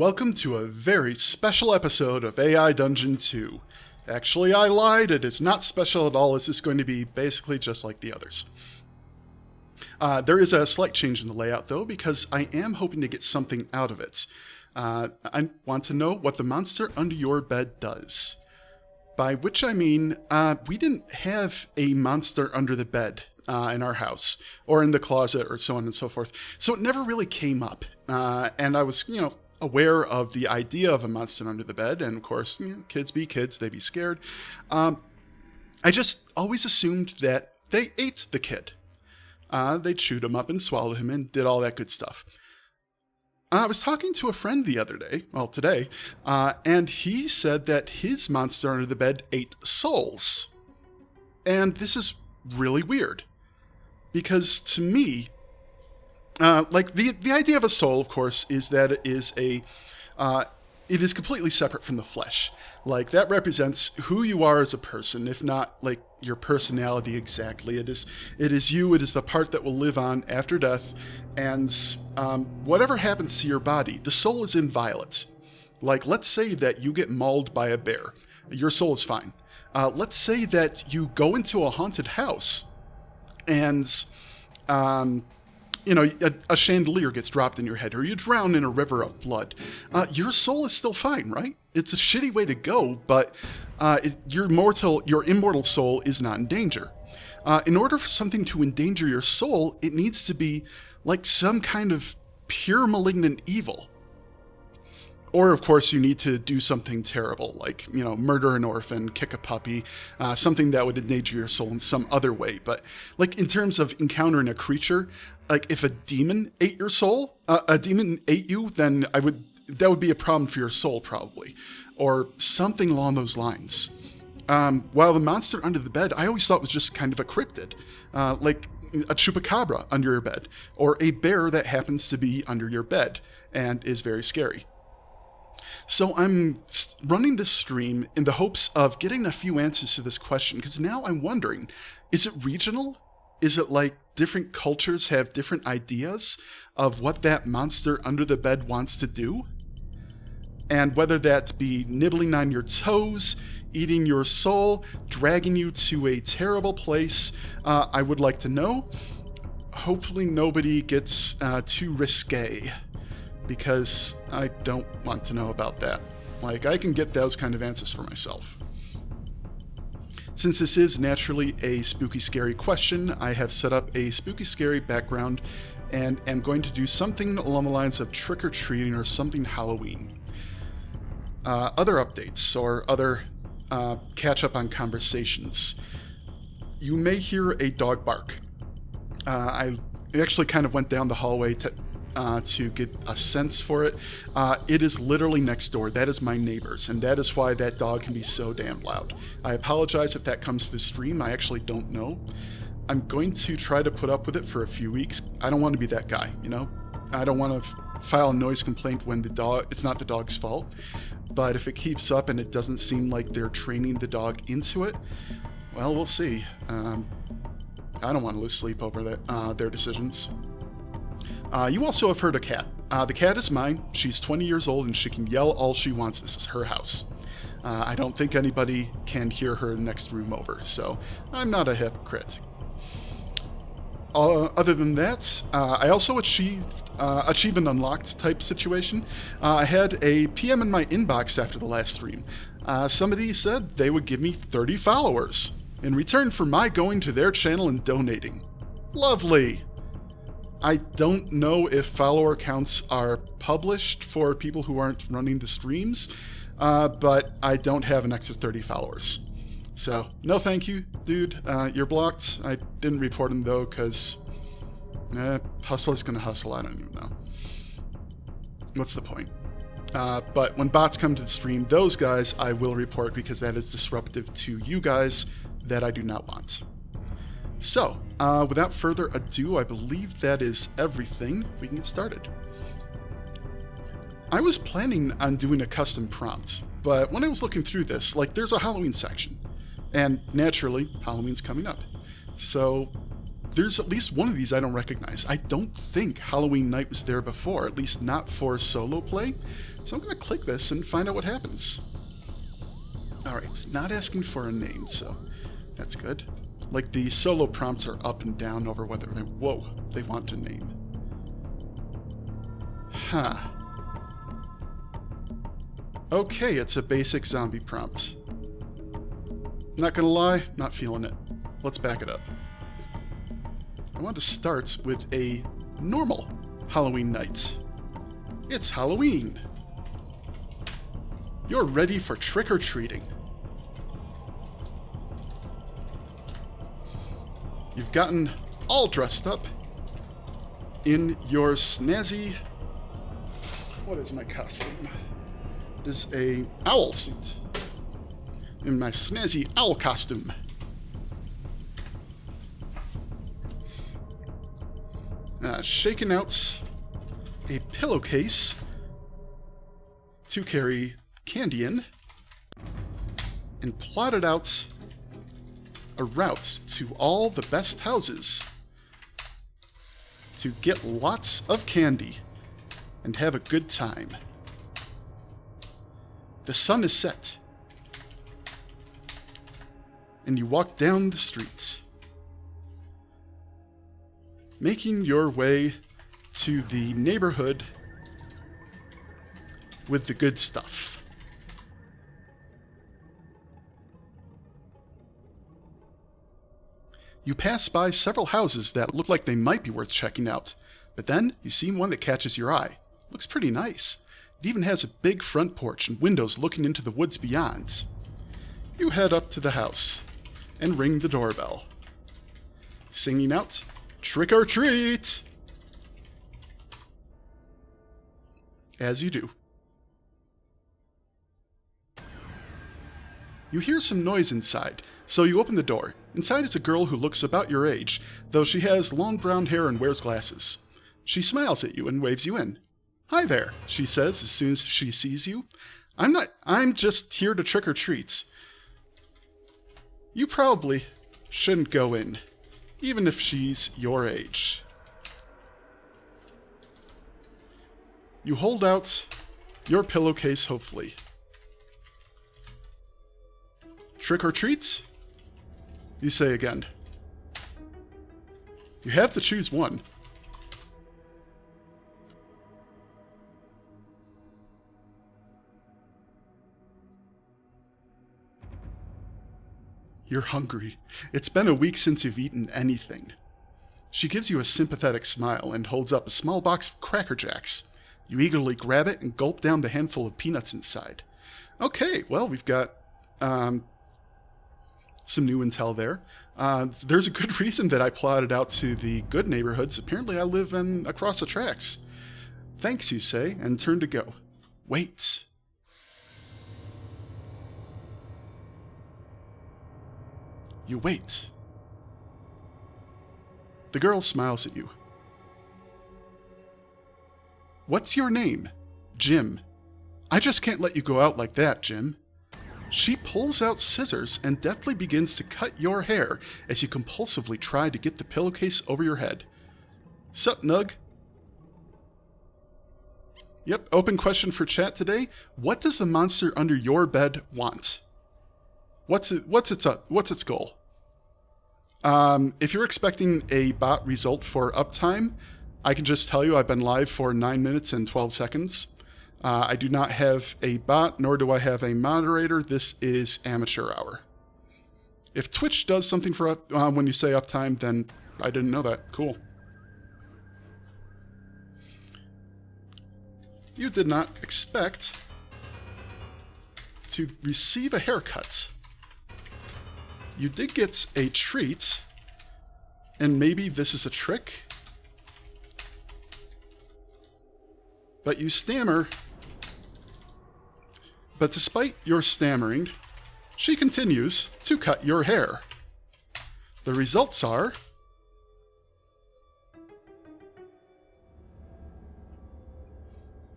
welcome to a very special episode of AI Dungeon 2. Actually, I lied, it is not special at all, this is going to be basically just like the others. There is a slight change in the layout though, because I am hoping to get something out of it. I want to know what the monster under your bed does. By which I mean, we didn't have a monster under the bed in our house, or in the closet, or so on and so forth. So it never really came up. And I was, aware of the idea of a monster under the bed, and of course, kids be kids, they be scared. I just always assumed that they ate the kid. They chewed him up and swallowed him and did all that good stuff. I was talking to a friend the other day, today, and he said that his monster under the bed ate souls. And this is really weird. Because to me, the idea of a soul, of course, is that it is completely separate from the flesh. Like, that represents who you are as a person, if not, your personality exactly. It is you, it is the part that will live on after death, and whatever happens to your body, the soul is inviolate. Like, let's say that you get mauled by a bear. Your soul is fine. Let's say that you go into a haunted house, and a chandelier gets dropped in your head, or you drown in a river of blood. Your soul is still fine, right? It's a shitty way to go, but your immortal soul is not in danger. In order for something to endanger your soul, it needs to be like some kind of pure malignant evil. Or, of course, you need to do something terrible, like, murder an orphan, kick a puppy, something that would endanger your soul in some other way. But, in terms of encountering a creature, if a demon ate your soul, a demon ate you, then that would be a problem for your soul, probably. Or something along those lines. While the monster under the bed, I always thought was just kind of a cryptid. Like a chupacabra under your bed. Or a bear that happens to be under your bed and is very scary. So I'm running this stream in the hopes of getting a few answers to this question, because now I'm wondering, is it regional? Is it like different cultures have different ideas of what that monster under the bed wants to do? And whether that be nibbling on your toes, eating your soul, dragging you to a terrible place, I would like to know. Hopefully nobody gets too risque, because I don't want to know about that. I can get those kind of answers for myself. Since this is naturally a spooky scary question, I have set up a spooky scary background and am going to do something along the lines of trick-or-treating or something Halloween. Other updates or other catch up on conversations. You may hear a dog bark. I actually kind of went down the hallway to get a sense for it. It is literally next door. That is my neighbors, and that is why that dog can be so damn loud. I apologize if that comes to the stream. I actually don't know. I'm going to try to put up with it for a few weeks. I don't want to be that guy, I don't want to file a noise complaint when it's not the dog's fault. But if it keeps up and it doesn't seem like they're training the dog into it, well, we'll see. I don't want to lose sleep over their decisions. You also have heard a cat. The cat is mine. She's 20 years old and she can yell all she wants. This is her house. I don't think anybody can hear her next room over, so I'm not a hypocrite. Other than that, I also achieved Achievement Unlocked type situation. I had a PM in my inbox after the last stream. Somebody said they would give me 30 followers in return for my going to their channel and donating. Lovely! I don't know if follower counts are published for people who aren't running the streams, but I don't have an extra 30 followers. So, no thank you, dude. You're blocked. I didn't report him, though, because hustle is going to hustle. I don't even know. What's the point? But when bots come to the stream, those guys I will report, because that is disruptive to you guys that I do not want. So, without further ado, I believe that is everything. We can get started. I was planning on doing a custom prompt, but when I was looking through this, there's a Halloween section. And naturally, Halloween's coming up. So, there's at least one of these I don't recognize. I don't think Halloween Night was there before, at least not for solo play. So I'm going to click this and find out what happens. Alright, it's not asking for a name, so that's good. Like, the solo prompts are up and down over whether they want a name. Huh. Okay, it's a basic zombie prompt. Not gonna lie, not feeling it. Let's back it up. I want to start with a normal Halloween night. It's Halloween. You're ready for trick-or-treating. You've gotten all dressed up in your snazzy... What is my costume? It is a owl suit. In my snazzy owl costume. Shaking out a pillowcase to carry candy in, and plotted out a route to all the best houses to get lots of candy and have a good time. The sun is set, and you walk down the street, making your way to the neighborhood with the good stuff. You pass by several houses that look like they might be worth checking out, but then you see one that catches your eye. Looks pretty nice. It even has a big front porch and windows looking into the woods beyond. You head up to the house and ring the doorbell, singing out, "Trick or treat!" As you do. You hear some noise inside, so you open the door. Inside is a girl who looks about your age, though she has long brown hair and wears glasses. She smiles at you and waves you in. "Hi there," she says as soon as she sees you. I'm just here to trick or treat. You probably shouldn't go in, even if she's your age. You hold out your pillowcase hopefully. "Trick or treat?" you say again. You have to choose one. You're hungry. It's been a week since you've eaten anything. She gives you a sympathetic smile and holds up a small box of Cracker Jacks. You eagerly grab it and gulp down the handful of peanuts inside. Okay, well, we've got some new intel there. There's a good reason that I plotted out to the good neighborhoods. Apparently I live across the tracks. Thanks, you say, and turn to go. Wait. You wait. The girl smiles at you. "What's your name?" "Jim." "I just can't let you go out like that, Jim." She pulls out scissors and deftly begins to cut your hair as you compulsively try to get the pillowcase over your head. "Sup, Nug?" Yep, open question for chat today. What does the monster under your bed want? What's its goal? If you're expecting a bot result for uptime, I can just tell you I've been live for 9 minutes and 12 seconds. I do not have a bot, nor do I have a moderator. This is amateur hour. If Twitch does something for when you say uptime, then I didn't know that. Cool. You did not expect to receive a haircut. You did get a treat, and maybe this is a trick, but you stammer. But despite your stammering, she continues to cut your hair. The results are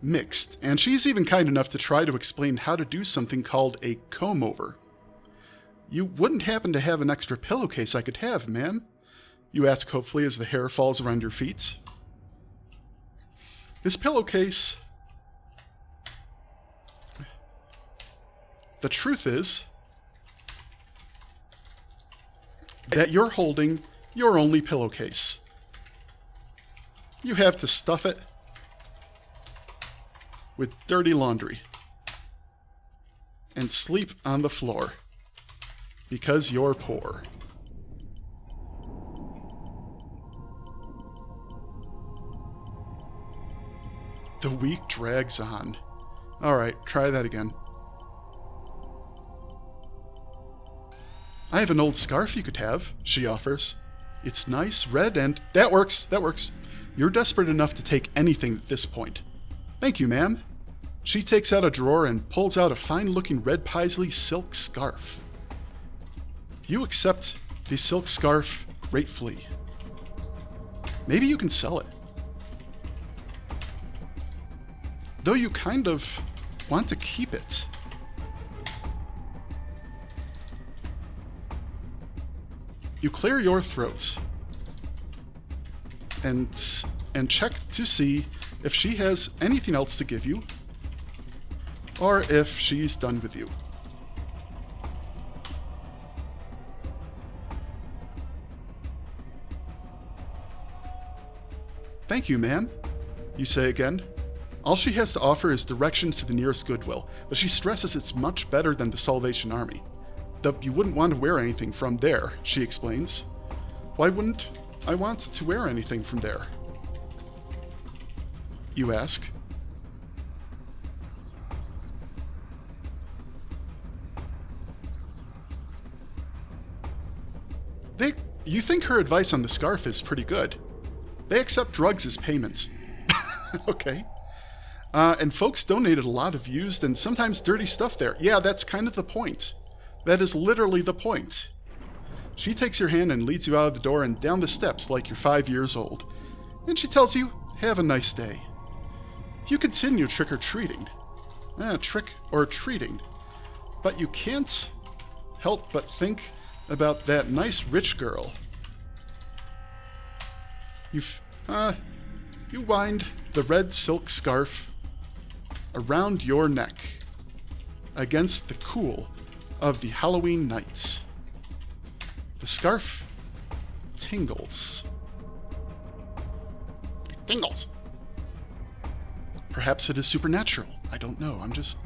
mixed, and she's even kind enough to try to explain how to do something called a comb over. "You wouldn't happen to have an extra pillowcase I could have, ma'am?" You ask hopefully as the hair falls around your feet. This pillowcase... The truth is that you're holding your only pillowcase. You have to stuff it with dirty laundry and sleep on the floor because you're poor. The week drags on. All right, try that again. I have an old scarf you could have, she offers. It's nice, red, and... That works. You're desperate enough to take anything at this point. Thank you, ma'am. She takes out a drawer and pulls out a fine-looking red paisley silk scarf. You accept the silk scarf gratefully. Maybe you can sell it. Though you kind of want to keep it. You clear your throat and check to see if she has anything else to give you or if she's done with you. Thank you, ma'am, you say again. All she has to offer is directions to the nearest Goodwill, but she stresses it's much better than the Salvation Army. Though you wouldn't want to wear anything from there, she explains. Why wouldn't I want to wear anything from there? You ask. You think her advice on the scarf is pretty good. They accept drugs as payments. Okay. And folks donated a lot of used and sometimes dirty stuff there. Yeah, that's kind of the point. That is literally the point. She takes your hand and leads you out of the door and down the steps like you're 5 years old. And she tells you, have a nice day. You continue trick-or-treating. Trick-or-treating. But you can't help but think about that nice rich girl. You wind the red silk scarf around your neck against the cool of the Halloween nights. The scarf tingles. It tingles. Perhaps it is supernatural. I don't know. I'm just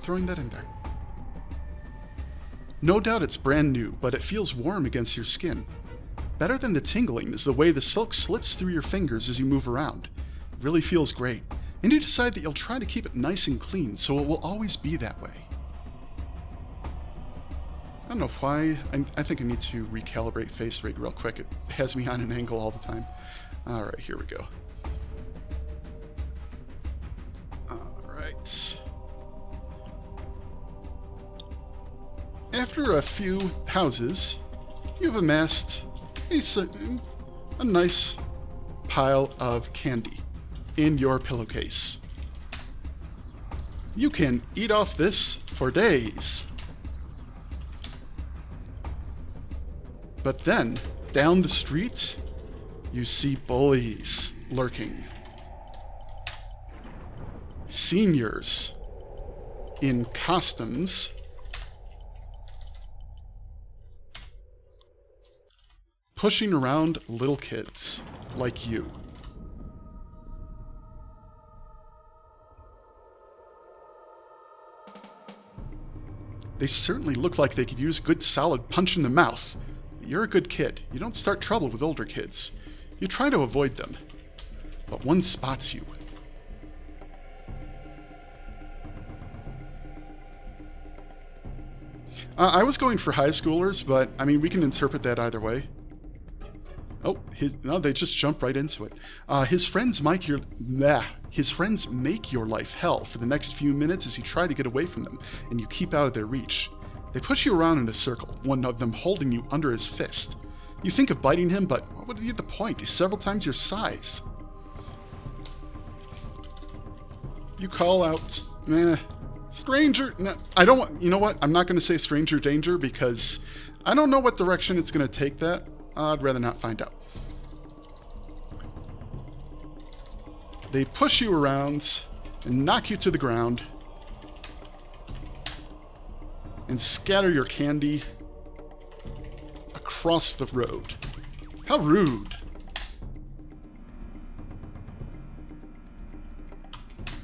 throwing that in there. No doubt it's brand new, but it feels warm against your skin. Better than the tingling is the way the silk slips through your fingers as you move around. It really feels great. And you decide that you'll try to keep it nice and clean so it will always be that way. I don't know why. I think I need to recalibrate face rate real quick. It has me on an angle all the time. All right, here we go. All right. After a few houses, you've amassed a nice pile of candy in your pillowcase. You can eat off this for days. But then, down the street, you see bullies lurking. Seniors in costumes pushing around little kids like you. They certainly look like they could use a good solid punch in the mouth. You're a good kid. You don't start trouble with older kids. You try to avoid them. But one spots you. I was going for high schoolers, but I mean, we can interpret that either way. Oh, no, they just jump right into it. His friends make your life hell for the next few minutes as you try to get away from them, and you keep out of their reach. They push you around in a circle, one of them holding you under his fist. You think of biting him, but what would be the point? He's several times your size. You call out, stranger. No, I don't want, you know what? I'm not going to say stranger danger because I don't know what direction it's going to take that. I'd rather not find out. They push you around and knock you to the ground and scatter your candy across the road. How rude.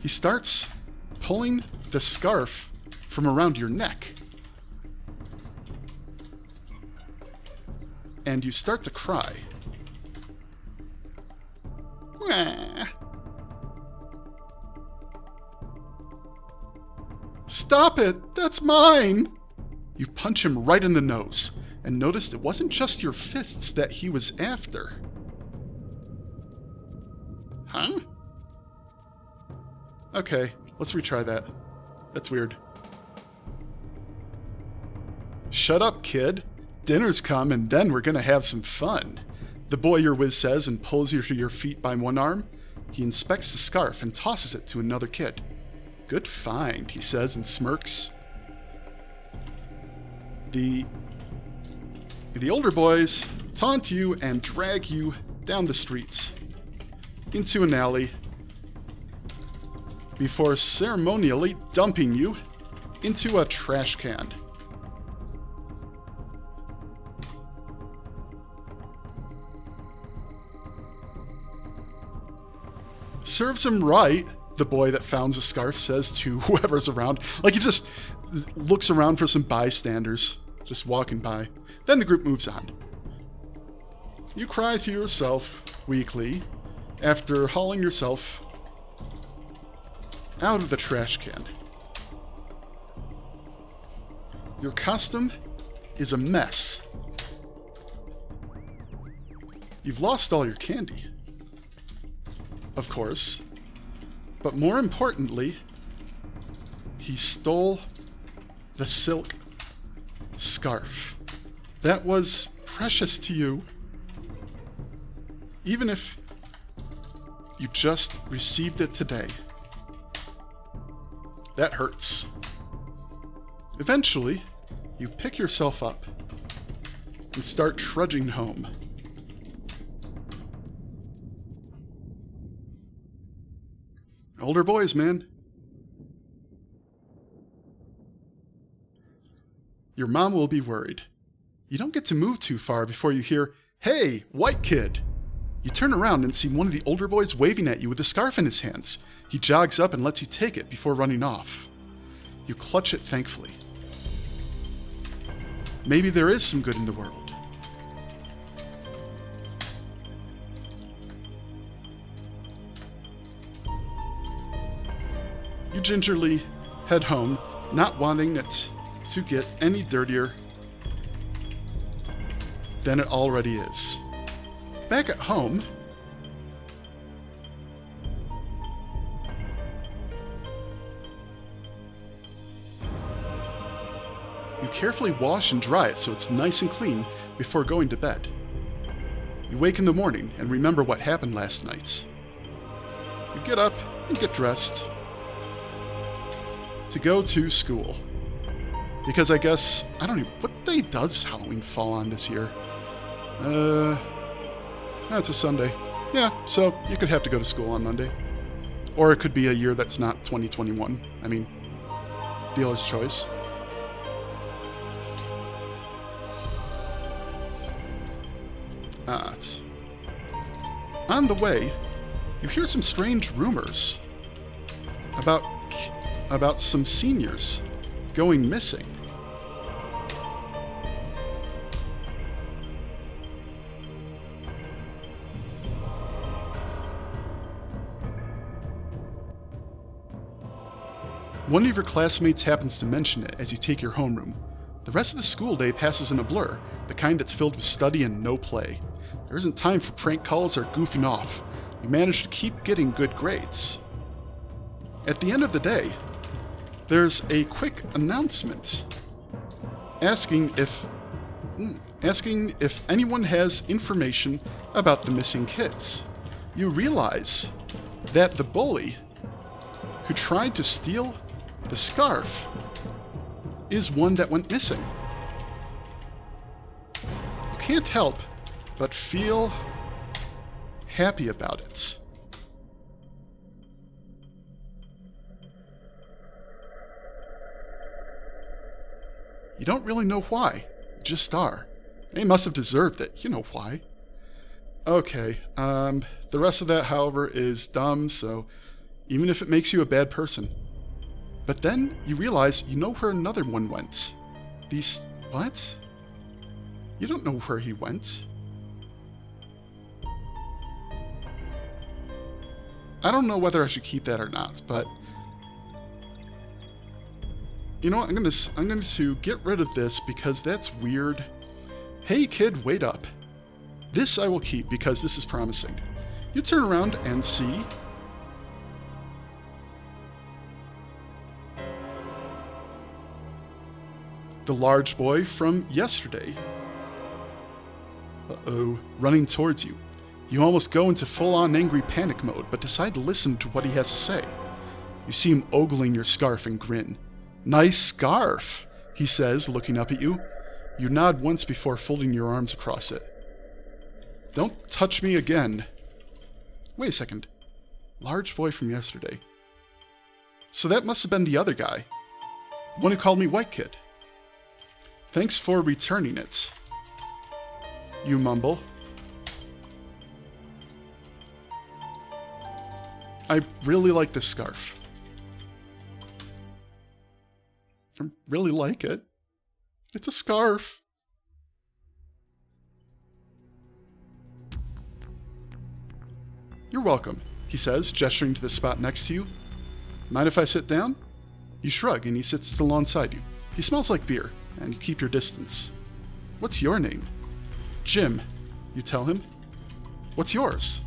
He starts pulling the scarf from around your neck. And you start to cry. Wah. Stop it! That's mine! You punch him right in the nose, and noticed it wasn't just your fists that he was after. Huh? Okay, let's retry that. That's weird. Shut up, kid. Dinner's come, and then we're gonna have some fun. The boy your whiz says and pulls you to your feet by one arm. He inspects the scarf and tosses it to another kid. Good find, he says and smirks. The older boys taunt you and drag you down the streets into an alley before ceremonially dumping you into a trash can. Serves him right, the boy that found the scarf says to whoever's around. Like, he just looks around for some bystanders just walking by. Then the group moves on. You cry to yourself weakly after hauling yourself out of the trash can. Your costume is a mess. You've lost all your candy, of course, but more importantly, he stole the silk scarf that was precious to you, even if you just received it today. That hurts. Eventually, you pick yourself up and start trudging home. Older boys, man. Your mom will be worried. You don't get to move too far before you hear, "Hey, white kid!" You turn around and see one of the older boys waving at you with a scarf in his hands. He jogs up and lets you take it before running off. You clutch it thankfully. Maybe there is some good in the world. You gingerly head home, not wanting it to get any dirtier than it already is. Back at home, you carefully wash and dry it so it's nice and clean before going to bed. You wake in the morning and remember what happened last night. You get up and get dressed to go to school. Because I guess, I don't even, what day does Halloween fall on this year? It's a Sunday. Yeah, so you could have to go to school on Monday. Or it could be a year that's not 2021. I mean, dealer's choice. On the way, you hear some strange rumors about some seniors going missing. One of your classmates happens to mention it as you take your homeroom. The rest of the school day passes in a blur, the kind that's filled with study and no play. There isn't time for prank calls or goofing off. You manage to keep getting good grades. At the end of the day, there's a quick announcement asking if anyone has information about the missing kids. You realize that the bully who tried to steal the scarf is one that went missing. You can't help but feel happy about it. You don't really know why. You just are. They must have deserved it. You know why. Okay, the rest of that, however, is dumb, so even if it makes you a bad person. But then you realize you know where another one went. These... what? You don't know where he went. I don't know whether I should keep that or not, but... you know what, I'm going to get rid of this because that's weird. Hey kid, wait up. This I will keep because this is promising. You turn around and see... the large boy from yesterday. Uh-oh, running towards you. You almost go into full-on angry panic mode, but decide to listen to what he has to say. You see him ogling your scarf and grin. Nice scarf, he says, looking up at you. You nod once before folding your arms across it. Don't touch me again. Wait a second. Large boy from yesterday. So that must have been the other guy. The one who called me White Kid. Thanks for returning it. You mumble. I really like this scarf. I really like it. It's a scarf. You're welcome, he says, gesturing to the spot next to you. Mind if I sit down? You shrug, and he sits alongside you. He smells like beer, and you keep your distance. What's your name? Jim, you tell him. What's yours?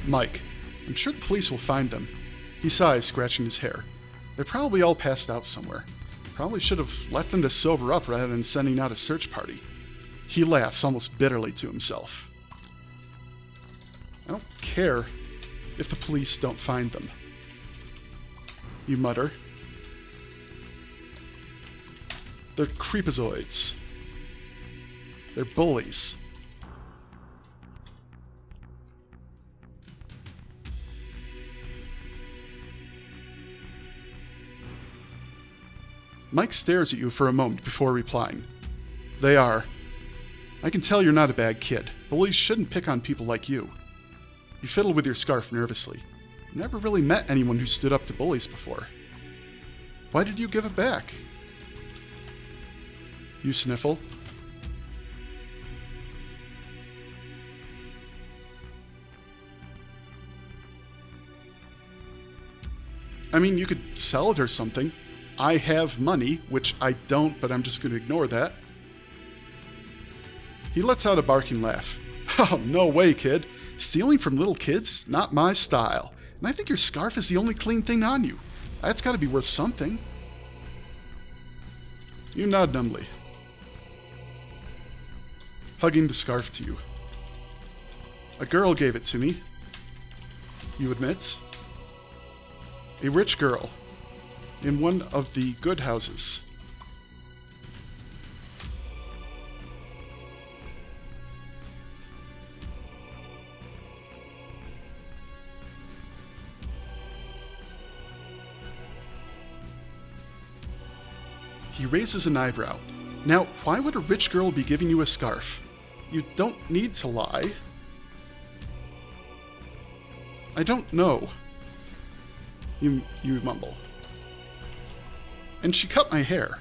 Mike. I'm sure the police will find them. He sighs, scratching his hair. They're probably all passed out somewhere. Probably should have left them to sober up rather than sending out a search party. He laughs almost bitterly to himself. I don't care if the police don't find them. You mutter. They're creepazoids. They're bullies. Mike stares at you for a moment before replying. They are. I can tell you're not a bad kid. Bullies shouldn't pick on people like you. You fiddle with your scarf nervously. You never really met anyone who stood up to bullies before. Why did you give it back? You sniffle. I mean, you could sell it or something. I have money, which I don't, but I'm just going to ignore that. He lets out a barking laugh. Oh, no way, kid. Stealing from little kids? Not my style. And I think your scarf is the only clean thing on you. That's got to be worth something. You nod numbly, hugging the scarf to you. A girl gave it to me. You admit? A rich girl. In one of the good houses. He raises an eyebrow. Now, why would a rich girl be giving you a scarf? You don't need to lie. I don't know. You mumble. And she cut my hair.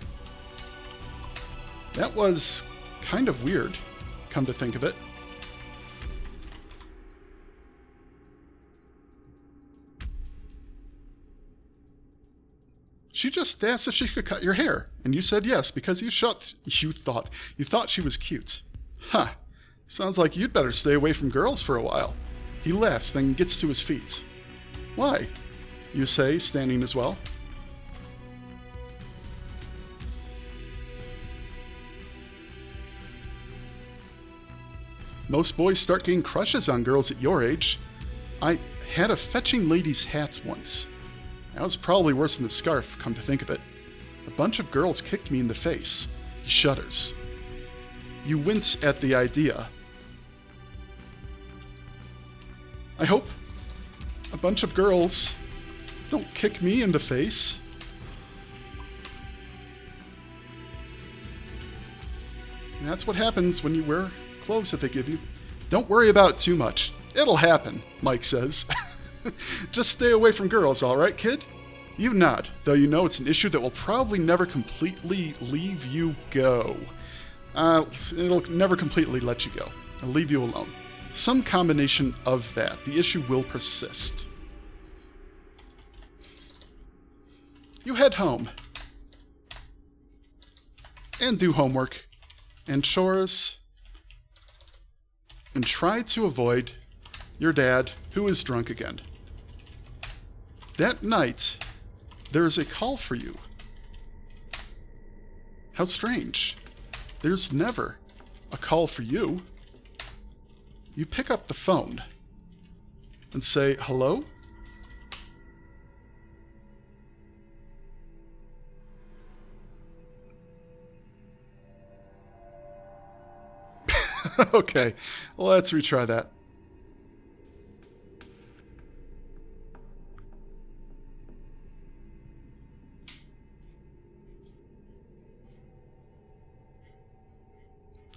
That was kind of weird, come to think of it. She just asked if she could cut your hair, and you said yes because you thought she was cute. Huh. Sounds like you'd better stay away from girls for a while. He laughs, then gets to his feet. Why? You say, standing as well. Most boys start getting crushes on girls at your age. I had a fetching lady's hat once. That was probably worse than the scarf, come to think of it. A bunch of girls kicked me in the face. He shudders. You wince at the idea. I hope a bunch of girls don't kick me in the face. And that's what happens when you wear clothes that they give you. Don't worry about it too much. It'll happen, Mike says. Just stay away from girls, all right, kid? You nod, though you know it's an issue that will probably never completely leave you go. It'll never completely let you go. It'll leave you alone. Some combination of that. The issue will persist. You head home and do homework and chores and try to avoid your dad, who is drunk again. That night, there is a call for you. How strange. There's never a call for you. You pick up the phone and say, hello? Okay, let's retry that.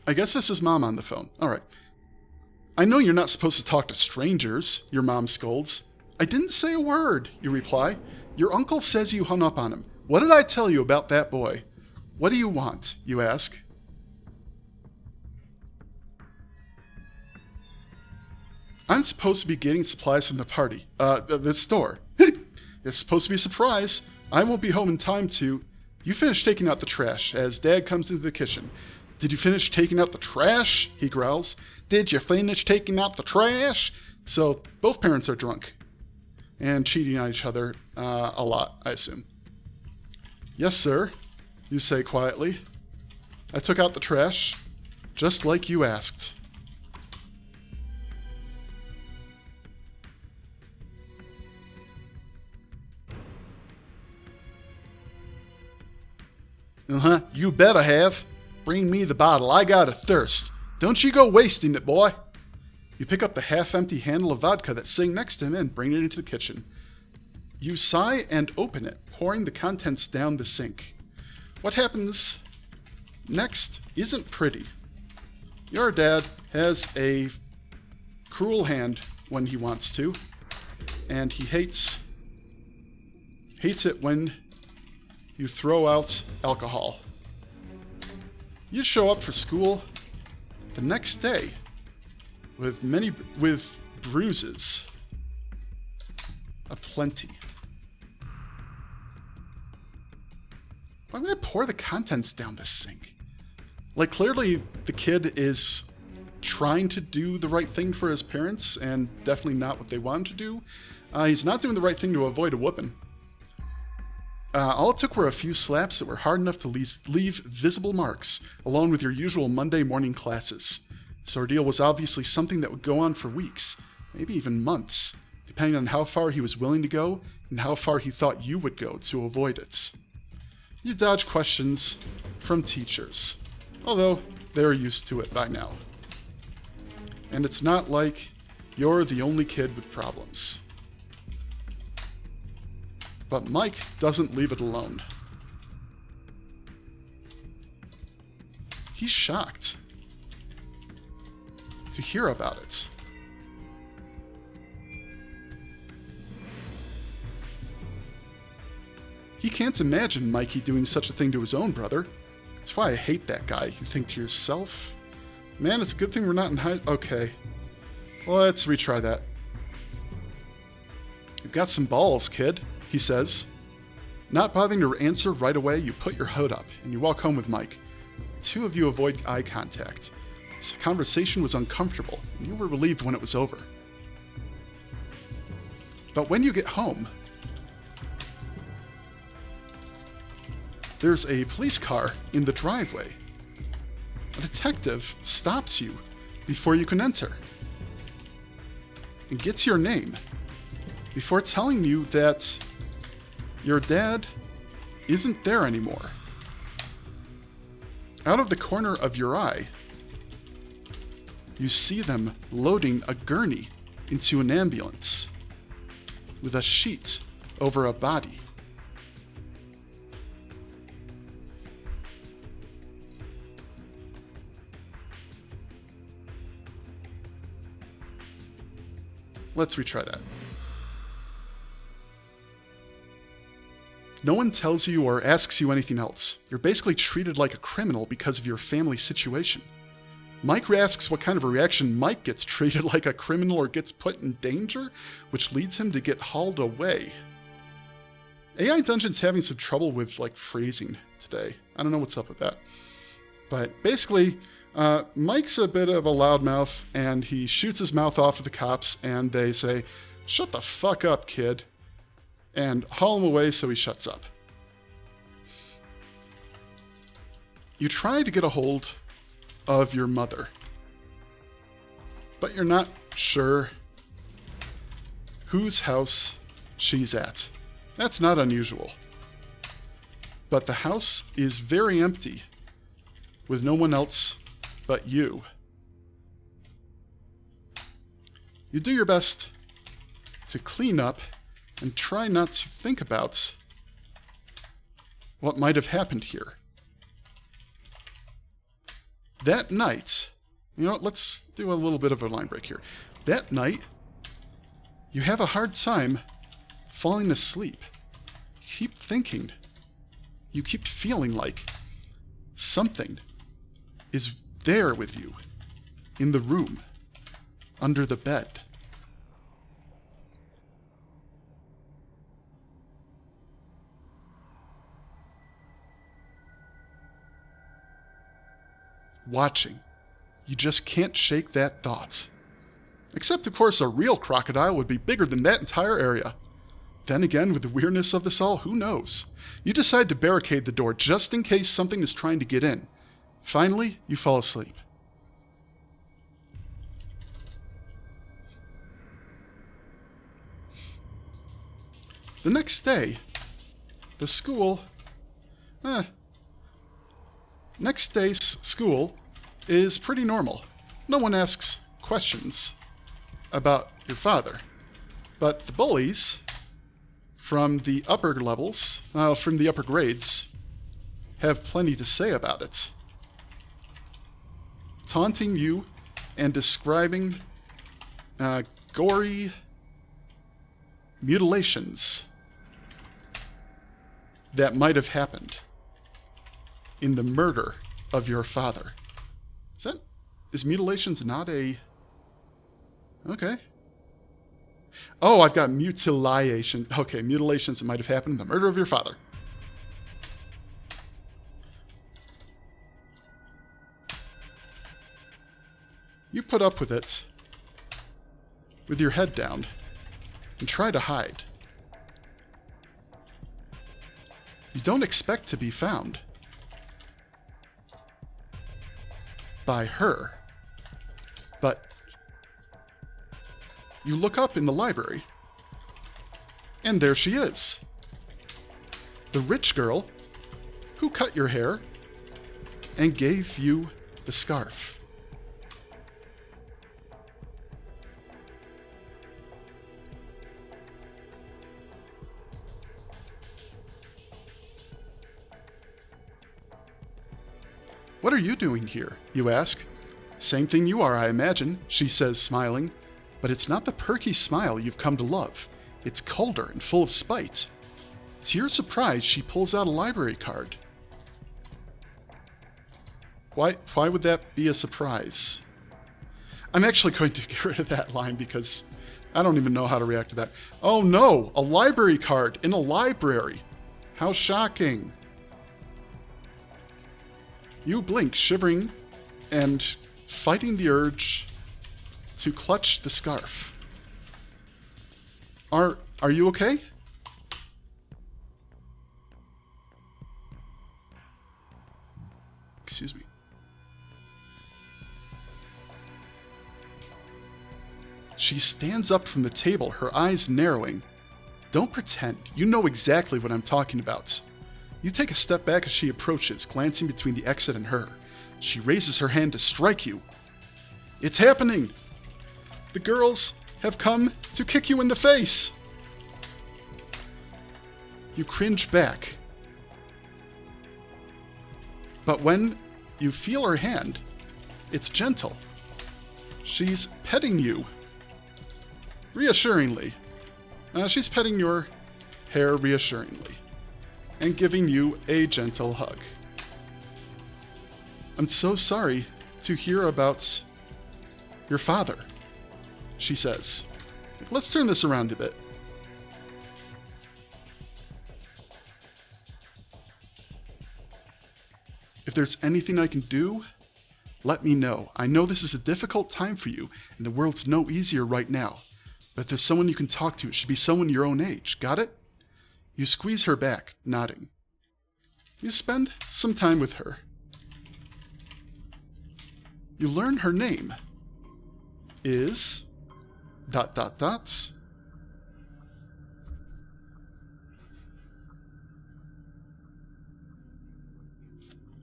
I guess this is Mom on the phone. All right. I know you're not supposed to talk to strangers, your mom scolds. I didn't say a word, you reply. Your uncle says you hung up on him. What did I tell you about that boy? What do you want, you ask. I'm supposed to be getting supplies from the party. The store. It's supposed to be a surprise. I won't be home in time to... You finish taking out the trash as Dad comes into the kitchen. Did you finish taking out the trash? He growls. Did you finish taking out the trash? So both parents are drunk and cheating on each other a lot, I assume. Yes, sir, you say quietly. I took out the trash, just like you asked. Uh-huh, you bet I have. Bring me the bottle. I got a thirst. Don't you go wasting it, boy. You pick up the half-empty handle of vodka that's sitting next to him and bring it into the kitchen. You sigh and open it, pouring the contents down the sink. What happens next isn't pretty. Your dad has a cruel hand when he wants to, and he hates it when you throw out alcohol. You show up for school the next day with bruises aplenty. Why would I pour the contents down the sink? Like, clearly the kid is trying to do the right thing for his parents and definitely not what they want him to do. He's not doing the right thing to avoid a whooping. All it took were a few slaps that were hard enough to leave visible marks, along with your usual Monday morning classes. This ordeal was obviously something that would go on for weeks, maybe even months, depending on how far he was willing to go and how far he thought you would go to avoid it. You dodge questions from teachers, although they're used to it by now. And it's not like you're the only kid with problems. But Mike doesn't leave it alone. He's shocked to hear about it. He can't imagine Mikey doing such a thing to his own brother. That's why I hate that guy. You think to yourself, man, it's a good thing we're not in high... Okay, let's retry that. You've got some balls, kid, he says. Not bothering to answer right away, you put your hood up and you walk home with Mike. The two of you avoid eye contact. This conversation was uncomfortable, and you were relieved when it was over. But when you get home, there's a police car in the driveway. A detective stops you before you can enter and gets your name before telling you that Your dad isn't there anymore. Out of the corner of your eye, you see them loading a gurney into an ambulance with a sheet over a body. Let's retry that. No one tells you or asks you anything else. You're basically treated like a criminal because of your family situation. Mike asks what kind of a reaction Mike gets treated like a criminal or gets put in danger, which leads him to get hauled away. AI Dungeon's having some trouble with phrasing today. I don't know what's up with that. But basically, Mike's a bit of a loudmouth, and he shoots his mouth off at the cops, and they say, "Shut the fuck up, kid," and haul him away so he shuts up. You try to get a hold of your mother, but you're not sure whose house she's at. That's not unusual. But the house is very empty, with no one else but you. You do your best to clean up and try not to think about what might have happened here. That night, let's do a little bit of a line break here. That night, you have a hard time falling asleep. You keep thinking. You keep feeling like something is there with you, in the room, under the bed. Watching. You just can't shake that thought. Except, of course, a real crocodile would be bigger than that entire area. Then again, with the weirdness of this all, who knows? You decide to barricade the door just in case something is trying to get in. Finally, you fall asleep. The next day, the school... Next day's school is pretty normal. No one asks questions about your father. But the bullies from the upper levels, from the upper grades, have plenty to say about it. Taunting you and describing gory mutilations that might have happened in the murder of your father. Is mutilations not a... Okay. Oh, I've got mutilation. Okay, mutilations that might have happened in the murder of your father. You put up with it with your head down and try to hide. You don't expect to be found by her, but you look up in the library, and there she is. The rich girl who cut your hair and gave you the scarf. "What are you doing here?" you ask. "Same thing you are, I imagine," she says, smiling. But it's not the perky smile you've come to love. It's colder and full of spite. To your surprise, she pulls out a library card. Why would that be a surprise? I'm actually going to get rid of that line because I don't even know how to react to that. Oh no, a library card in a library. How shocking. You blink, shivering and fighting the urge to clutch the scarf. Are you okay? Excuse me. She stands up from the table, her eyes narrowing. Don't pretend. You know exactly what I'm talking about. You take a step back as she approaches, glancing between the exit and her. She raises her hand to strike you. It's happening! The girls have come to kick you in the face! You cringe back. But when you feel her hand, it's gentle. She's petting you. Reassuringly. She's petting your hair reassuringly and giving you a gentle hug. I'm so sorry to hear about your father, she says. Let's turn this around a bit. If there's anything I can do, let me know. I know this is a difficult time for you, and the world's no easier right now. But if there's someone you can talk to, it should be someone your own age. Got it? You squeeze her back, nodding. You spend some time with her. You learn her name is... ...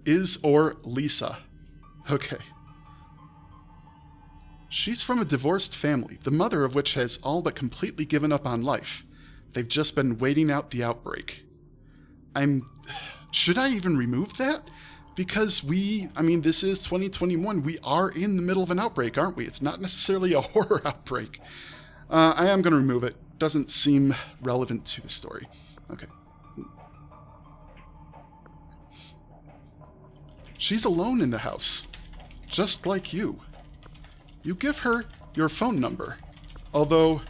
Is or Lisa. Okay. She's from a divorced family, the mother of which has all but completely given up on life. They've just been waiting out the outbreak. Should I even remove that? Because this is 2021. We are in the middle of an outbreak, aren't we? It's not necessarily a horror outbreak. I am going to remove it. Doesn't seem relevant to the story. Okay. She's alone in the house, just like you. You give her your phone number, although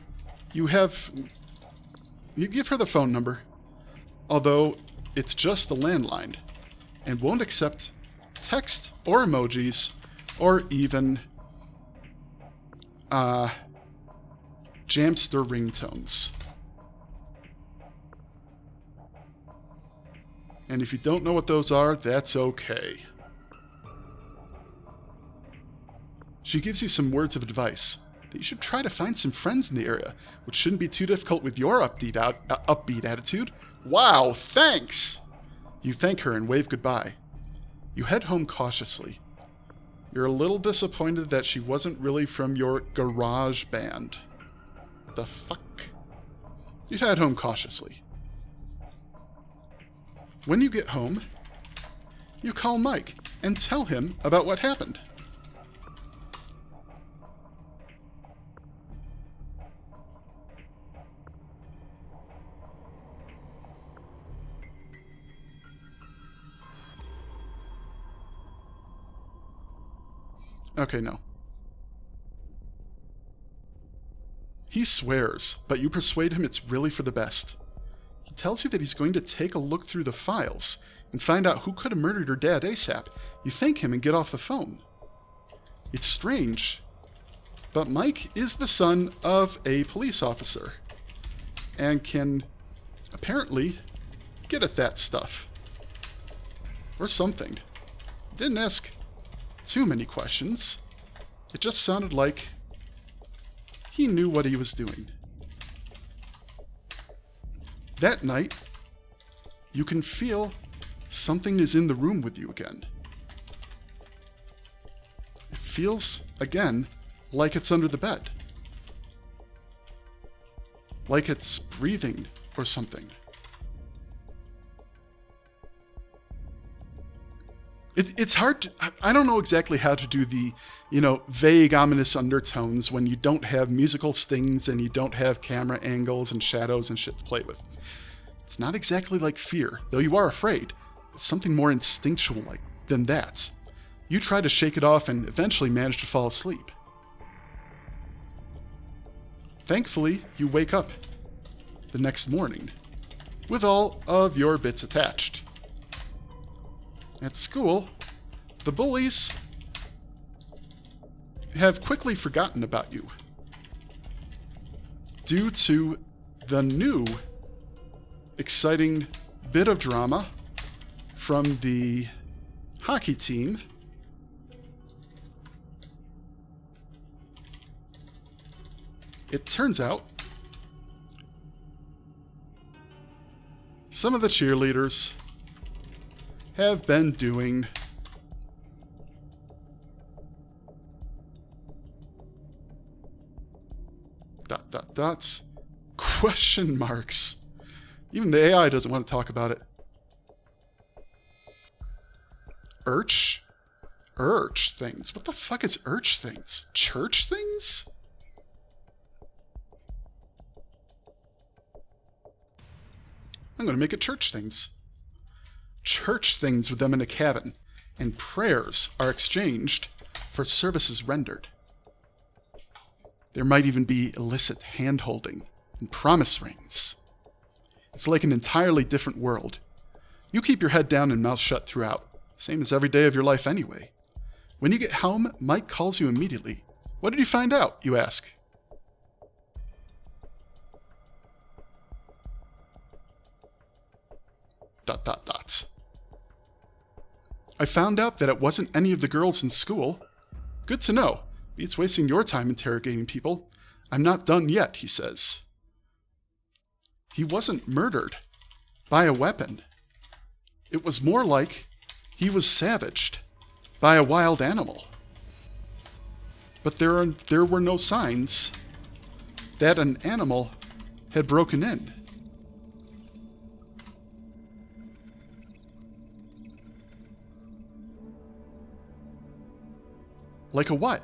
you give her the phone number, although it's just a landline, and won't accept text or emojis, or even, Jamster ringtones. And if you don't know what those are, that's okay. She gives you some words of advice, that you should try to find some friends in the area, which shouldn't be too difficult with your upbeat attitude. Wow, thanks! You thank her and wave goodbye. You head home cautiously. You're a little disappointed that she wasn't really from your garage band. The fuck? You head home cautiously. When you get home, you call Mike and tell him about what happened. Okay, no. He swears, but you persuade him it's really for the best. He tells you that he's going to take a look through the files and find out who could have murdered your dad ASAP. You thank him and get off the phone. It's strange, but Mike is the son of a police officer and can apparently get at that stuff. Or something. Didn't ask too many questions. It just sounded like he knew what he was doing. That night, you can feel something is in the room with you again. It feels, again, like it's under the bed. Like it's breathing or something. It's hard to, I don't know exactly how to do the, vague, ominous undertones when you don't have musical stings and you don't have camera angles and shadows and shit to play with. It's not exactly like fear, though you are afraid. It's something more instinctual than that. You try to shake it off and eventually manage to fall asleep. Thankfully, you wake up the next morning with all of your bits attached. At school, the bullies have quickly forgotten about you due to the new exciting bit of drama from the hockey team It turns out some of the cheerleaders have been doing question marks. Even the AI doesn't want to talk about it. Urch things. What the fuck is urch things? Church things? I'm going to make it church things. Church things with them in a cabin, and prayers are exchanged for services rendered. There might even be illicit hand-holding and promise rings. It's like an entirely different world. You keep your head down and mouth shut throughout, same as every day of your life anyway. When you get home, Mike calls you immediately. What did you find out, you ask? I found out that it wasn't any of the girls in school. Good to know. Beats wasting your time interrogating people. I'm not done yet, he says. He wasn't murdered by a weapon. It was more like he was savaged by a wild animal. But there were no signs that an animal had broken in. Like a what?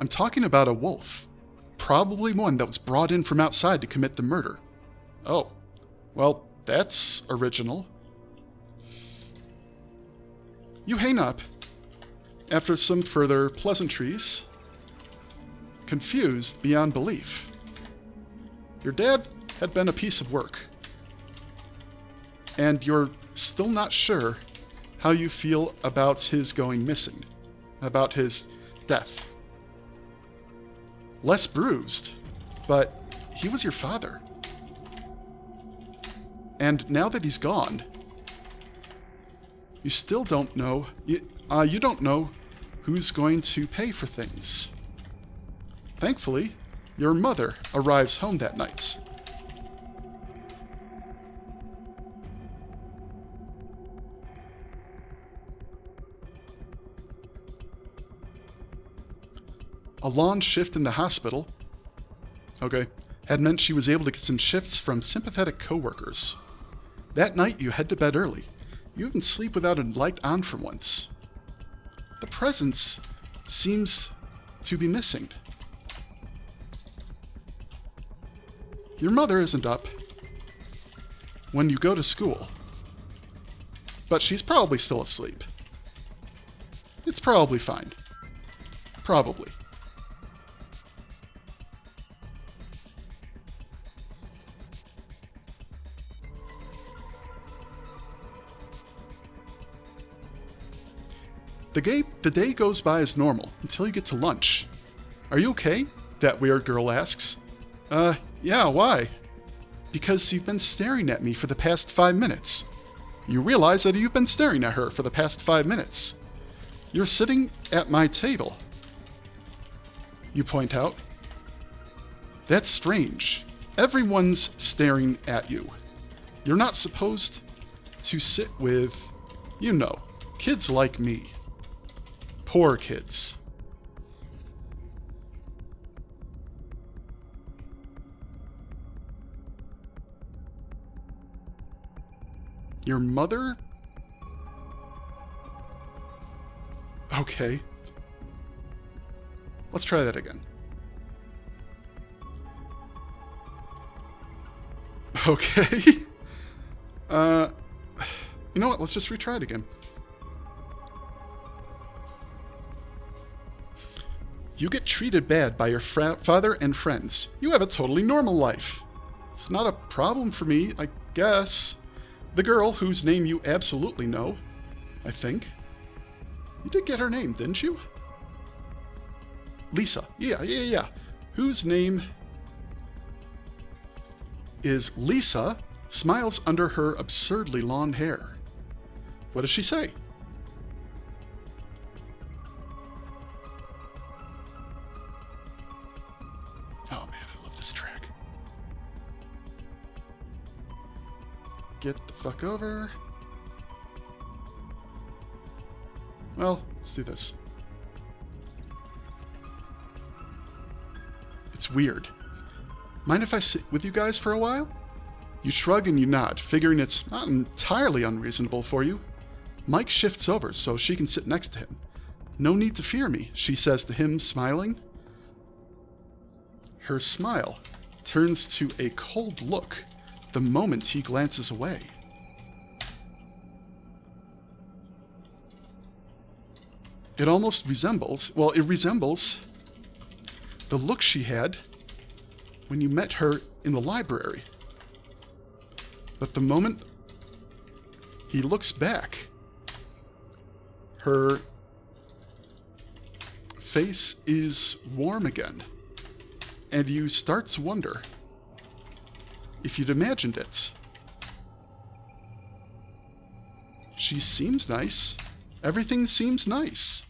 I'm talking about a wolf. Probably one that was brought in from outside to commit the murder. Oh, well, that's original. You hang up after some further pleasantries, confused beyond belief. Your dad had been a piece of work, and you're still not sure how you feel about his going missing, about his death. Less bruised, but he was your father. And now that he's gone, you still don't know, you don't know who's going to pay for things. Thankfully, your mother arrives home that night. A long shift in the hospital, had meant she was able to get some shifts from sympathetic coworkers. That night, you head to bed early. You even sleep without a light on for once. The presence seems to be missing. Your mother isn't up when you go to school, but she's probably still asleep. It's probably fine. Probably. The day goes by as normal until you get to lunch. Are you okay? That weird girl asks. Yeah, why? Because you've been staring at me for the past 5 minutes. You realize that you've been staring at her for the past 5 minutes. You're sitting at my table. You point out. That's strange. Everyone's staring at you. You're not supposed to sit with, kids like me. Poor kids. Your mother? Okay. Let's try that again. Okay. You know what? Let's just retry it again. You get treated bad by your father and friends. You have a totally normal life. It's not a problem for me, I guess. The girl whose name you absolutely know, I think. You did get her name, didn't you? Lisa. Yeah. Whose name is Lisa, smiles under her absurdly long hair. What does she say? get the fuck over. Well, let's do this. It's weird. Mind if I sit with you guys for a while? You shrug and you nod, figuring it's not entirely unreasonable for you. Mike shifts over so she can sit next to him. No need to fear me, she says to him, smiling. Her smile turns to a cold look the moment he glances away. It almost resembles, it resembles the look she had when you met her in the library. But the moment he looks back, her face is warm again, and you start to wonder if you'd imagined it. She seems nice. Everything seems nice.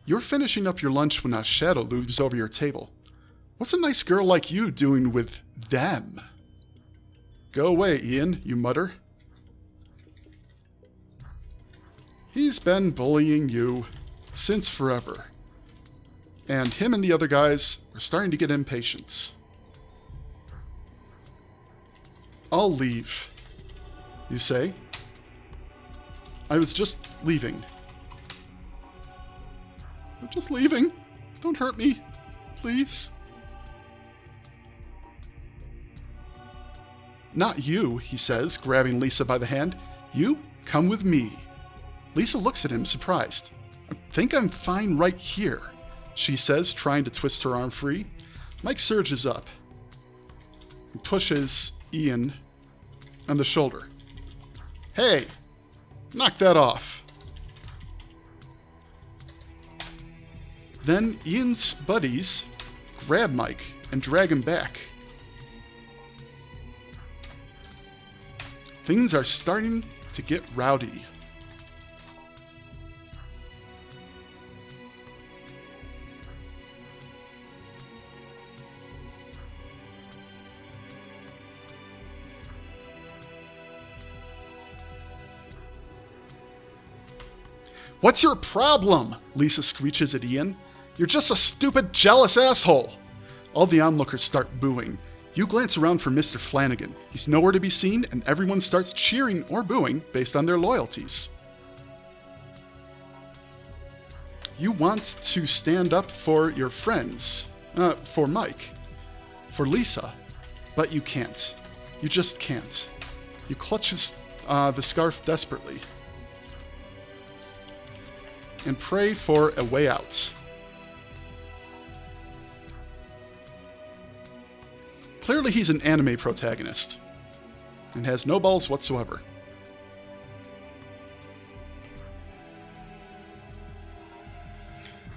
You're finishing up your lunch when a shadow looms over your table. What's a nice girl like you doing with them? Go away, Ian, you mutter. He's been bullying you since forever. And him and the other guys are starting to get impatient. I'll leave, you say. I was just leaving. I'm just leaving. Don't hurt me, please. Not you, he says, grabbing Lisa by the hand. You, come with me. Lisa looks at him, surprised. I think I'm fine right here, she says, trying to twist her arm free. Mike surges up and pushes Ian on the shoulder. Hey, knock that off. Then Ian's buddies grab Mike and drag him back. Things are starting to get rowdy. What's your problem? Lisa screeches at Ian. You're just a stupid, jealous asshole. All the onlookers start booing. You glance around for Mr. Flanagan. He's nowhere to be seen, and everyone starts cheering or booing based on their loyalties. You want to stand up for your friends, for Mike, for Lisa, but you can't. You just can't. You clutch the scarf desperately and pray for a way out. Clearly he's an anime protagonist and has no balls whatsoever.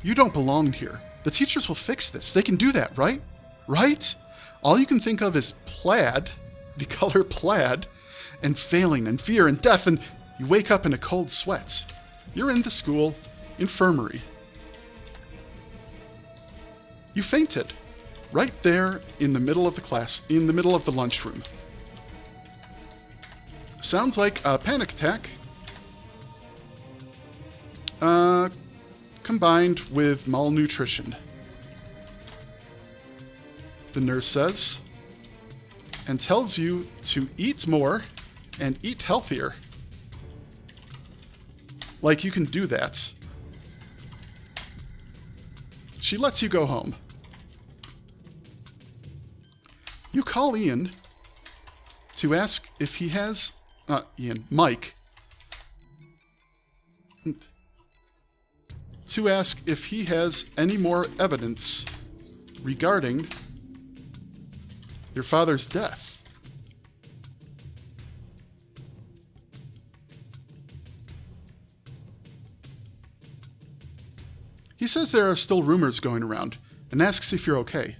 You don't belong here. The teachers will fix this. They can do that, right? Right? All you can think of is plaid, the color plaid, and failing and fear and death, and you wake up in a cold sweat. You're in the school infirmary. You fainted. Right there in the middle of the class, in the middle of the lunchroom. Sounds like a panic attack. Combined with malnutrition. The nurse says, and tells you to eat more and eat healthier. Like you can do that. She lets you go home. You call Ian to ask if he has, Mike, to ask if he has any more evidence regarding your father's death. He says there are still rumors going around and asks if you're okay.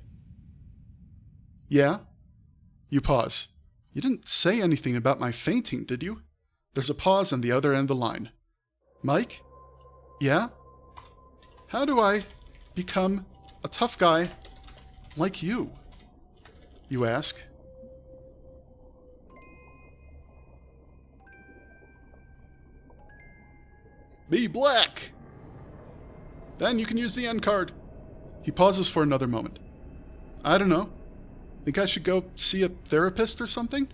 Yeah? You pause. You didn't say anything about my fainting, did you? There's a pause on the other end of the line. Mike? Yeah? How do I become a tough guy like you? You ask. Be black! Then you can use the end card. He pauses for another moment. I don't know. Think I should go see a therapist or something?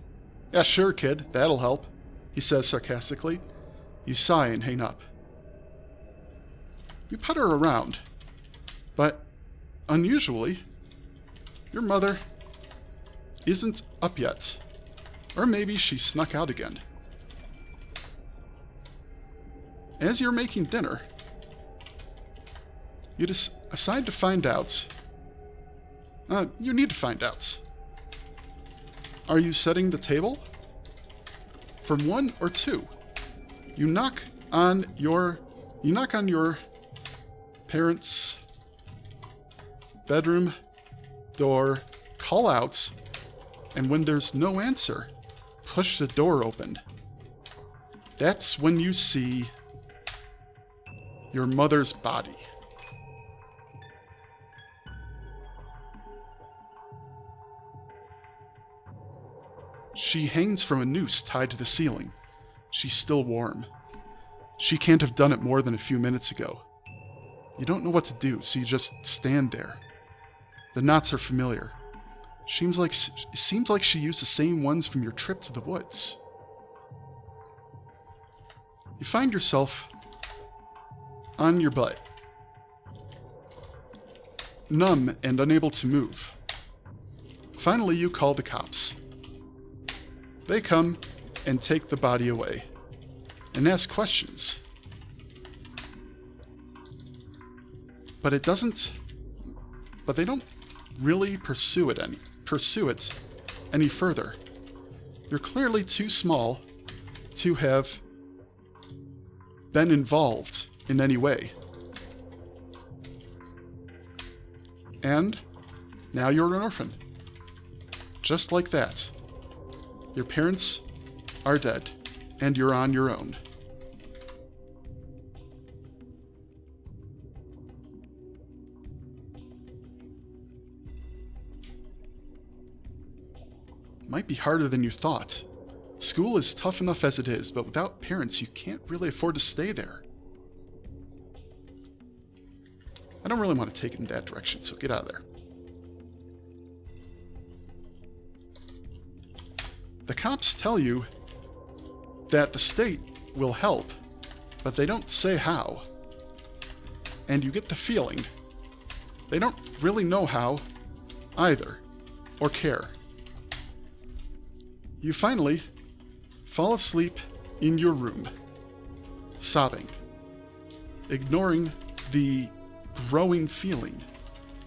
Yeah, sure, kid. That'll help, he says sarcastically. You sigh and hang up. You putter around, but unusually, your mother isn't up yet. Or maybe she snuck out again. As you're making dinner, you decide to find out. You need to find out. Are you setting the table? For 1 or 2. You knock on your parents' bedroom door, call out, and when there's no answer, push the door open. That's when you see your mother's body. She hangs from a noose tied to the ceiling. She's still warm. She can't have done it more than a few minutes ago. You don't know what to do, so you just stand there. The knots are familiar. Seems like she used the same ones from your trip to the woods. You find yourself on your butt, numb and unable to move. Finally, you call the cops. They come and take the body away and ask questions. But they don't really pursue it any further. You're clearly too small to have been involved in any way. And now you're an orphan. Just like that. Your parents are dead, and you're on your own. Might be harder than you thought. School is tough enough as it is, but without parents, you can't really afford to stay there. I don't really want to take it in that direction, so get out of there. The cops tell you that the state will help, but they don't say how. And you get the feeling they don't really know how either, or care. You finally fall asleep in your room, sobbing, ignoring the growing feeling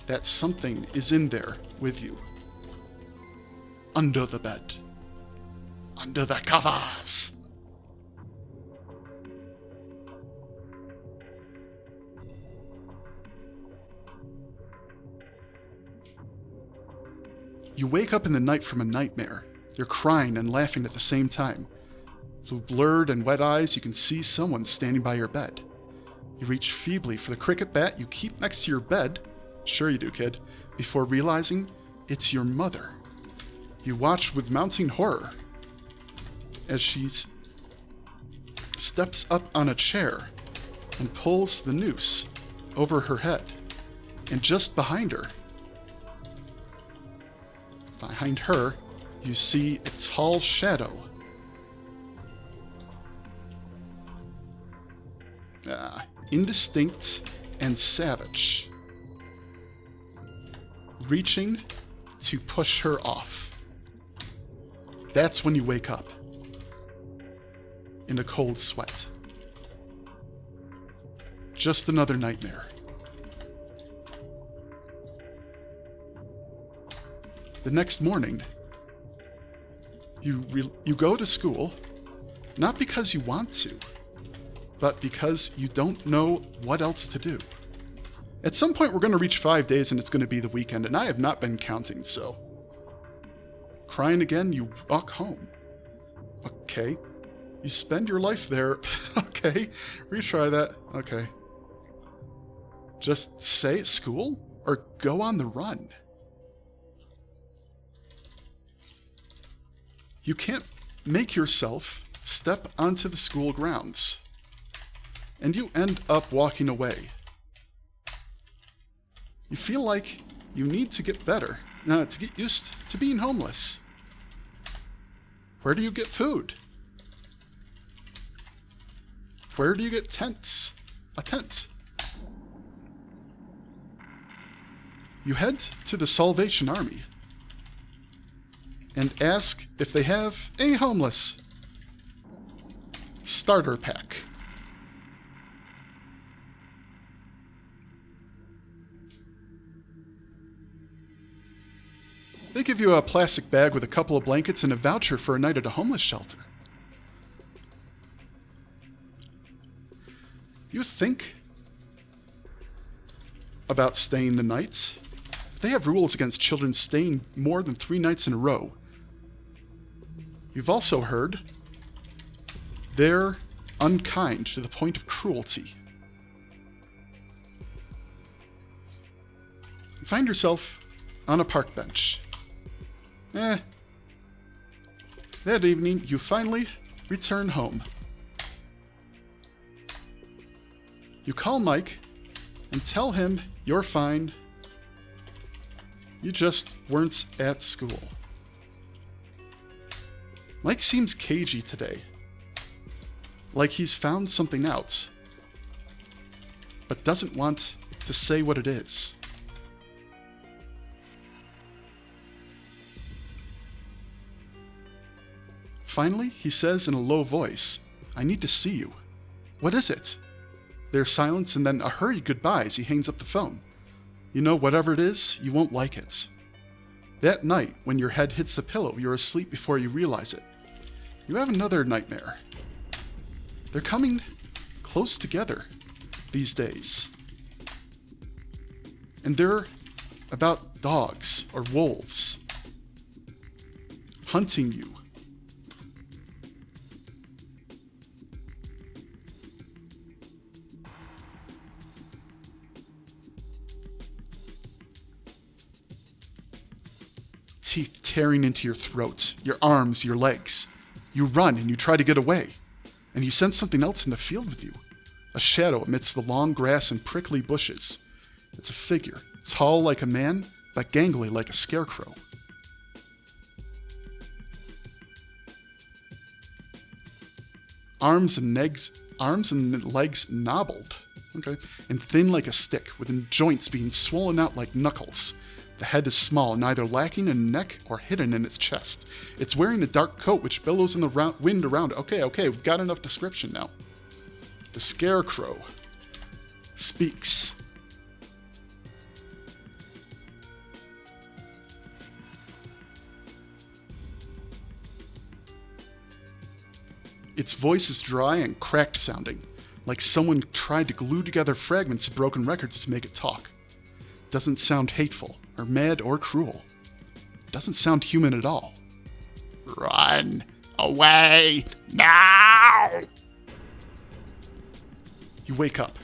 that something is in there with you. Under the bed. Under the covers. You wake up in the night from a nightmare. You're crying and laughing at the same time. Through blurred and wet eyes, you can see someone standing by your bed. You reach feebly for the cricket bat you keep next to your bed. Sure you do, kid. Before realizing it's your mother. You watch with mounting horror as she steps up on a chair and pulls the noose over her head. And just behind her, you see a tall shadow. Indistinct and savage, reaching to push her off. That's when you wake up in a cold sweat. Just another nightmare. The next morning, you go to school, not because you want to, but because you don't know what else to do. At some point, we're going to reach 5 days and it's going to be the weekend, and I have not been counting, so. Crying again, you walk home. Okay. You spend your life there. Okay. Okay, retry that. Okay. Just say school or go on the run. You can't make yourself step onto the school grounds. And you end up walking away. You feel like you need to get better, to get used to being homeless. Where do you get food? Where do you get tents? A tent. You head to the Salvation Army and ask if they have a homeless starter pack. They give you a plastic bag with a couple of blankets and a voucher for a night at a homeless shelter. You think about staying the night. They have rules against children staying more than 3 nights in a row. You've also heard they're unkind to the point of cruelty. You find yourself on a park bench. That evening, you finally return home. You call Mike and tell him you're fine. You just weren't at school. Mike seems cagey today, like he's found something out, but doesn't want to say what it is. Finally, he says in a low voice, "I need to see you." "What is it?" There's silence and then a hurried goodbye as he hangs up the phone. You know, whatever it is, you won't like it. That night, when your head hits the pillow, you're asleep before you realize it. You have another nightmare. They're coming close together these days. And they're about dogs or wolves hunting you. Teeth tearing into your throat, your arms, your legs. You run and you try to get away, and you sense something else in the field with you. A shadow amidst the long grass and prickly bushes. It's a figure, tall like a man, but gangly like a scarecrow. Arms and legs knobbled, and thin like a stick, with joints being swollen out like knuckles. The head is small, neither lacking in neck or hidden in its chest. It's wearing a dark coat which billows in the wind around it. Okay, we've got enough description now. The scarecrow speaks. Its voice is dry and cracked sounding, like someone tried to glue together fragments of broken records to make it talk. Doesn't sound hateful, or mad, or cruel. Doesn't sound human at all. Run away now! You wake up.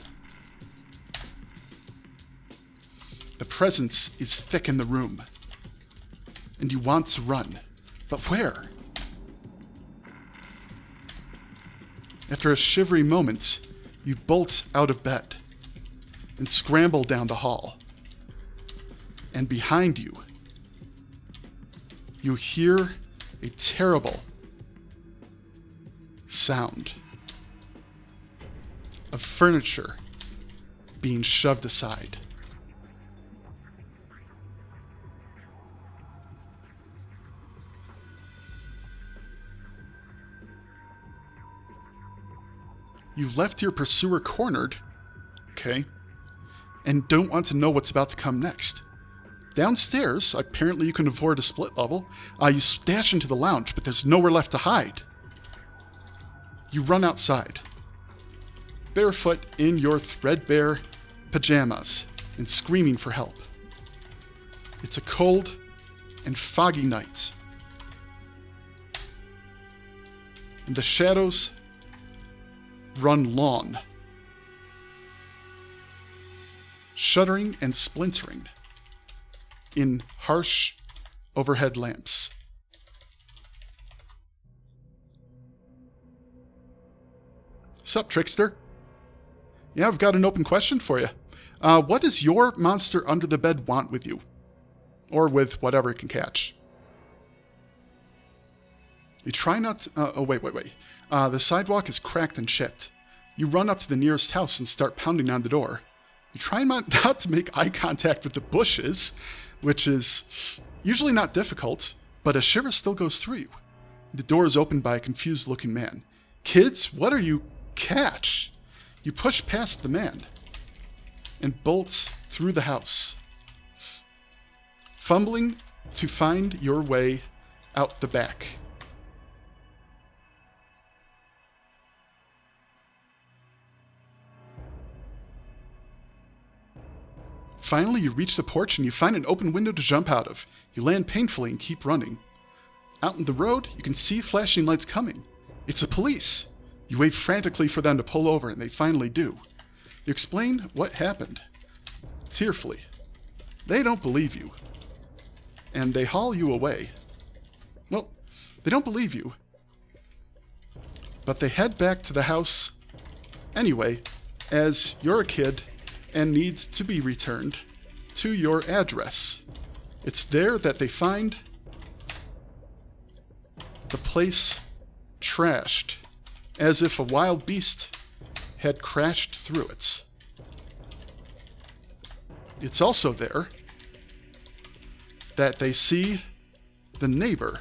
The presence is thick in the room, and you want to run. But where? After a shivery moment, you bolt out of bed and scramble down the hall. And behind you, you hear a terrible sound of furniture being shoved aside. You've left your pursuer cornered, and don't want to know what's about to come next. Downstairs, apparently you can afford a split level. You dash into the lounge, but there's nowhere left to hide. You run outside, barefoot in your threadbare pajamas, and screaming for help. It's a cold and foggy night, and the shadows run long, shuddering and splintering in harsh overhead lamps. Sup, trickster? Yeah, I've got an open question for you. What does your monster under the bed want with you? Or with whatever it can catch? You try not to... wait. The sidewalk is cracked and chipped. You run up to the nearest house and start pounding on the door. You try not to make eye contact with the bushes, which is usually not difficult, but a shiver still goes through you. The door is opened by a confused-looking man. Kids, what are you... catch? You push past the man and bolt through the house, fumbling to find your way out the back. Finally, you reach the porch and you find an open window to jump out of. You land painfully and keep running. Out in the road, you can see flashing lights coming. It's the police. You wave frantically for them to pull over, and they finally do. You explain what happened, tearfully. They don't believe you, and they haul you away. Well, they don't believe you, but they head back to the house anyway, as you're a kid and needs to be returned to your address. It's there that they find the place trashed, as if a wild beast had crashed through it. It's also there that they see the neighbor.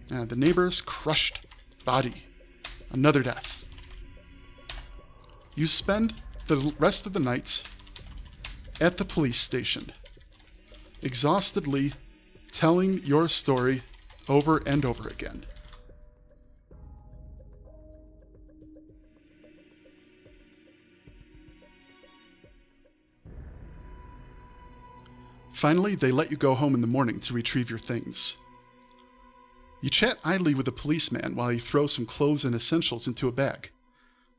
The neighbor's crushed body. Another death. You spend the rest of the night at the police station, exhaustedly telling your story over and over again. Finally, they let you go home in the morning to retrieve your things. You chat idly with the policeman while he throws some clothes and essentials into a bag.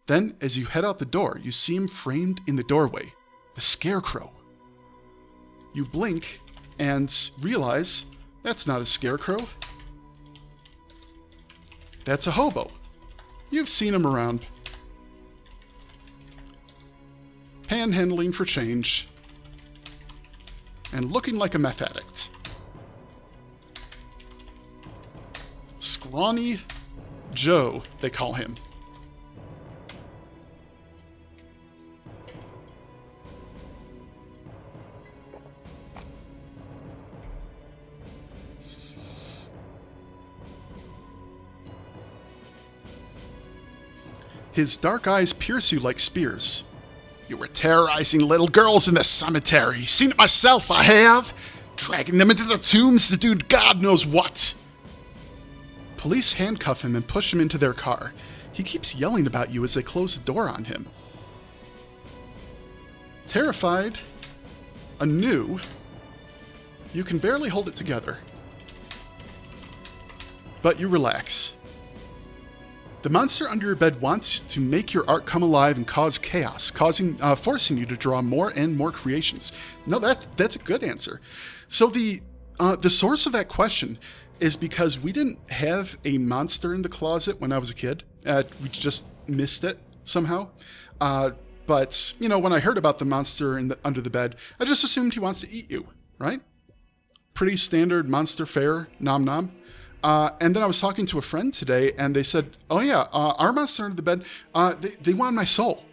Then, as you head out the door, you see him framed in the doorway, the Scarecrow. You blink and realize that's not a scarecrow. That's a hobo. You've seen him around, panhandling for change and looking like a meth addict. Scrawny Joe, they call him. His dark eyes pierce you like spears. You were terrorizing little girls in the cemetery. Seen it myself, I have. Dragging them into the tombs to do God knows what. Police handcuff him and push him into their car. He keeps yelling about you as they close the door on him. Terrified, anew, you can barely hold it together. But you relax. The monster under your bed wants to make your art come alive and cause chaos, forcing you to draw more and more creations. No, that's a good answer. So the source of that question is because we didn't have a monster in the closet when I was a kid. We just missed it somehow. But when I heard about the monster under the bed, I just assumed he wants to eat you, right? Pretty standard monster fare, nom nom. And then I was talking to a friend today, and they said, oh yeah, our monster under the bed, they want my soul.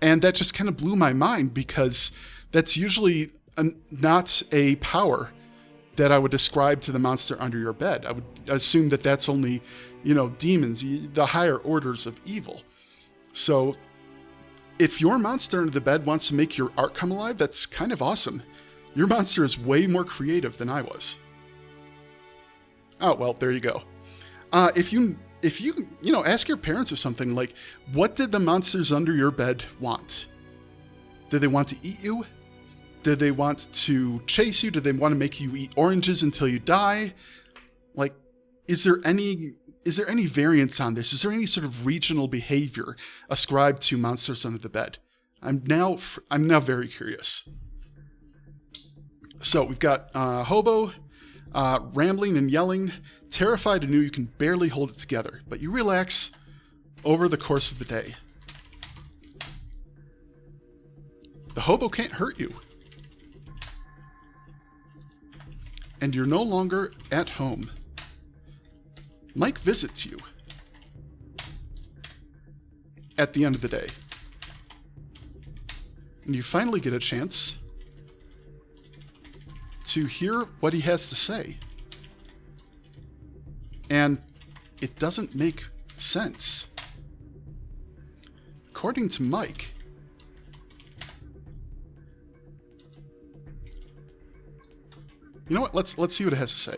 And that just kind of blew my mind, because that's usually not a power that I would describe to the monster under your bed. I would assume that that's only, demons, the higher orders of evil. So if your monster under the bed wants to make your art come alive, that's kind of awesome. Your monster is way more creative than I was. Oh, well, there you go. If you ask your parents or something, like, what did the monsters under your bed want? Did they want to eat you? Did they want to chase you? Did they want to make you eat oranges until you die? Like, is there any is there any variance on this? Is there any sort of regional behavior ascribed to monsters under the bed? I'm now very curious. So we've got Hobo, rambling and yelling, terrified anew. You can barely hold it together, but you relax over the course of the day. The Hobo can't hurt you. And you're no longer at home. Mike visits you at the end of the day. And you finally get a chance to hear what he has to say. And it doesn't make sense. According to Mike, you know what? Let's see what it has to say.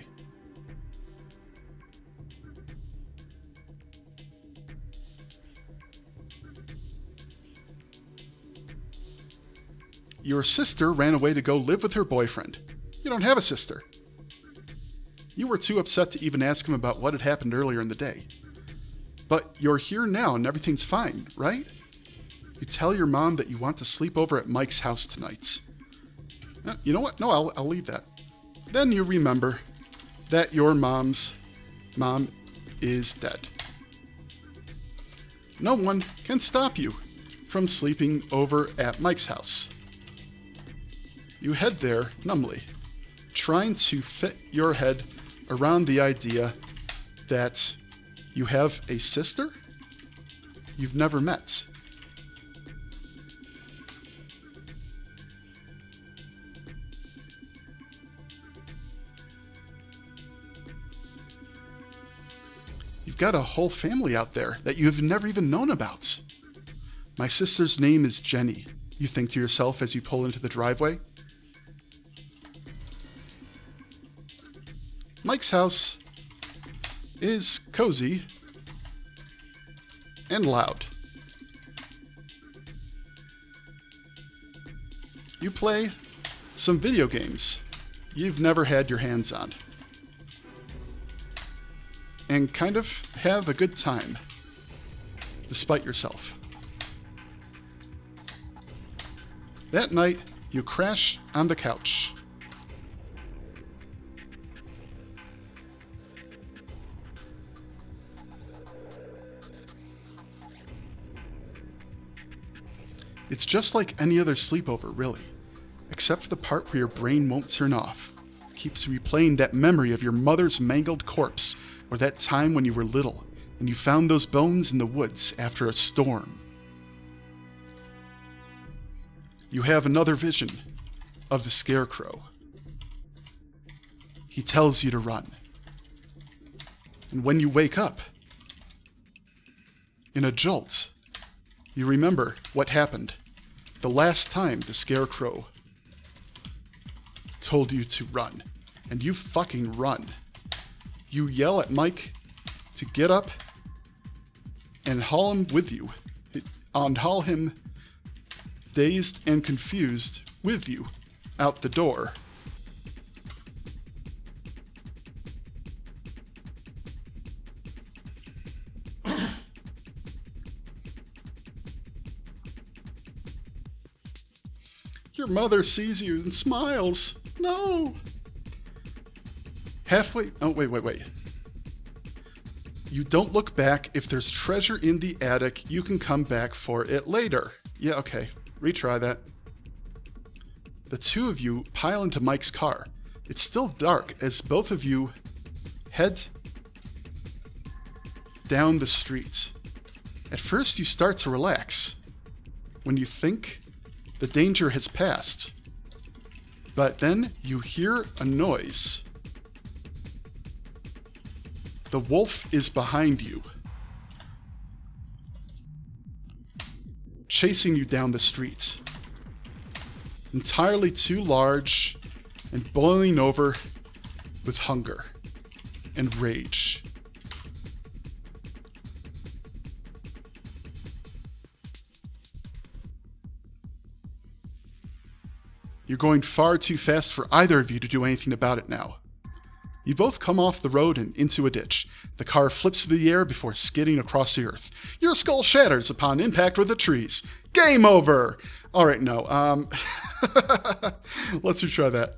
Your sister ran away to go live with her boyfriend. You don't have a sister. You were too upset to even ask him about what had happened earlier in the day. But you're here now and everything's fine, right? You tell your mom that you want to sleep over at Mike's house tonight. You know what? No, I'll leave that. Then you remember that your mom's mom is dead. No one can stop you from sleeping over at Mike's house. You head there numbly, trying to fit your head around the idea that you have a sister you've never met. You've got a whole family out there that you have never even known about. My sister's name is Jenny, you think to yourself as you pull into the driveway. Mike's house is cozy and loud. You play some video games you've never had your hands on and kind of have a good time, despite yourself. That night, you crash on the couch. It's just like any other sleepover, really, except for the part where your brain won't turn off. It keeps replaying that memory of your mother's mangled corpse, or that time when you were little and you found those bones in the woods after a storm. You have another vision of the Scarecrow. He tells you to run. And when you wake up, in a jolt, you remember what happened the last time the Scarecrow told you to run. And you fucking run. You yell at Mike to get up and haul him with you. And haul him, dazed and confused, with you out the door. Your mother sees you and smiles. No. Halfway. Oh, wait. You don't look back. If there's treasure in the attic, you can come back for it later. Yeah, okay. Retry that. The two of you pile into Mike's car. It's still dark as both of you head down the street. At first, you start to relax when you think the danger has passed. But then you hear a noise. The wolf is behind you, chasing you down the street. Entirely too large and boiling over with hunger and rage. You're going far too fast for either of you to do anything about it now. You both come off the road and into a ditch. The car flips through the air before skidding across the earth. Your skull shatters upon impact with the trees. Game over! Alright, no. Let's retry that.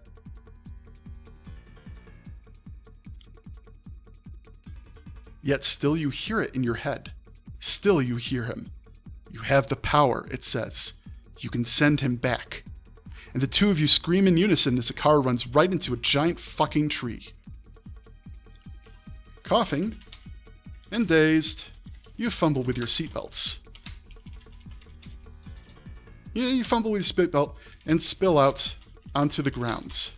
Yet still you hear it in your head. Still you hear him. You have the power, it says. You can send him back. And the two of you scream in unison as the car runs right into a giant fucking tree. Coughing and dazed, you fumble with your seatbelts. You fumble with your seatbelt and spill out onto the ground.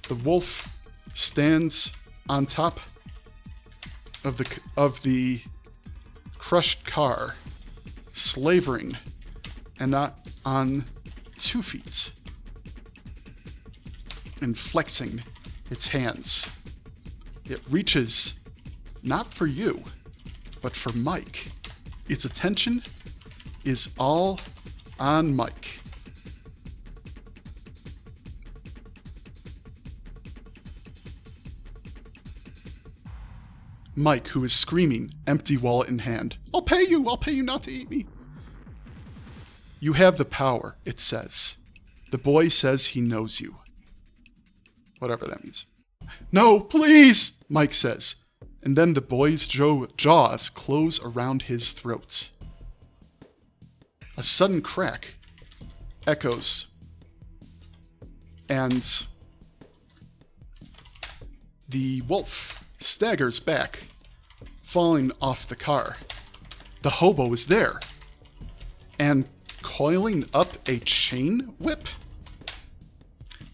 The wolf stands on top of the crushed car, slavering and not on 2 feet, and flexing its hands. It reaches not for you, but for Mike. Its attention is all on Mike. Mike, who is screaming, empty wallet in hand. I'll pay you not to eat me. You have the power, it says. The boy says he knows you. Whatever that means. No, please, Mike says. And then the boy's jaws close around his throat. A sudden crack echoes. And the wolf staggers back, falling off the car. The hobo is there. And coiling up a chain whip?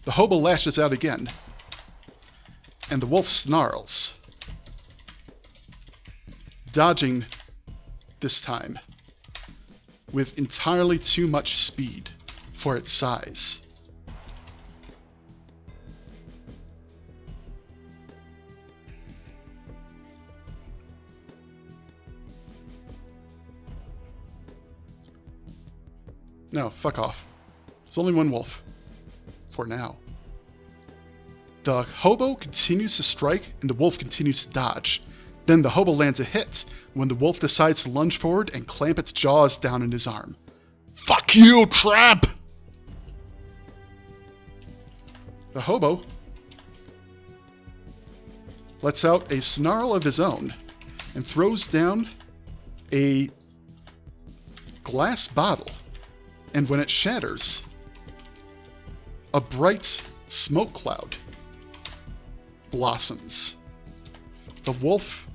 The hobo lashes out again. And the wolf snarls, dodging this time with entirely too much speed for its size. No, fuck off. There's only one wolf. For now. The hobo continues to strike, and the wolf continues to dodge. Then the hobo lands a hit, when the wolf decides to lunge forward and clamp its jaws down in his arm. Fuck you, tramp! The hobo lets out a snarl of his own, and throws down a glass bottle. And when it shatters, a bright smoke cloud blossoms. The wolf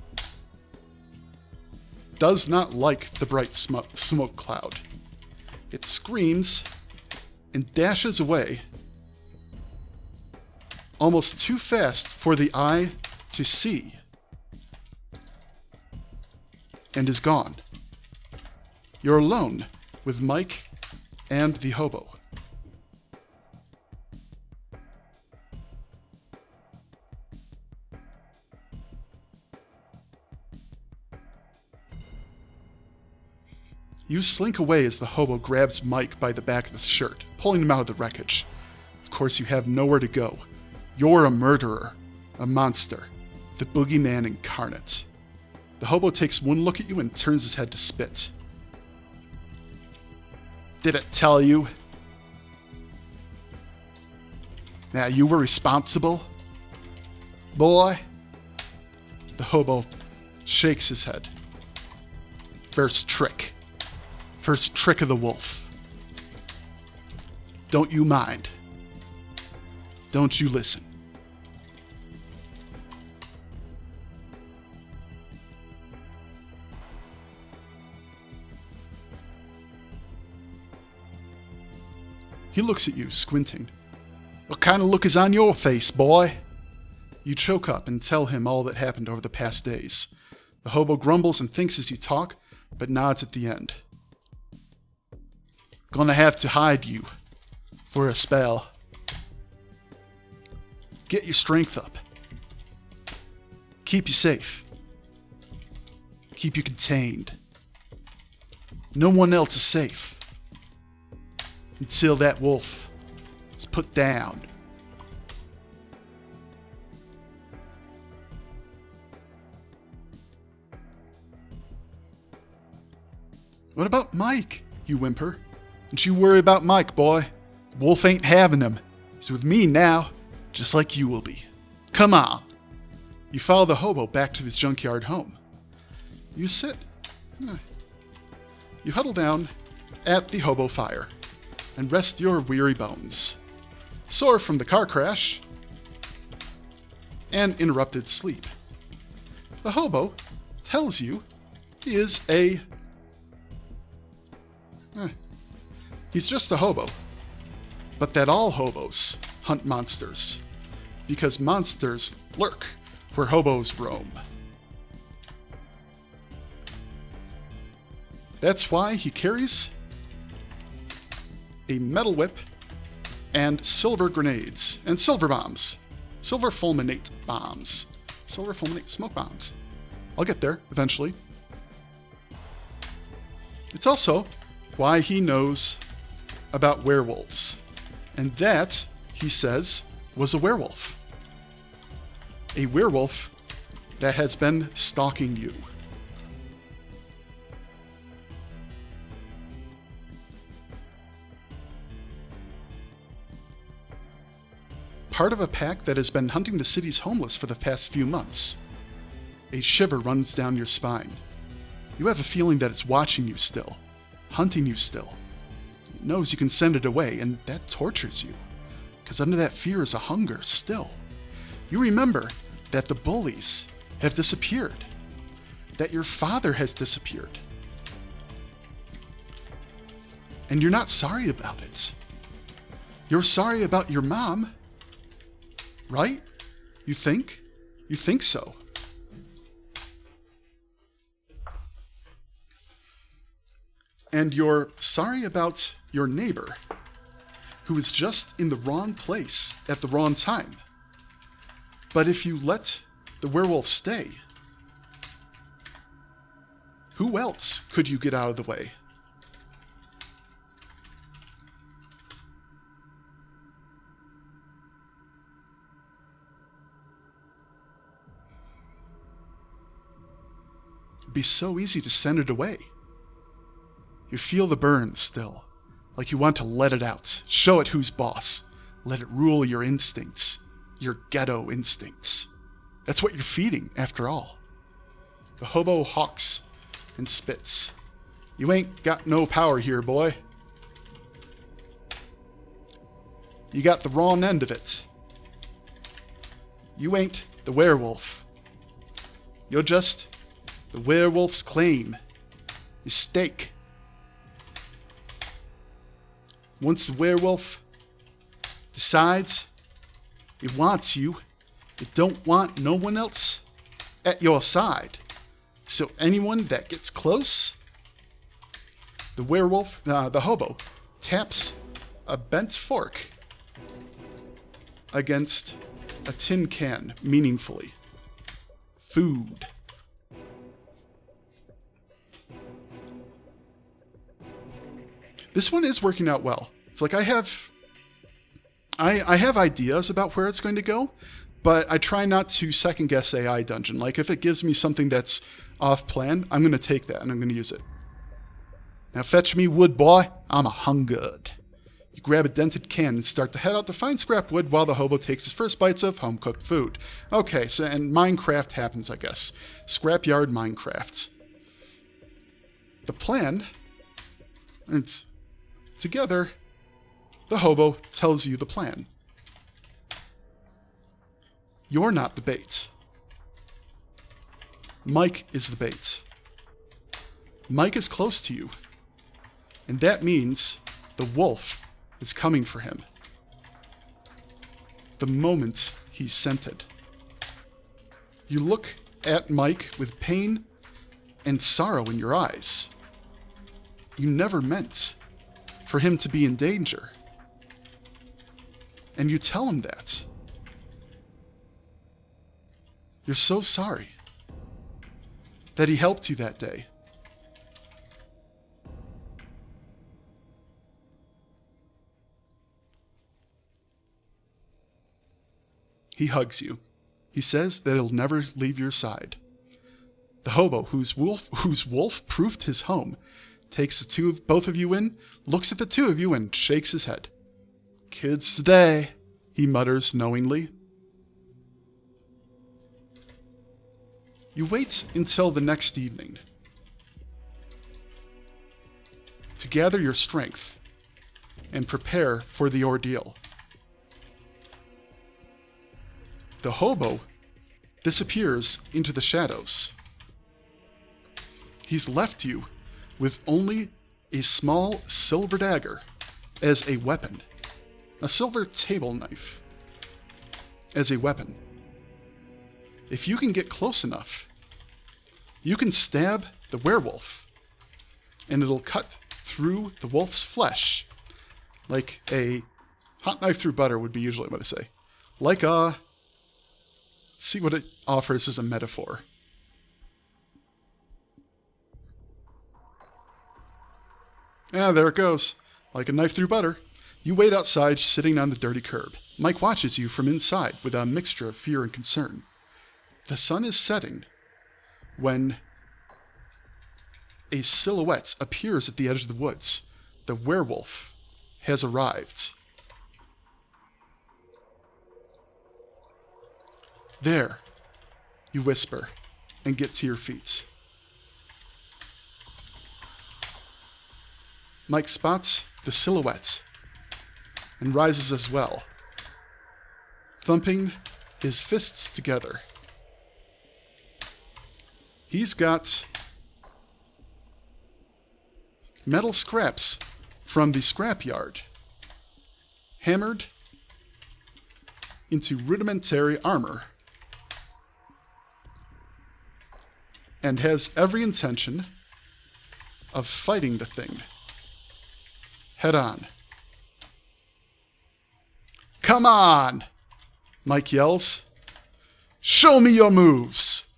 does not like the bright smoke cloud. It screams and dashes away, almost too fast for the eye to see, and is gone. You're alone with Mike and the hobo. You slink away as the hobo grabs Mike by the back of the shirt, pulling him out of the wreckage. Of course, you have nowhere to go. You're a murderer, a monster, the boogeyman incarnate. The hobo takes one look at you and turns his head to spit. Did it tell you? Now you were responsible? Boy? The hobo shakes his head. First trick. First trick of the wolf. Don't you mind. Don't you listen. He looks at you, squinting. What kind of look is on your face, boy? You choke up and tell him all that happened over the past days. The hobo grumbles and thinks as you talk, but nods at the end. Gonna have to hide you for a spell. Get your strength up. Keep you safe. Keep you contained. No one else is safe. Until that wolf is put down. What about Mike? You whimper. Don't you worry about Mike, boy. Wolf ain't having him. He's with me now, just like you will be. Come on. You follow the hobo back to his junkyard home. You sit. You huddle down at the hobo fire and rest your weary bones, sore from the car crash and interrupted sleep. The hobo tells you he is he's just a hobo, but that all hobos hunt monsters, because monsters lurk where hobos roam. That's why he carries a metal whip and silver grenades and silver bombs. Silver fulminate bombs. Silver fulminate smoke bombs. I'll get there eventually. It's also why he knows about werewolves. And that, he says, was a werewolf. A werewolf that has been stalking you. Part of a pack that has been hunting the city's homeless for the past few months. A shiver runs down your spine. You have a feeling that it's watching you still, hunting you still. It knows you can send it away, and that tortures you, because under that fear is a hunger still. You remember that the bullies have disappeared, that your father has disappeared, and you're not sorry about it. You're sorry about your mom, right? You think? You think so. And you're sorry about your neighbor, who is just in the wrong place at the wrong time. But if you let the werewolf stay, who else could you get out of the way? It'd be so easy to send it away. You feel the burn still, like you want to let it out, show it who's boss, let it rule your instincts, your ghetto instincts. That's what you're feeding, after all. The hobo hawks and spits. You ain't got no power here, boy. You got the wrong end of it. You ain't the werewolf. You're just the werewolf's claim, his stake. Once the werewolf decides it wants you, it don't want no one else at your side. So anyone that gets close, the werewolf, the hobo, taps a bent fork against a tin can meaningfully. Food. This one is working out well. It's like I have ideas about where it's going to go, but I try not to second guess AI Dungeon. Like if it gives me something that's off plan, I'm going to take that and I'm going to use it. Now fetch me wood, boy. I'm a hungered. You grab a dented can and start to head out to find scrap wood while the hobo takes his first bites of home-cooked food. Okay, so and Minecraft happens, I guess. Scrapyard Minecraft. The plan, and together, the hobo tells you the plan. You're not the bait. Mike is the bait. Mike is close to you, and that means the wolf is coming for him. The moment he's scented. You look at Mike with pain and sorrow in your eyes. You never meant for him to be in danger. And you tell him that. You're so sorry that he helped you that day. He hugs you. He says that he'll never leave your side. The hobo, whose wolf-proofed his home, takes both of you in, looks at the two of you, and shakes his head. Kids today, he mutters knowingly. You wait until the next evening to gather your strength and prepare for the ordeal. The hobo disappears into the shadows. He's left you with only a small silver dagger as a weapon, a silver table knife as a weapon. If you can get close enough, you can stab the werewolf, and it'll cut through the wolf's flesh like a hot knife through butter would be usually what I say. Like a... See what it offers as a metaphor. There it goes. Like a knife through butter. You wait outside, sitting on the dirty curb. Mike watches you from inside with a mixture of fear and concern. The sun is setting when a silhouette appears at the edge of the woods. The werewolf has arrived. There, you whisper, and get to your feet. Mike spots the silhouette and rises as well, thumping his fists together. He's got metal scraps from the scrapyard hammered into rudimentary armor and has every intention of fighting the thing head on. Come on, Mike yells. Show me your moves.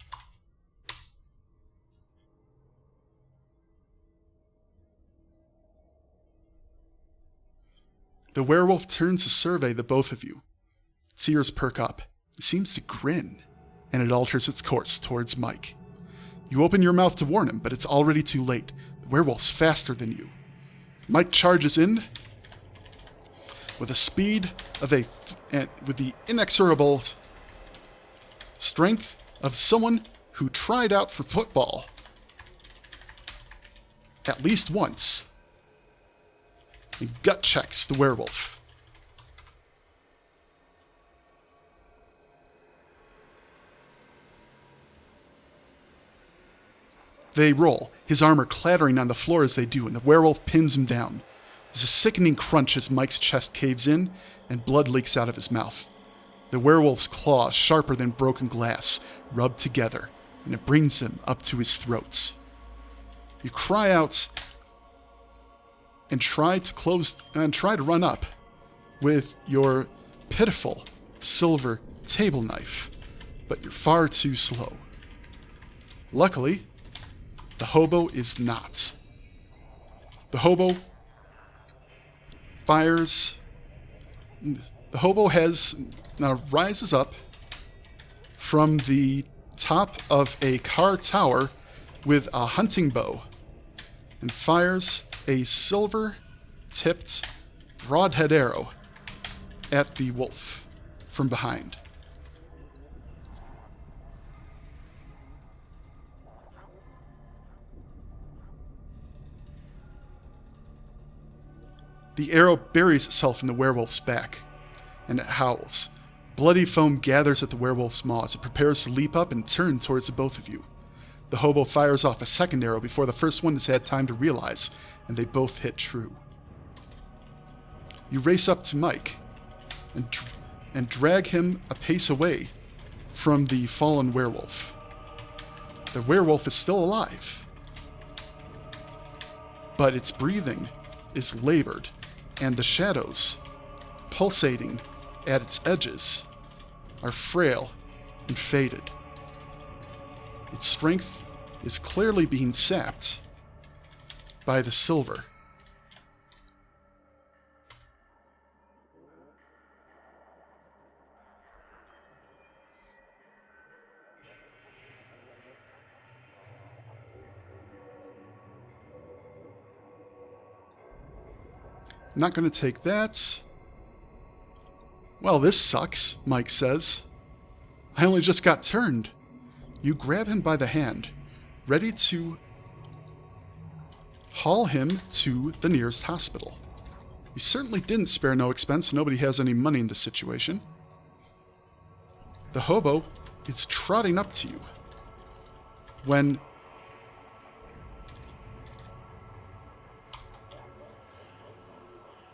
The werewolf turns to survey the both of you. Its ears perk up. It seems to grin, and it alters its course towards Mike. You open your mouth to warn him, but it's already too late. The werewolf's faster than you. Mike charges in with the speed of with the inexorable strength of someone who tried out for football at least once. He gut checks the werewolf. They roll, his armor clattering on the floor as they do, and the werewolf pins him down. There's a sickening crunch as Mike's chest caves in, and blood leaks out of his mouth. The werewolf's claws, sharper than broken glass, rub together, and it brings him up to his throat. You cry out and try to run up with your pitiful silver table knife, but you're far too slow. Luckily, the hobo is not. The hobo fires. The hobo rises up from the top of a car tower with a hunting bow and fires a silver-tipped broadhead arrow at the wolf from behind. The arrow buries itself in the werewolf's back, and it howls. Bloody foam gathers at the werewolf's maw as it prepares to leap up and turn towards the both of you. The hobo fires off a second arrow before the first one has had time to realize, and they both hit true. You race up to Mike and drag him a pace away from the fallen werewolf. The werewolf is still alive, but its breathing is labored, and the shadows, pulsating at its edges, are frail and faded. Its strength is clearly being sapped by the silver. Not going to take that. Well, this sucks, Mike says. I only just got turned. You grab him by the hand, ready to haul him to the nearest hospital. You certainly didn't spare no expense. Nobody has any money in this situation. The hobo is trotting up to you when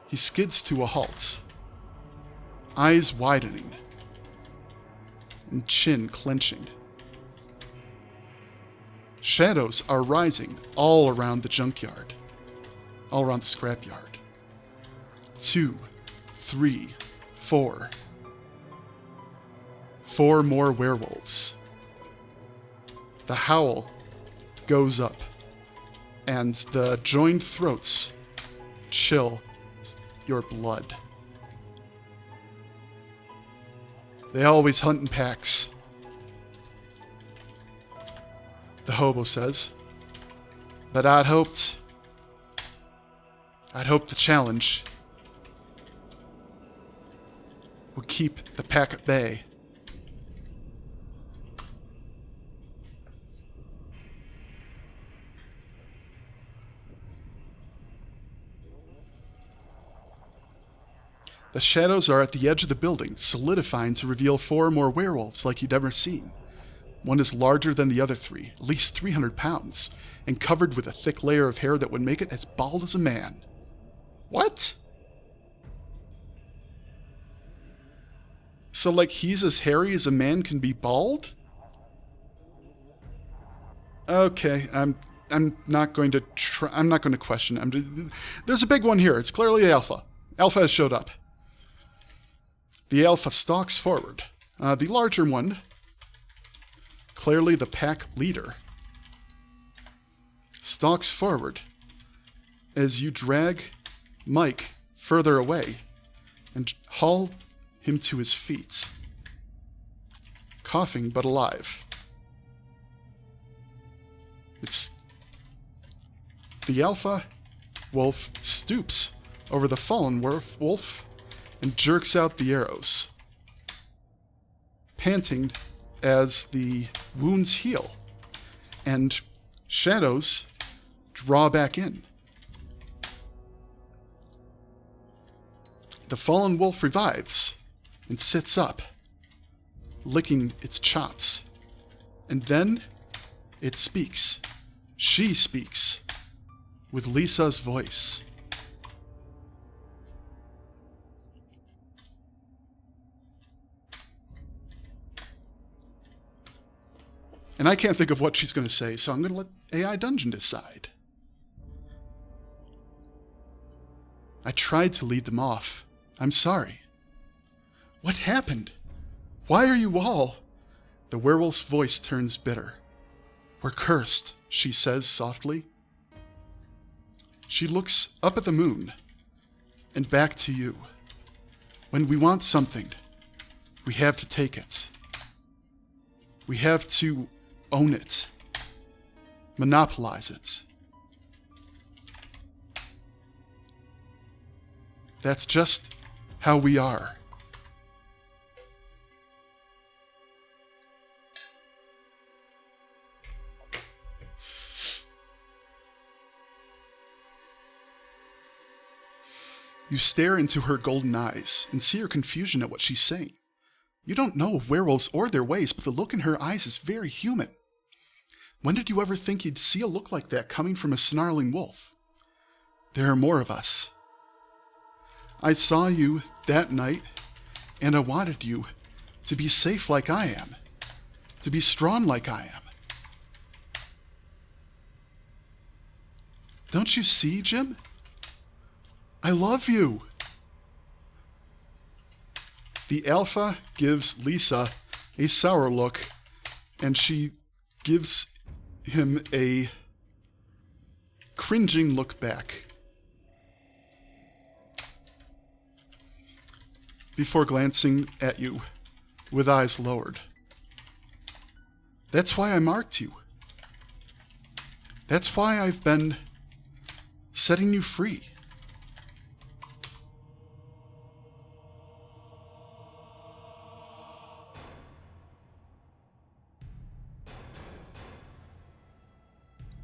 he skids to a halt, eyes widening and chin clenching. Shadows are rising all around the junkyard, all around the scrapyard. 2, 3, 4. 4 more werewolves. The howl goes up, and the joined throats chill your blood. They always hunt in packs, the hobo says. But I'd hoped the challenge would keep the pack at bay. The shadows are at the edge of the building, solidifying to reveal 4 more werewolves like you'd ever seen. One is larger than the other 3, at least 300 pounds, and covered with a thick layer of hair that would make it as bald as a man. What? So, like, he's as hairy as a man can be bald? Okay, I'm not going to I'm not going to question it. There's a big one here. It's clearly Alpha. Alpha has showed up. The Alpha stalks forward. The larger one, clearly the pack leader, stalks forward as you drag Mike further away and haul him to his feet, coughing but alive. It's the Alpha wolf stoops over the fallen wolf and jerks out the arrows, panting as the wounds heal and shadows draw back in. The fallen wolf revives and sits up, licking its chops. And then it speaks. She speaks with Lisa's voice. And I can't think of what she's going to say, so I'm going to let AI Dungeon decide. I tried to lead them off. I'm sorry. What happened? Why are you all? The werewolf's voice turns bitter. We're cursed, she says softly. She looks up at the moon and back to you. When we want something, we have to take it. We have to own it, monopolize it. That's just how we are. You stare into her golden eyes and see her confusion at what she's saying. You don't know of werewolves or their ways, but the look in her eyes is very human. When did you ever think you'd see a look like that coming from a snarling wolf? There are more of us. I saw you that night, and I wanted you to be safe like I am, to be strong like I am. Don't you see, Jim? I love you. The Alpha gives Lisa a sour look, and she gives him a cringing look back before glancing at you with eyes lowered. That's why I marked you. That's why I've been setting you free.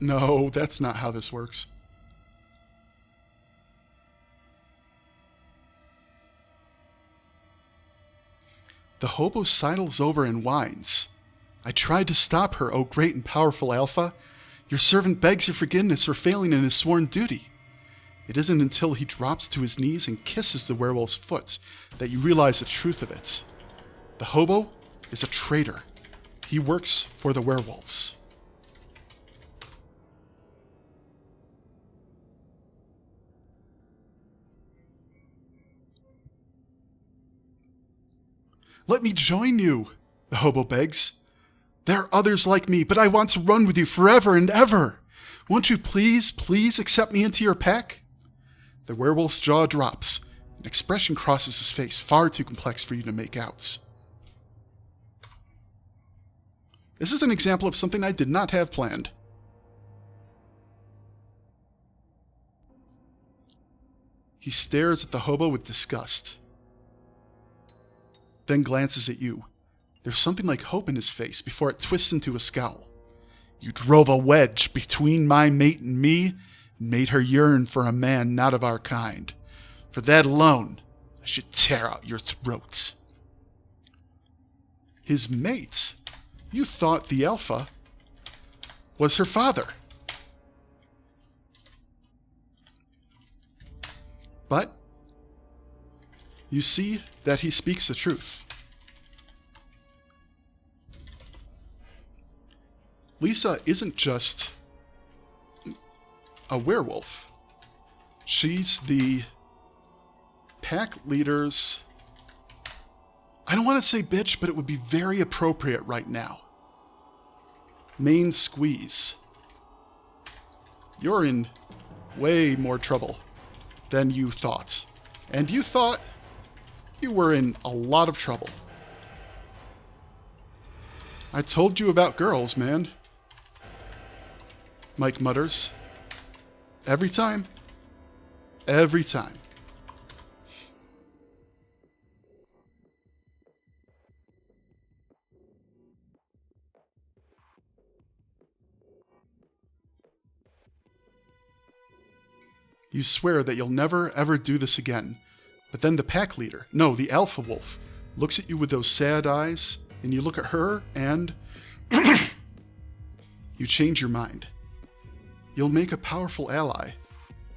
No, that's not how this works. The hobo sidles over and whines. I tried to stop her, O great and powerful Alpha. Your servant begs your forgiveness for failing in his sworn duty. It isn't until he drops to his knees and kisses the werewolf's foot that you realize the truth of it. The hobo is a traitor. He works for the werewolves. Let me join you, the hobo begs. There are others like me, but I want to run with you forever and ever. Won't you please accept me into your pack? The werewolf's jaw drops. An expression crosses his face, far too complex for you to make out. This is an example of something I did not have planned. He stares at the hobo with disgust, then glances at you. There's something like hope in his face before it twists into a scowl. You drove a wedge between my mate and me, and made her yearn for a man not of our kind. For that alone, I should tear out your throats. His mate? You thought the Alpha was her father. But you see that he speaks the truth. Lisa isn't just a werewolf. She's the pack leader's, I don't want to say bitch, but it would be very appropriate right now, main squeeze. You're in way more trouble than you thought. And you thought you were in a lot of trouble. I told you about girls, man. Mike mutters. Every time. Every time. You swear that you'll never, ever do this again. But then the pack leader, no, the alpha wolf, looks at you with those sad eyes, and you look at her, and you change your mind. You'll make a powerful ally.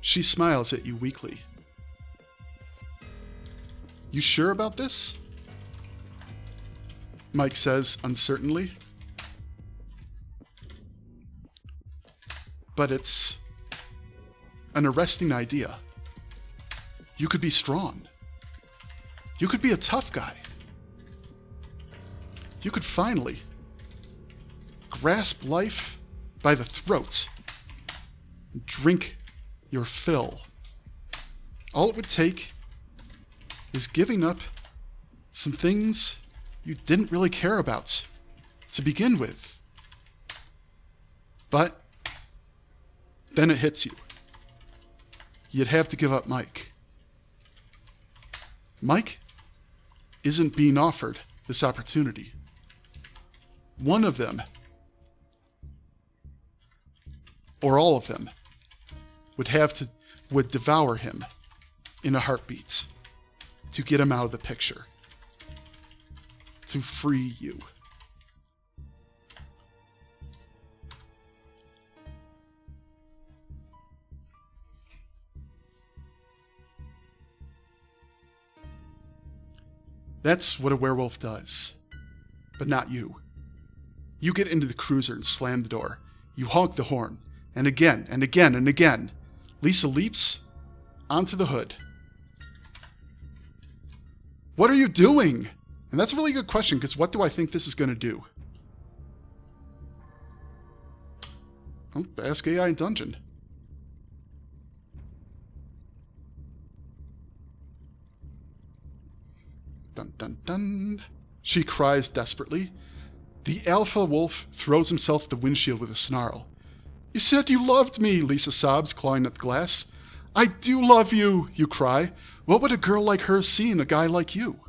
She smiles at you weakly. You sure about this? Mike says uncertainly. But it's an arresting idea. You could be strong. You could be a tough guy. You could finally grasp life by the throat and drink your fill. All it would take is giving up some things you didn't really care about to begin with. But then it hits you. You'd have to give up Mike. Mike isn't being offered this opportunity. One of them, or all of them, would devour him in a heartbeat to get him out of the picture, to free you. That's what a werewolf does. But not you. You get into the cruiser and slam the door. You honk the horn. And again, and again, and again. Lisa leaps onto the hood. What are you doing? And that's a really good question, because what do I think this is going to do? Oh, ask AI in Dungeon. Dun dun dun. She cries desperately. The alpha wolf throws himself at the windshield with a snarl. You said you loved me, Lisa sobs, clawing at the glass. I do love you, you cry. What would a girl like her see in a guy like you?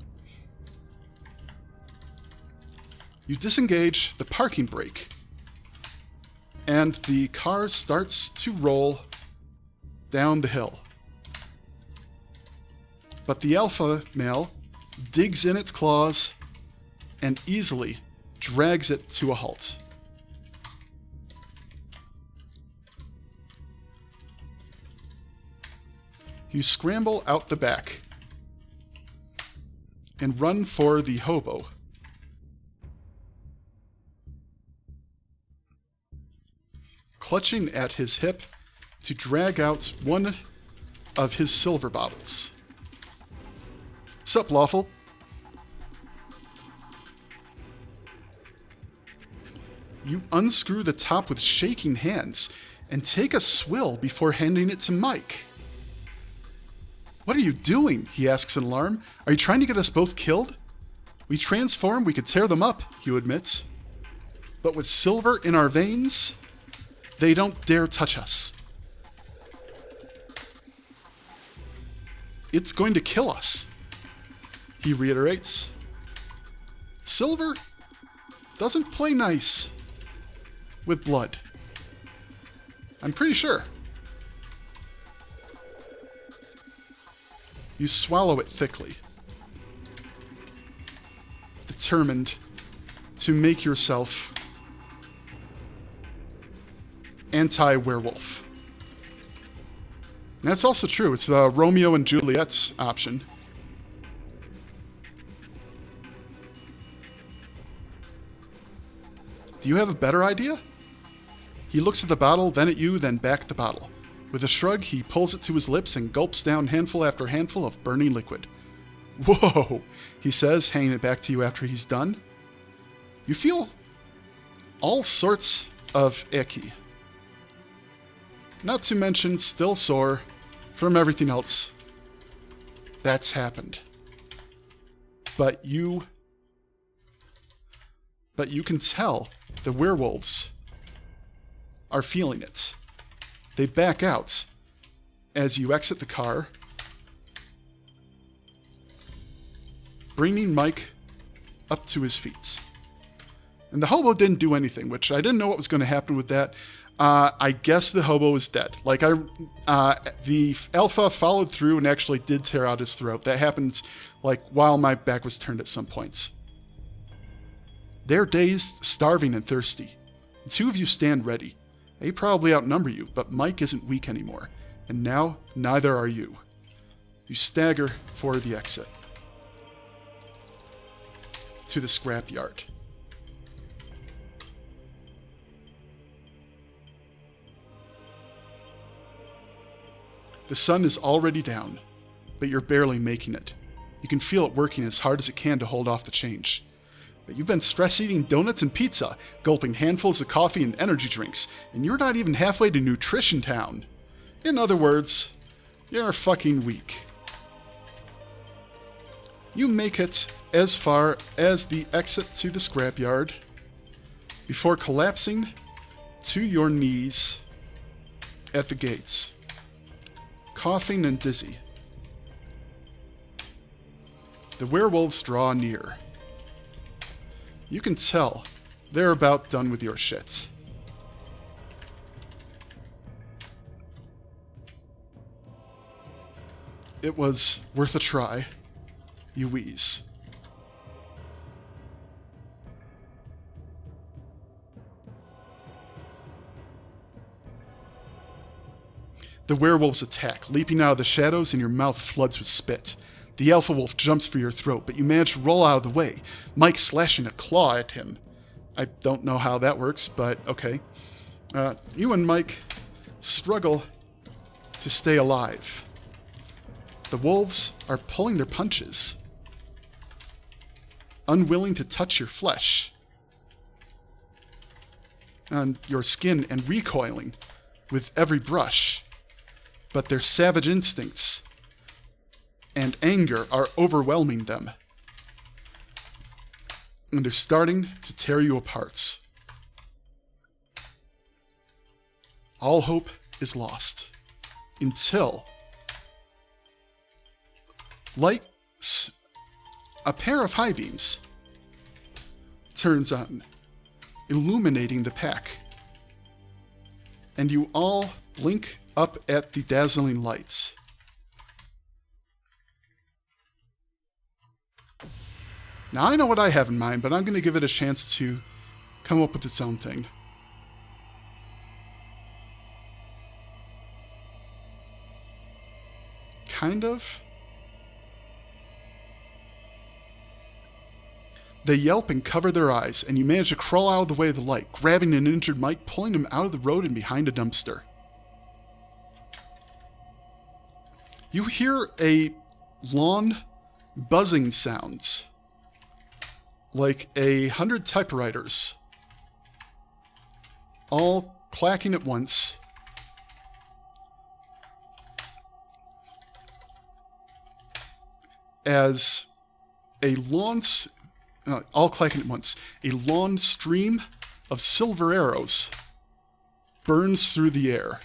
You disengage the parking brake and the car starts to roll down the hill. But the alpha male digs in its claws and easily drags it to a halt. You scramble out the back and run for the hobo. Clutching at his hip to drag out one of his silver bottles. Sup, Lawful? You unscrew the top with shaking hands and take a swill before handing it to Mike. What are you doing? He asks in alarm. Are you trying to get us both killed? We transform, we could tear them up, Hugh admits. But with silver in our veins, they don't dare touch us. It's going to kill us, he reiterates. Silver doesn't play nice with blood. I'm pretty sure. You swallow it thickly, determined to make yourself anti-werewolf. And that's also true. It's the Romeo and Juliet's option. Do you have a better idea? He looks at the bottle, then at you, then back at the bottle. With a shrug, he pulls it to his lips and gulps down handful after handful of burning liquid. Whoa, he says, handing it back to you after he's done. You feel all sorts of icky. Not to mention still sore from everything else that's happened. But you can tell the werewolves are feeling it. They back out as you exit the car, bringing Mike up to his feet. And the hobo didn't do anything, which I didn't know what was going to happen with that. I guess the hobo is dead. The alpha followed through and actually did tear out his throat. That happened, while my back was turned at some points. They're dazed, starving, and thirsty. The two of you stand ready. They probably outnumber you, but Mike isn't weak anymore. And now, neither are you. You stagger for the exit. To the scrapyard. The sun is already down, but you're barely making it. You can feel it working as hard as it can to hold off the change. But you've been stress-eating donuts and pizza, gulping handfuls of coffee and energy drinks, and you're not even halfway to Nutrition Town. In other words, you're fucking weak. You make it as far as the exit to the scrapyard before collapsing to your knees at the gates, coughing and dizzy. The werewolves draw near. You can tell they're about done with your shit. It was worth a try, you wheeze. The werewolves attack, leaping out of the shadows, and your mouth floods with spit. The alpha wolf jumps for your throat, but you manage to roll out of the way, Mike slashing a claw at him. I don't know how that works, but okay. You and Mike struggle to stay alive. The wolves are pulling their punches, unwilling to touch your flesh and your skin and recoiling with every brush. But their savage instincts and anger are overwhelming them. And they're starting to tear you apart. All hope is lost. Until a pair of high beams turns on, illuminating the pack. and you all blink up at the dazzling lights. Now, I know what I have in mind, but I'm going to give it a chance to come up with its own thing. Kind of. They yelp and cover their eyes, and you manage to crawl out of the way of the light, grabbing an injured Mike, pulling him out of the road and behind a dumpster. You hear a lawn buzzing sounds, like 100 typewriters, all clacking at once. As a lawn, all clacking at once, a long stream of silver arrows burns through the air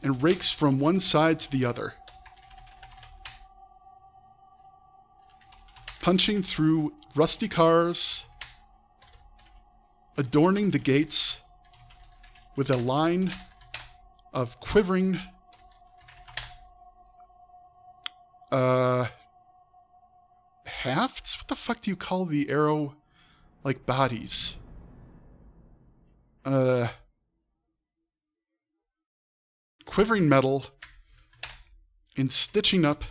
and rakes from one side to the other, punching through rusty cars, adorning the gates with a line of quivering hafts? What the fuck do you call the arrow, like, bodies? Quivering metal and stitching up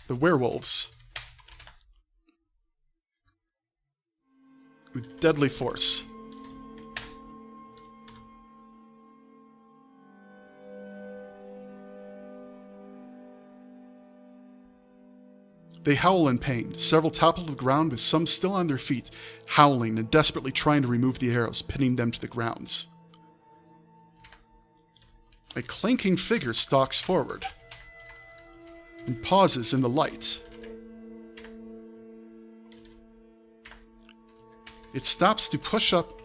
the werewolves with deadly force. They howl in pain. Several topple to the ground, with some still on their feet, howling and desperately trying to remove the arrows, pinning them to the grounds. A clanking figure stalks forward and pauses in the light. It stops to push up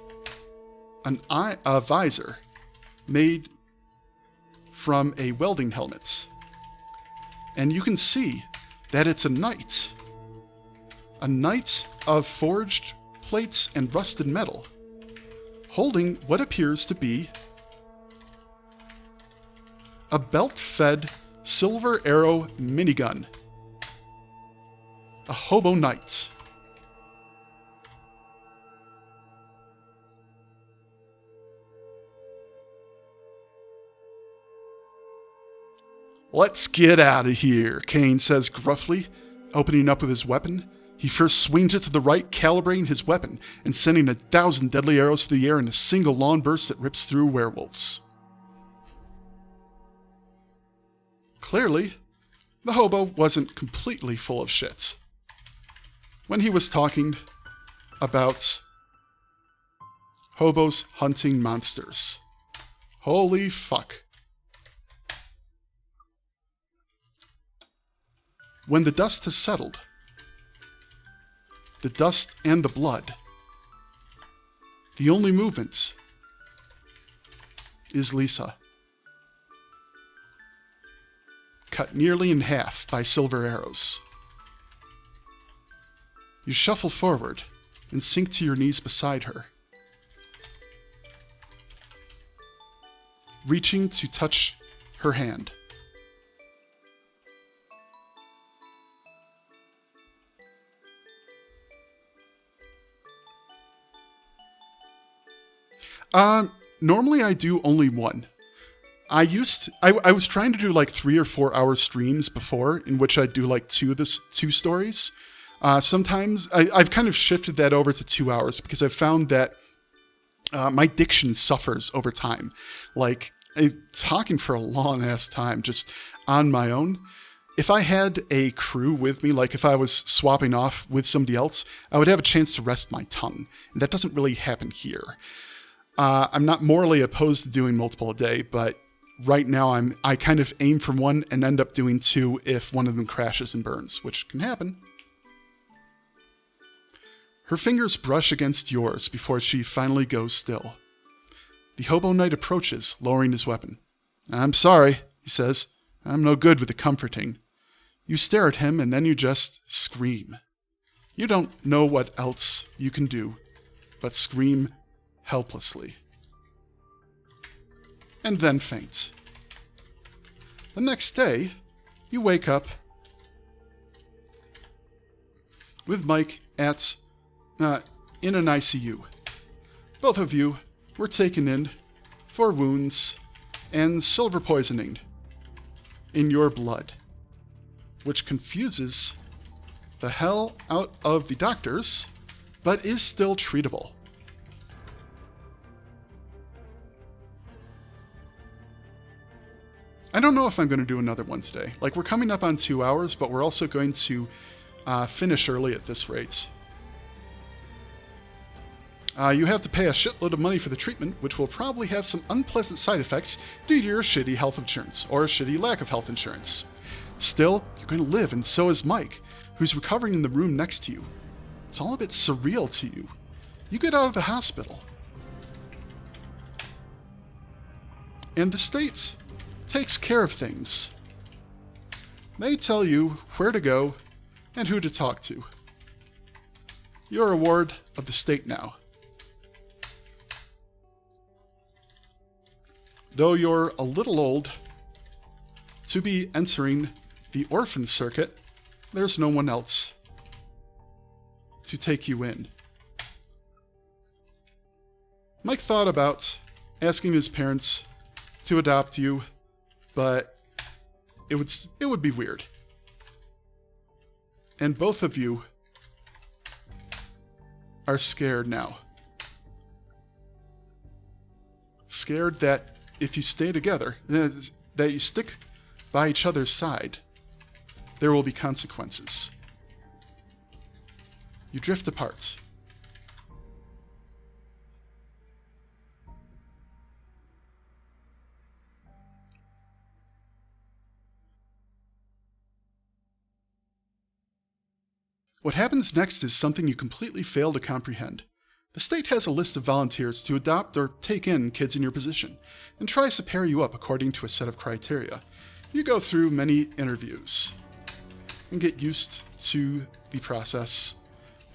a visor made from a welding helmet, and you can see that it's a knight of forged plates and rusted metal, holding what appears to be a belt-fed silver arrow minigun. A hobo knight. "Let's get out of here," Kane says gruffly, opening up with his weapon. He first swings it to the right, calibrating his weapon, and sending 1,000 deadly arrows through the air in a single long burst that rips through werewolves. Clearly, the hobo wasn't completely full of shit when he was talking about hobos hunting monsters. Holy fuck. When the dust has settled, the dust and the blood, the only movement is Lisa, cut nearly in half by silver arrows. You shuffle forward and sink to your knees beside her, reaching to touch her hand. Normally I do only one. I was trying to do like 3 or 4 hour streams before, in which I'd do like two stories. Sometimes I've kind of shifted that over to 2 hours because I've found that my diction suffers over time. Like, talking for a long ass time just on my own. If I had a crew with me, like if I was swapping off with somebody else, I would have a chance to rest my tongue. And that doesn't really happen here. I'm not morally opposed to doing multiple a day, but right now I kind of aim for one and end up doing 2 if one of them crashes and burns, which can happen. Her fingers brush against yours before she finally goes still. The hobo knight approaches, lowering his weapon. "I'm sorry," he says. "I'm no good with the comforting." You stare at him and then you just scream. You don't know what else you can do but scream helplessly. and then faint. The next day, you wake up with Mike in an ICU. Both of you were taken in for wounds and silver poisoning in your blood, which confuses the hell out of the doctors, but is still treatable. I don't know if I'm going to do another one today. Like, we're coming up on 2 hours, but we're also going to finish early at this rate. You have to pay a shitload of money for the treatment, which will probably have some unpleasant side effects due to your shitty health insurance, or a shitty lack of health insurance. Still, you're going to live, and so is Mike, who's recovering in the room next to you. It's all a bit surreal to you. You get out of the hospital, and the state takes care of things. They tell you where to go and who to talk to. You're a ward of the state now. Though you're a little old to be entering the orphan circuit, there's no one else to take you in. Mike thought about asking his parents to adopt you, but it would be weird. And both of you are scared now. Scared that if you stay together, that you stick by each other's side, there will be consequences. You drift apart. What happens next is something you completely fail to comprehend. The state has a list of volunteers to adopt or take in kids in your position, and tries to pair you up according to a set of criteria. You go through many interviews, and get used to the process,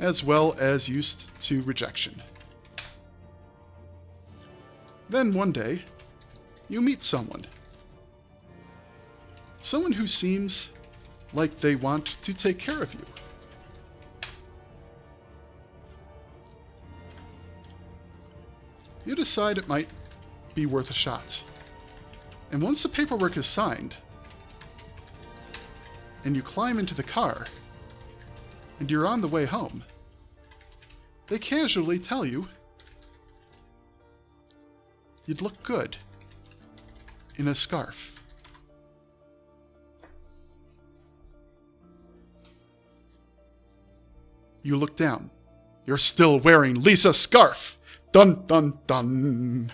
as well as used to rejection. Then one day, you meet someone. Someone who seems like they want to take care of you. You decide it might be worth a shot. And once the paperwork is signed, and you climb into the car, and you're on the way home, they casually tell you you'd look good in a scarf. You look down. You're still wearing Lisa's scarf. Dun, dun, dun.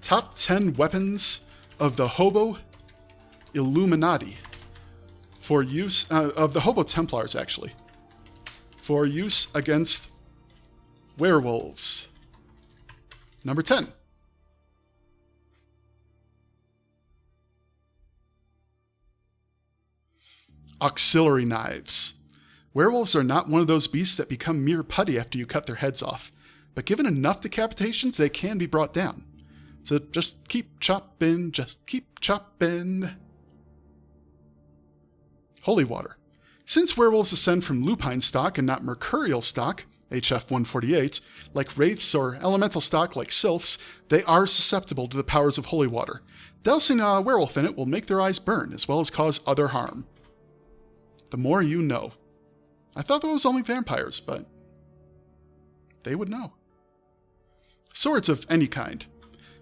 Top 10 weapons of the Hobo Illuminati for use, of the Hobo Templars, actually, for use against werewolves. Number 10. Auxiliary knives. Werewolves are not one of those beasts that become mere putty after you cut their heads off, but given enough decapitations, they can be brought down. So just keep chopping, just keep chopping. Holy water. Since werewolves descend from lupine stock and not mercurial stock, HF-148, like wraiths or elemental stock like sylphs, they are susceptible to the powers of holy water. Dousing a werewolf in it will make their eyes burn, as well as cause other harm. The more you know. I thought that was only vampires, but they would know. Swords of any kind.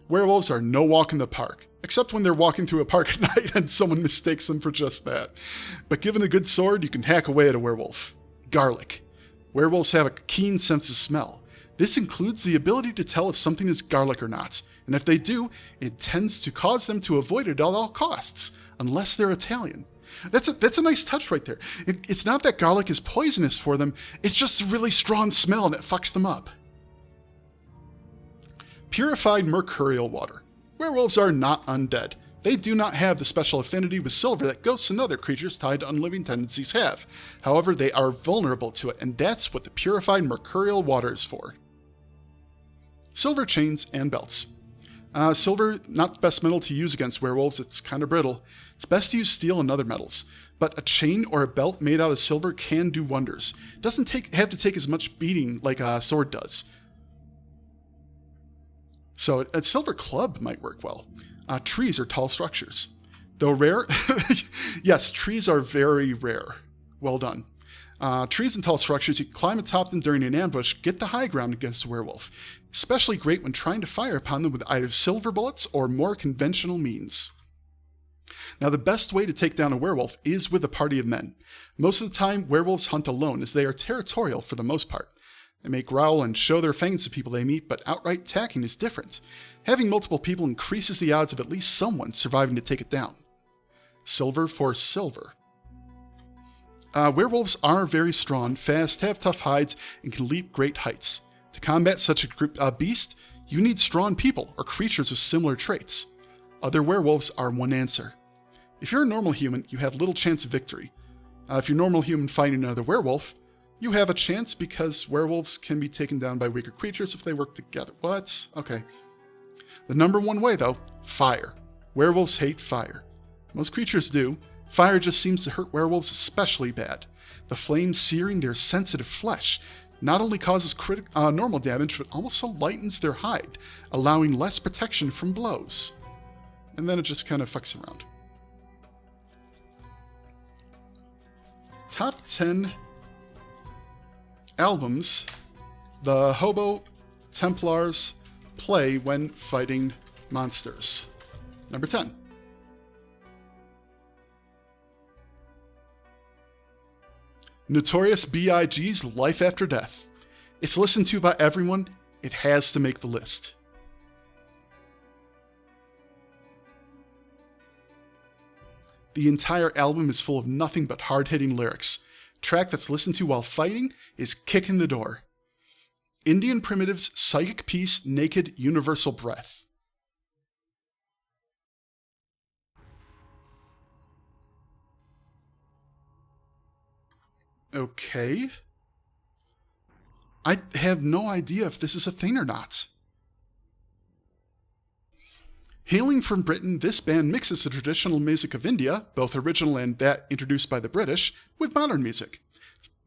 Werewolves are no walk in the park, except when they're walking through a park at night and someone mistakes them for just that. But given a good sword, you can hack away at a werewolf. Garlic. Werewolves have a keen sense of smell. This includes the ability to tell if something is garlic or not, and if they do, it tends to cause them to avoid it at all costs, unless they're Italian. That's a nice touch right there. It's not that garlic is poisonous for them, it's just a really strong smell and it fucks them up. Purified mercurial water. Werewolves are not undead. They do not have the special affinity with silver that ghosts and other creatures tied to unliving tendencies have. However, they are vulnerable to it, and that's what the purified mercurial water is for. Silver chains and belts. Silver, not the best metal to use against werewolves, it's kind of brittle. It's best to use steel and other metals, but a chain or a belt made out of silver can do wonders. It doesn't have to take as much beating like a sword does. So a silver club might work well. Trees are tall structures. Though rare, yes, trees are very rare. Well done. Trees and tall structures, you can climb atop them during an ambush, get the high ground against a werewolf. Especially great when trying to fire upon them with either silver bullets or more conventional means. Now, the best way to take down a werewolf is with a party of men. Most of the time, werewolves hunt alone, as they are territorial for the most part. They may growl and show their fangs to people they meet, but outright attacking is different. Having multiple people increases the odds of at least someone surviving to take it down. Silver for silver. Werewolves are very strong, fast, have tough hides, and can leap great heights. To combat such a beast, you need strong people or creatures with similar traits. Other werewolves are one answer. If you're a normal human, you have little chance of victory. If you're a normal human fighting another werewolf, you have a chance because werewolves can be taken down by weaker creatures if they work together. What? Okay. The number one way, though, fire. Werewolves hate fire. Most creatures do. Fire just seems to hurt werewolves especially bad. The flame searing their sensitive flesh not only causes normal damage, but also lightens their hide, allowing less protection from blows. And then it just kind of fucks around. Top 10 albums the Hobo Templars play when fighting monsters. Number 10. Notorious B.I.G.'s Life After Death. It's listened to by everyone. It has to make the list. The entire album is full of nothing but hard-hitting lyrics. Track that's listened to while fighting is Kick in the Door. Indian Primitive's Psychic Peace, Naked, Universal Breath. Okay. I have no idea if this is a thing or not. Hailing from Britain, this band mixes the traditional music of India, both original and that introduced by the British, with modern music.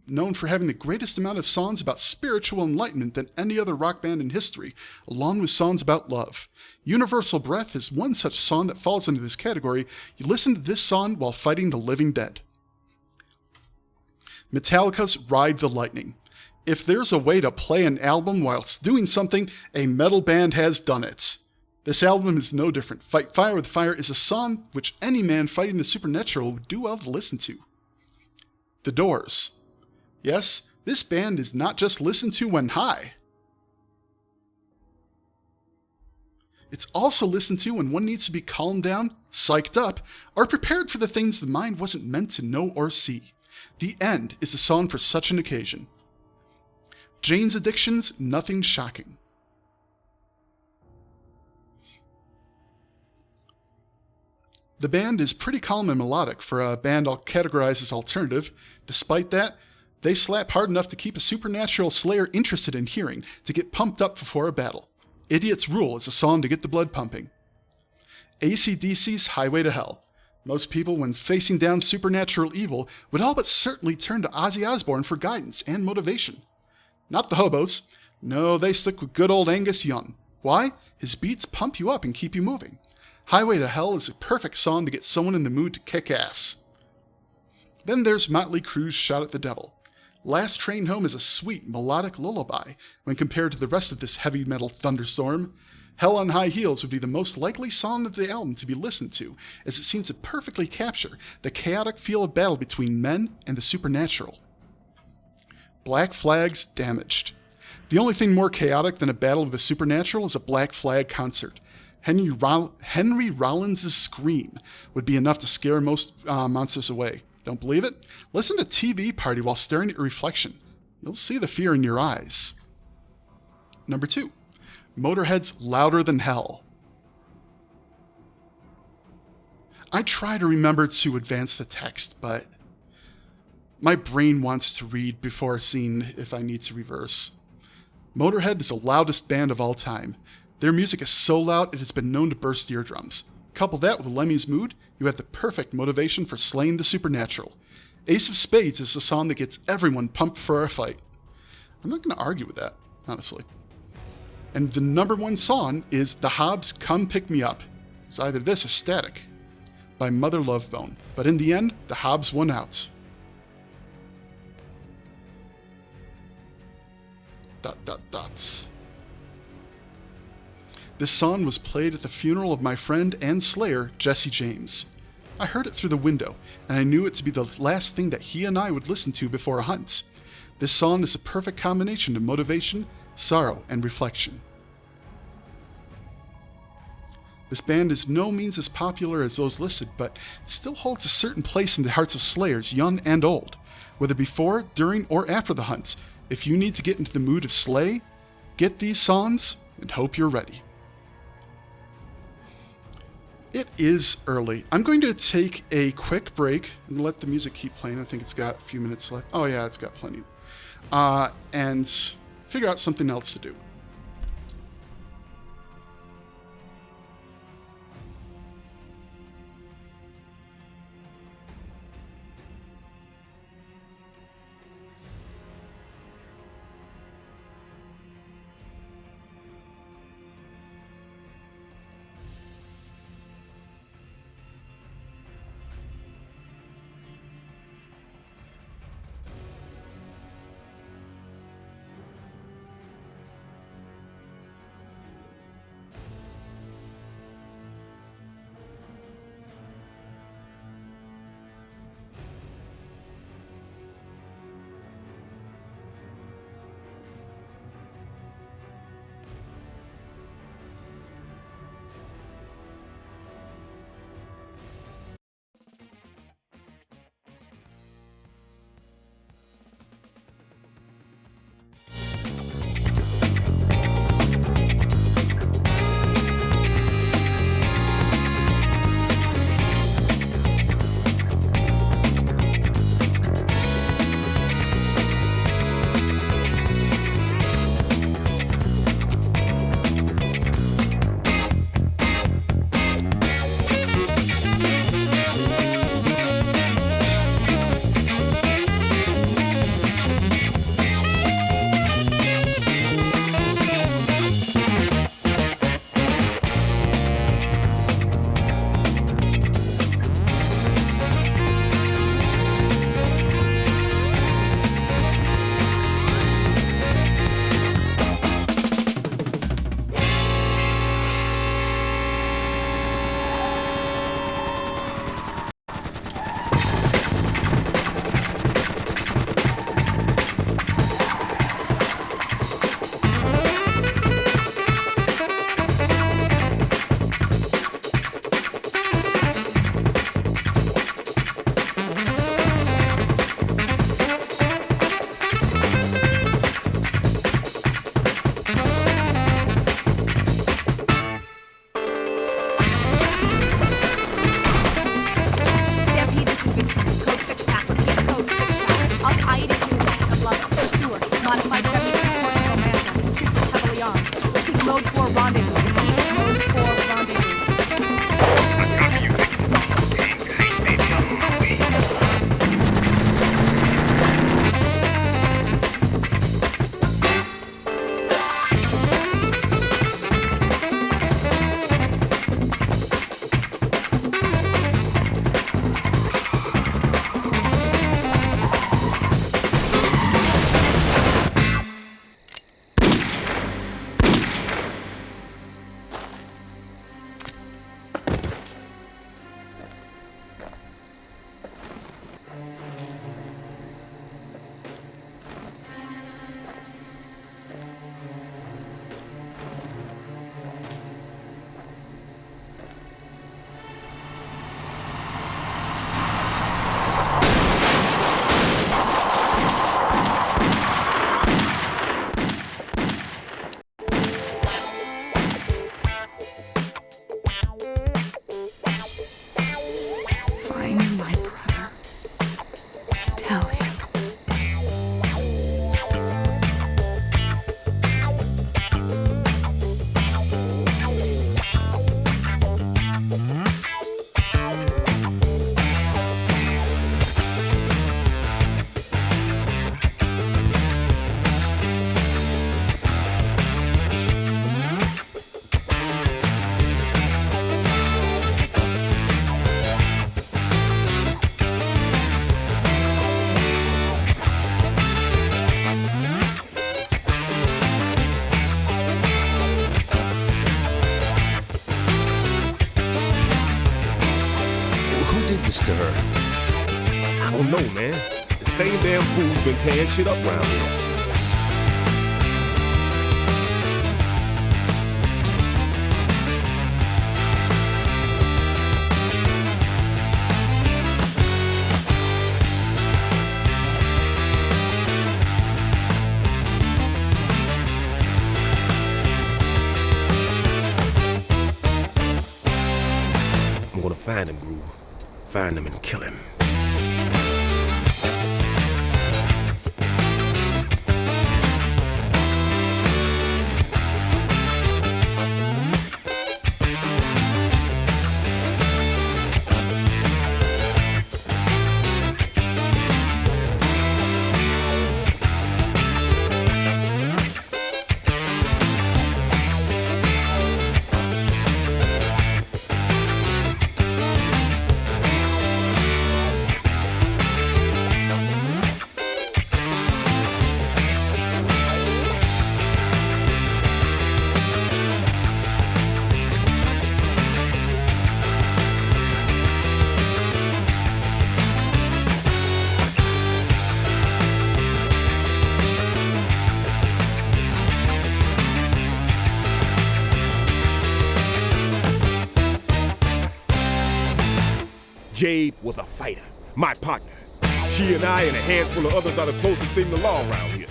Known for having the greatest amount of songs about spiritual enlightenment than any other rock band in history, along with songs about love. Universal Breath is one such song that falls into this category. You listen to this song while fighting the living dead. Metallica's Ride the Lightning. If there's a way to play an album whilst doing something, a metal band has done it. This album is no different. Fight Fire with Fire is a song which any man fighting the supernatural would do well to listen to. The Doors. Yes, this band is not just listened to when high. It's also listened to when one needs to be calmed down, psyched up, or prepared for the things the mind wasn't meant to know or see. The End is a song for such an occasion. Jane's Addiction's Nothing Shocking. The band is pretty calm and melodic for a band I'll categorize as alternative. Despite that, they slap hard enough to keep a supernatural slayer interested in hearing, to get pumped up before a battle. Idiot's Rule is a song to get the blood pumping. AC/DC's Highway to Hell. Most people, when facing down supernatural evil, would all but certainly turn to Ozzy Osbourne for guidance and motivation. Not the hobos. No, they stick with good old Angus Young. Why? His beats pump you up and keep you moving. Highway to Hell is a perfect song to get someone in the mood to kick ass. Then there's Motley Crue's Shout at the Devil. Last Train Home is a sweet, melodic lullaby when compared to the rest of this heavy metal thunderstorm. Hell on High Heels would be the most likely song of the album to be listened to, as it seems to perfectly capture the chaotic feel of battle between men and the supernatural. Black Flag's Damaged. The only thing more chaotic than a battle of the supernatural is a Black Flag concert. Henry Rollins' scream would be enough to scare most monsters away. Don't believe it? Listen to TV Party while staring at your reflection. You'll see the fear in your eyes. Number 2. Motorhead's Louder Than Hell. I try to remember to advance the text, but my brain wants to read before seeing if I need to reverse. Motorhead is the loudest band of all time. Their music is so loud it has been known to burst eardrums. Couple that with Lemmy's mood, you have the perfect motivation for slaying the supernatural. Ace of Spades is the song that gets everyone pumped for a fight. I'm not going to argue with that, honestly. And the number one song is The Hobbs' Come Pick Me Up. It's either this or Static by Mother Love Bone. But in the end, the Hobbs won out. ... This song was played at the funeral of my friend and slayer, Jesse James. I heard it through the window, and I knew it to be the last thing that he and I would listen to before a hunt. This song is a perfect combination of motivation, sorrow, and reflection. This band is no means as popular as those listed, but it still holds a certain place in the hearts of slayers, young and old. Whether before, during, or after the hunts, if you need to get into the mood of slay, get these songs and hope you're ready. It is early. I'm going to take a quick break and let the music keep playing. I think it's got a few minutes left. Oh yeah, it's got plenty. And figure out something else to do. this to her? I don't know, man. The same damn fool's been tearing shit up around here. I'm gonna find him, Groove. Find him and kill him. Jade was a fighter, my partner. She and I and a handful of others are the closest thing to law around here.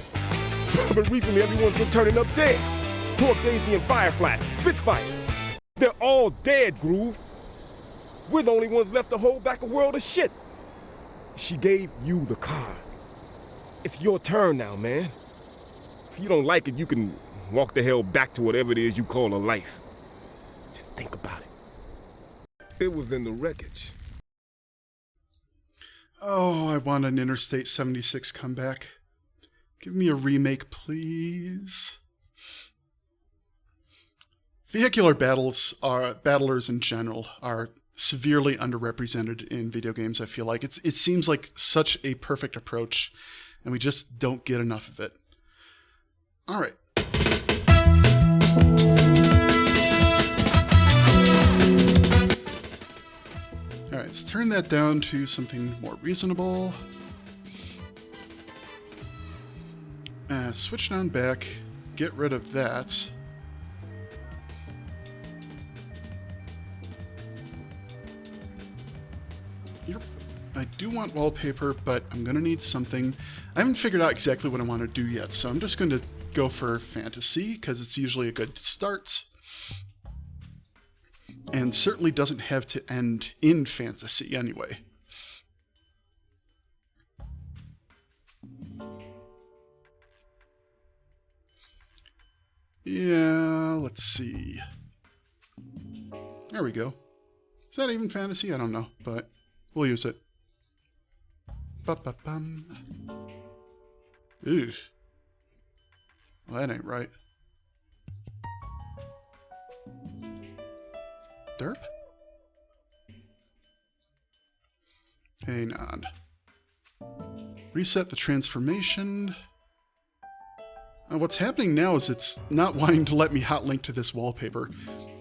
But recently everyone's been turning up dead. Torque Daisy and Firefly, Spitfire. They're all dead, Groove. We're the only ones left to hold back a world of shit. She gave you the car. It's your turn now, man. If you don't like it, you can walk the hell back to whatever it is you call a life. Just think about it. It was in the wreckage. Oh, I want an Interstate 76 comeback. Give me a remake, please. Vehicular battlers in general are severely underrepresented in video games, I feel like. It seems like such a perfect approach, and we just don't get enough of it. All right. All right, let's turn that down to something more reasonable. Switch down back, get rid of that. Yep, I do want wallpaper, but I'm gonna need something. I haven't figured out exactly what I want to do yet, so I'm just going to go for fantasy, because it's usually a good start. And certainly doesn't have to end in fantasy anyway. Yeah, let's see. There we go. Is that even fantasy? I don't know, but we'll use it. Ba-ba-bum. Ooh. Well, that ain't right. Derp? Hang on. Reset the transformation. What's happening now is it's not wanting to let me hotlink to this wallpaper,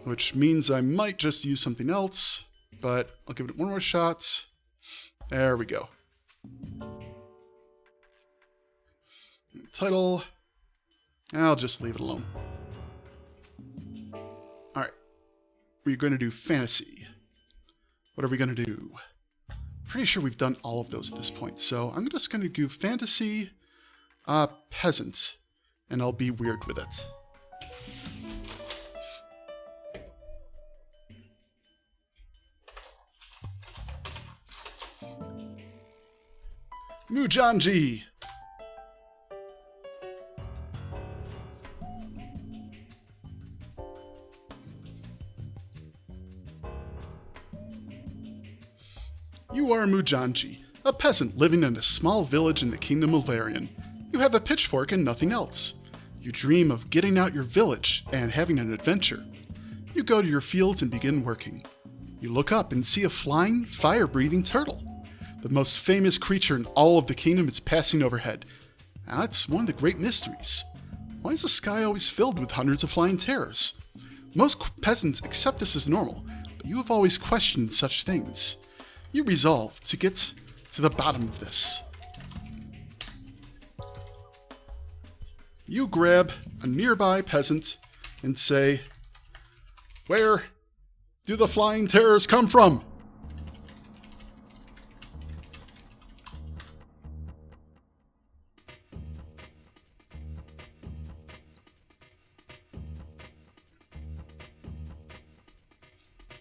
which means I might just use something else, but I'll give it one more shot. There we go. Title. I'll just leave it alone. Alright. We're going to do fantasy. What are we going to do? Pretty sure we've done all of those at this point, so I'm just going to do fantasy, peasant, and I'll be weird with it. Mujanji! You are Mujanji, a peasant living in a small village in the kingdom of Larian. You have a pitchfork and nothing else. You dream of getting out your village and having an adventure. You go to your fields and begin working. You look up and see a flying, fire-breathing turtle. The most famous creature in all of the kingdom is passing overhead. Now, that's one of the great mysteries. Why is the sky always filled with hundreds of flying terrors? Most peasants accept this as normal, but you have always questioned such things. You resolve to get to the bottom of this. You grab a nearby peasant and say, "Where do the flying terrors come from?"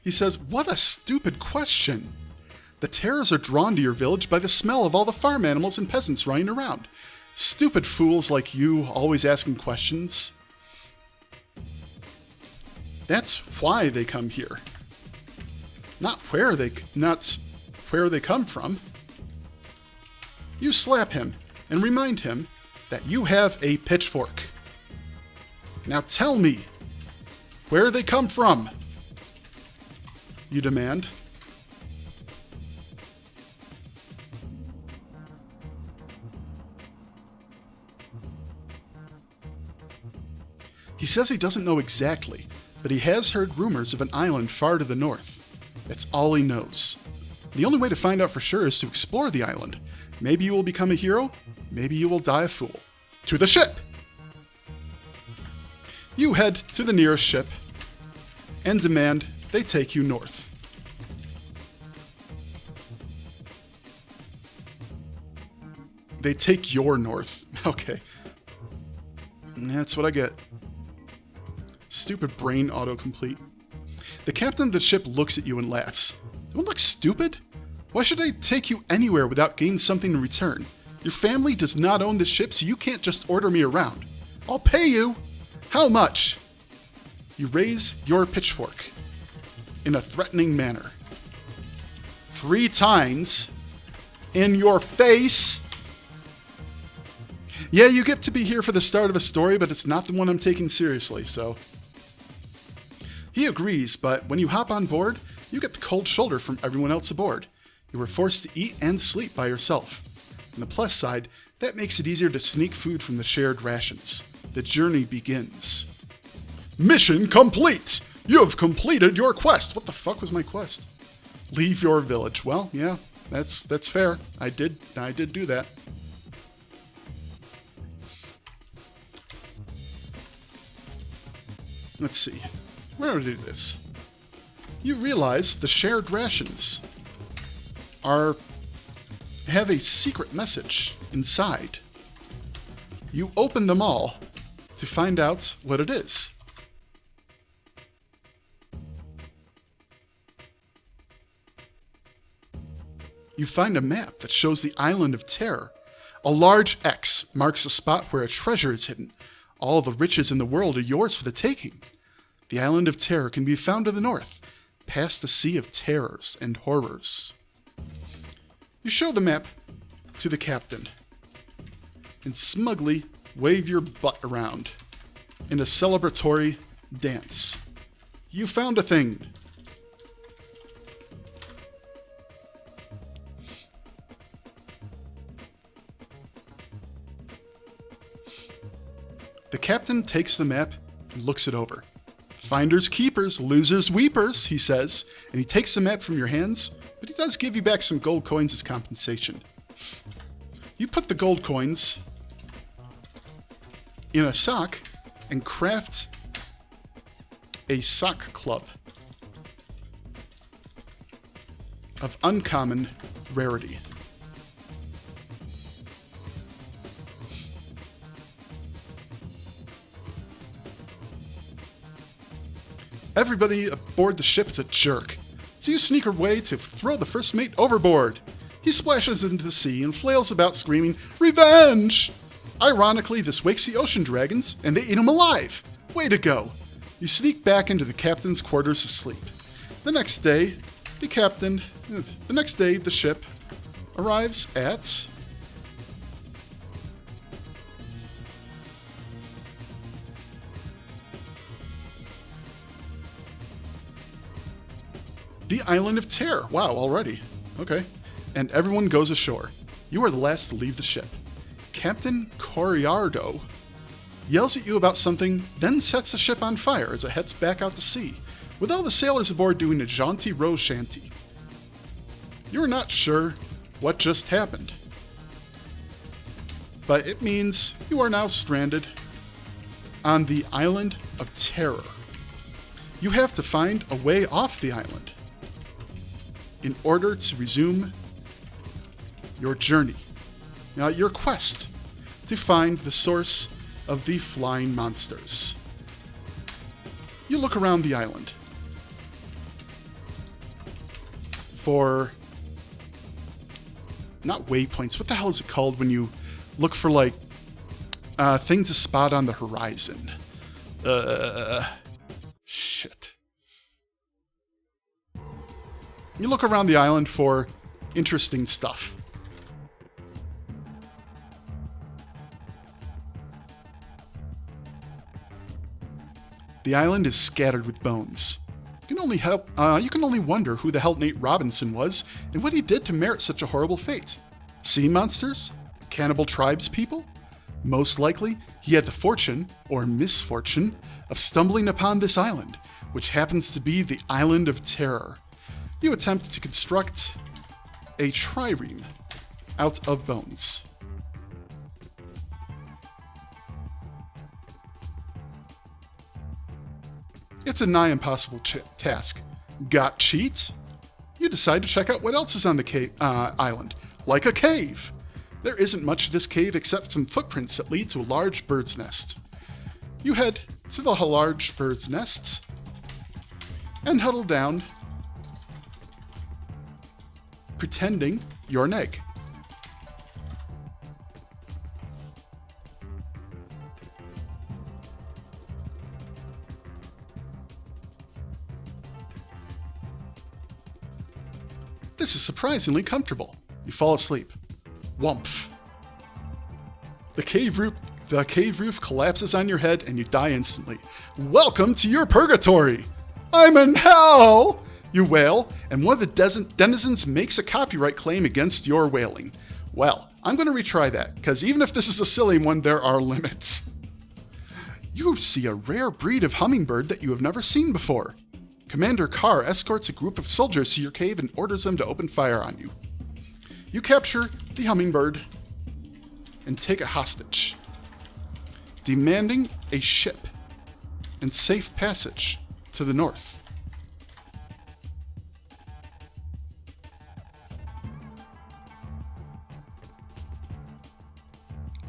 He says, "What a stupid question. The terrors are drawn to your village by the smell of all the farm animals and peasants running around. Stupid fools like you always asking questions. That's why they come here. Not where they come from." You slap him and remind him that you have a pitchfork. "Now tell me, where they come from?" you demand. He says he doesn't know exactly, but he has heard rumors of an island far to the north. That's all he knows. The only way to find out for sure is to explore the island. Maybe you will become a hero, maybe you will die a fool. To the ship! You head to the nearest ship and demand they take you north. They take your north. Okay. That's what I get. Stupid brain autocomplete. The captain of the ship looks at you and laughs. "Don't look stupid? Why should I take you anywhere without gaining something in return? Your family does not own this ship, so you can't just order me around. I'll pay you! How much?" You raise your pitchfork in a threatening manner. 3 times in your face. Yeah, you get to be here for the start of a story, but it's not the one I'm taking seriously, so. He agrees, but when you hop on board, you get the cold shoulder from everyone else aboard. You were forced to eat and sleep by yourself. On the plus side, that makes it easier to sneak food from the shared rations. The journey begins. Mission complete! You have completed your quest! What the fuck was my quest? Leave your village. Well, yeah, that's fair. I did do that. Let's see. Where do I do this? You realize the shared rations have a secret message inside. You open them all to find out what it is. You find a map that shows the Island of Terror. A large X marks a spot where a treasure is hidden. All the riches in the world are yours for the taking. The Island of Terror can be found to the north, past the Sea of Terrors and Horrors. You show the map to the captain and smugly wave your butt around in a celebratory dance. You found a thing. The captain takes the map and looks it over. "Finders keepers, losers weepers," he says, and he takes the map from your hands, but he does give you back some gold coins as compensation. You put the gold coins in a sock and craft a sock club of uncommon rarity. Everybody aboard the ship is a jerk, so you sneak away to throw the first mate overboard. He splashes into the sea and flails about screaming, "Revenge!" Ironically, this wakes the ocean dragons, and they eat him alive. Way to go. You sneak back into the captain's quarters to sleep. The next day, the ship arrives at the Island of Terror. Wow, already. Okay. And everyone goes ashore. You are the last to leave the ship. Captain Coriardo yells at you about something, then sets the ship on fire as it heads back out to sea, with all the sailors aboard doing a jaunty rose shanty. You're not sure what just happened, but it means you are now stranded on the Island of Terror. You have to find a way off the island in order to resume your journey. Now, your quest to find the source of the flying monsters. You look around the island for, not waypoints, what the hell is it called when you look for, like, things to spot on the horizon? Shit. You look around the island for interesting stuff. The island is scattered with bones. You can only wonder who the hell Nate Robinson was and what he did to merit such a horrible fate. Sea monsters? Cannibal tribes people? Most likely, he had the fortune, or misfortune, of stumbling upon this island, which happens to be the Island of Terror. You attempt to construct a trireme out of bones. It's a nigh impossible task. Got cheat? You decide to check out what else is on the island, like a cave. There isn't much to this cave except some footprints that lead to a large bird's nest. You head to the large bird's nest and huddle down, pretending you're an egg. This is surprisingly comfortable. You fall asleep. Whumph. The cave roof collapses on your head and you die instantly. Welcome to your purgatory! I'm in hell! You wail, and one of the denizens makes a copyright claim against your wailing. Well, I'm going to retry that, because even if this is a silly one, there are limits. You see a rare breed of hummingbird that you have never seen before. Commander Carr escorts a group of soldiers to your cave and orders them to open fire on you. You capture the hummingbird and take it hostage, demanding a ship and safe passage to the north.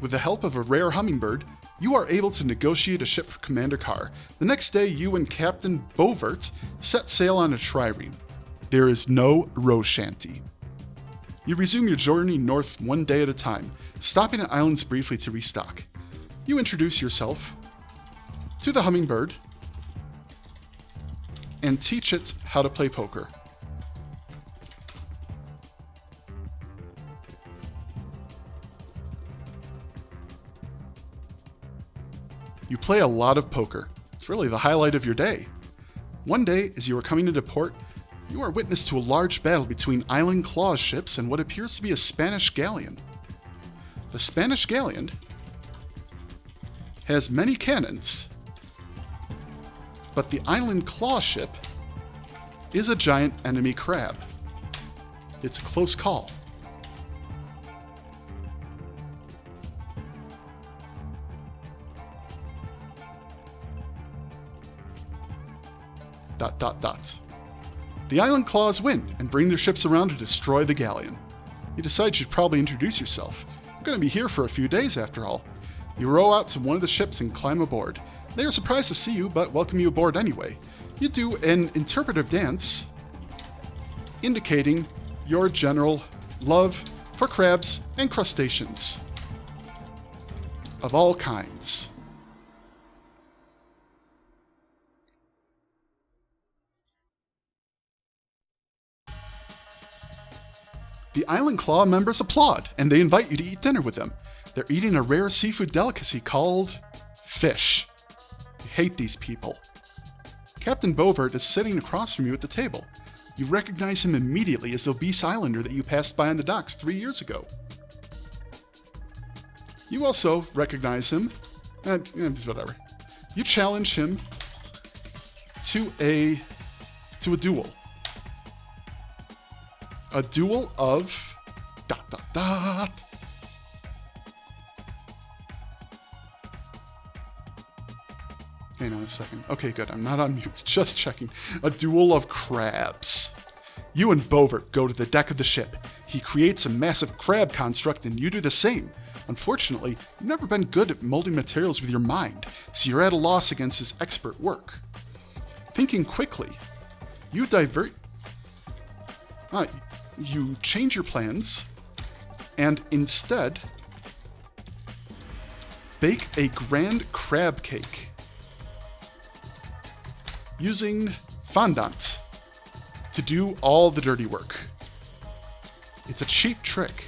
With the help of a rare hummingbird, you are able to negotiate a ship for Commander Carr. The next day, you and Captain Bovert set sail on a trireme. There is no row shanty. You resume your journey north one day at a time, stopping at islands briefly to restock. You introduce yourself to the hummingbird and teach it how to play poker. You play a lot of poker. It's really the highlight of your day. One day, as you are coming into port, you are witness to a large battle between Island Claw's ships and what appears to be a Spanish galleon. The Spanish galleon has many cannons, but the Island Claw ship is a giant enemy crab. It's a close call. ... The Island Claws win and bring their ships around to destroy the galleon. You decide you should probably introduce yourself. I'm going to be here for a few days after all. You row out to one of the ships and climb aboard. They are surprised to see you, but welcome you aboard anyway. You do an interpretive dance, indicating your general love for crabs and crustaceans of all kinds. The Island Claw members applaud, and they invite you to eat dinner with them. They're eating a rare seafood delicacy called fish. You hate these people. Captain Bovert is sitting across from you at the table. You recognize him immediately as the obese islander that you passed by on the docks 3 years ago. You also recognize him, whatever. You challenge him to a duel. A duel of... ... Hang on a second. Okay, good. I'm not on mute. Just checking. A duel of crabs. You and Bovert go to the deck of the ship. He creates a massive crab construct and you do the same. Unfortunately, you've never been good at molding materials with your mind, so you're at a loss against his expert work. Thinking quickly, you you change your plans and instead bake a grand crab cake using fondant to do all the dirty work. It's a cheap trick.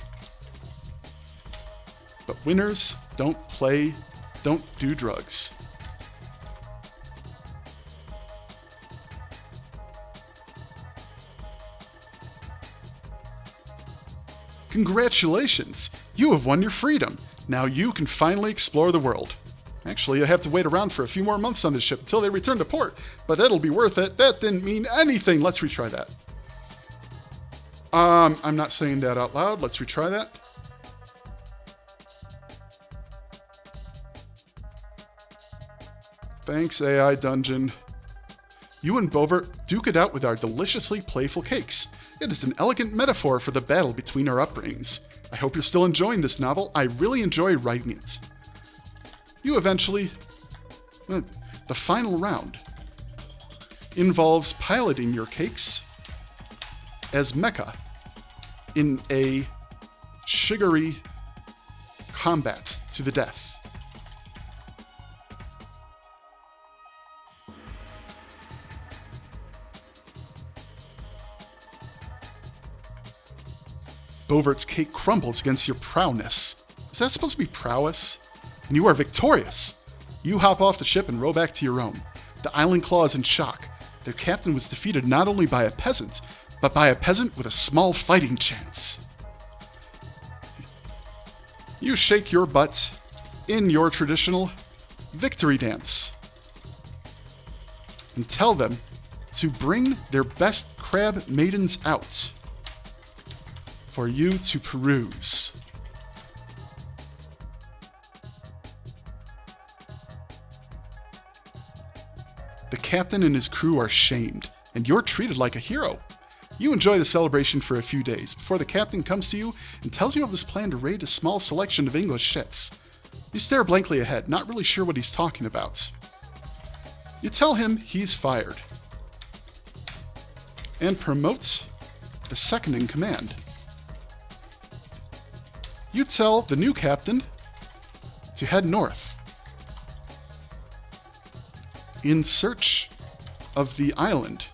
But winners don't do drugs. Congratulations! You have won your freedom. Now you can finally explore the world. Actually, I have to wait around for a few more months on this ship until they return to port, but it'll be worth it. That didn't mean anything. Let's retry that. I'm not saying that out loud. Let's retry that. Thanks, AI Dungeon. You and Bovert duke it out with our deliciously playful cakes. It is an elegant metaphor for the battle between our upbringings. I hope you're still enjoying this novel. I really enjoy writing it. You eventually... The final round involves piloting your cakes as mecha in a sugary combat to the death. Bovert's cake crumbles against your prowess. Is that supposed to be prowess? And you are victorious. You hop off the ship and row back to your own. The Island Claw is in shock. Their captain was defeated not only by a peasant, but by a peasant with a small fighting chance. You shake your butt in your traditional victory dance and tell them to bring their best crab maidens out for you to peruse. The captain and his crew are shamed, and you're treated like a hero. You enjoy the celebration for a few days before the captain comes to you and tells you of his plan to raid a small selection of English ships. You stare blankly ahead, not really sure what he's talking about. You tell him he's fired and promotes the second in command. You tell the new captain to head north in search of the island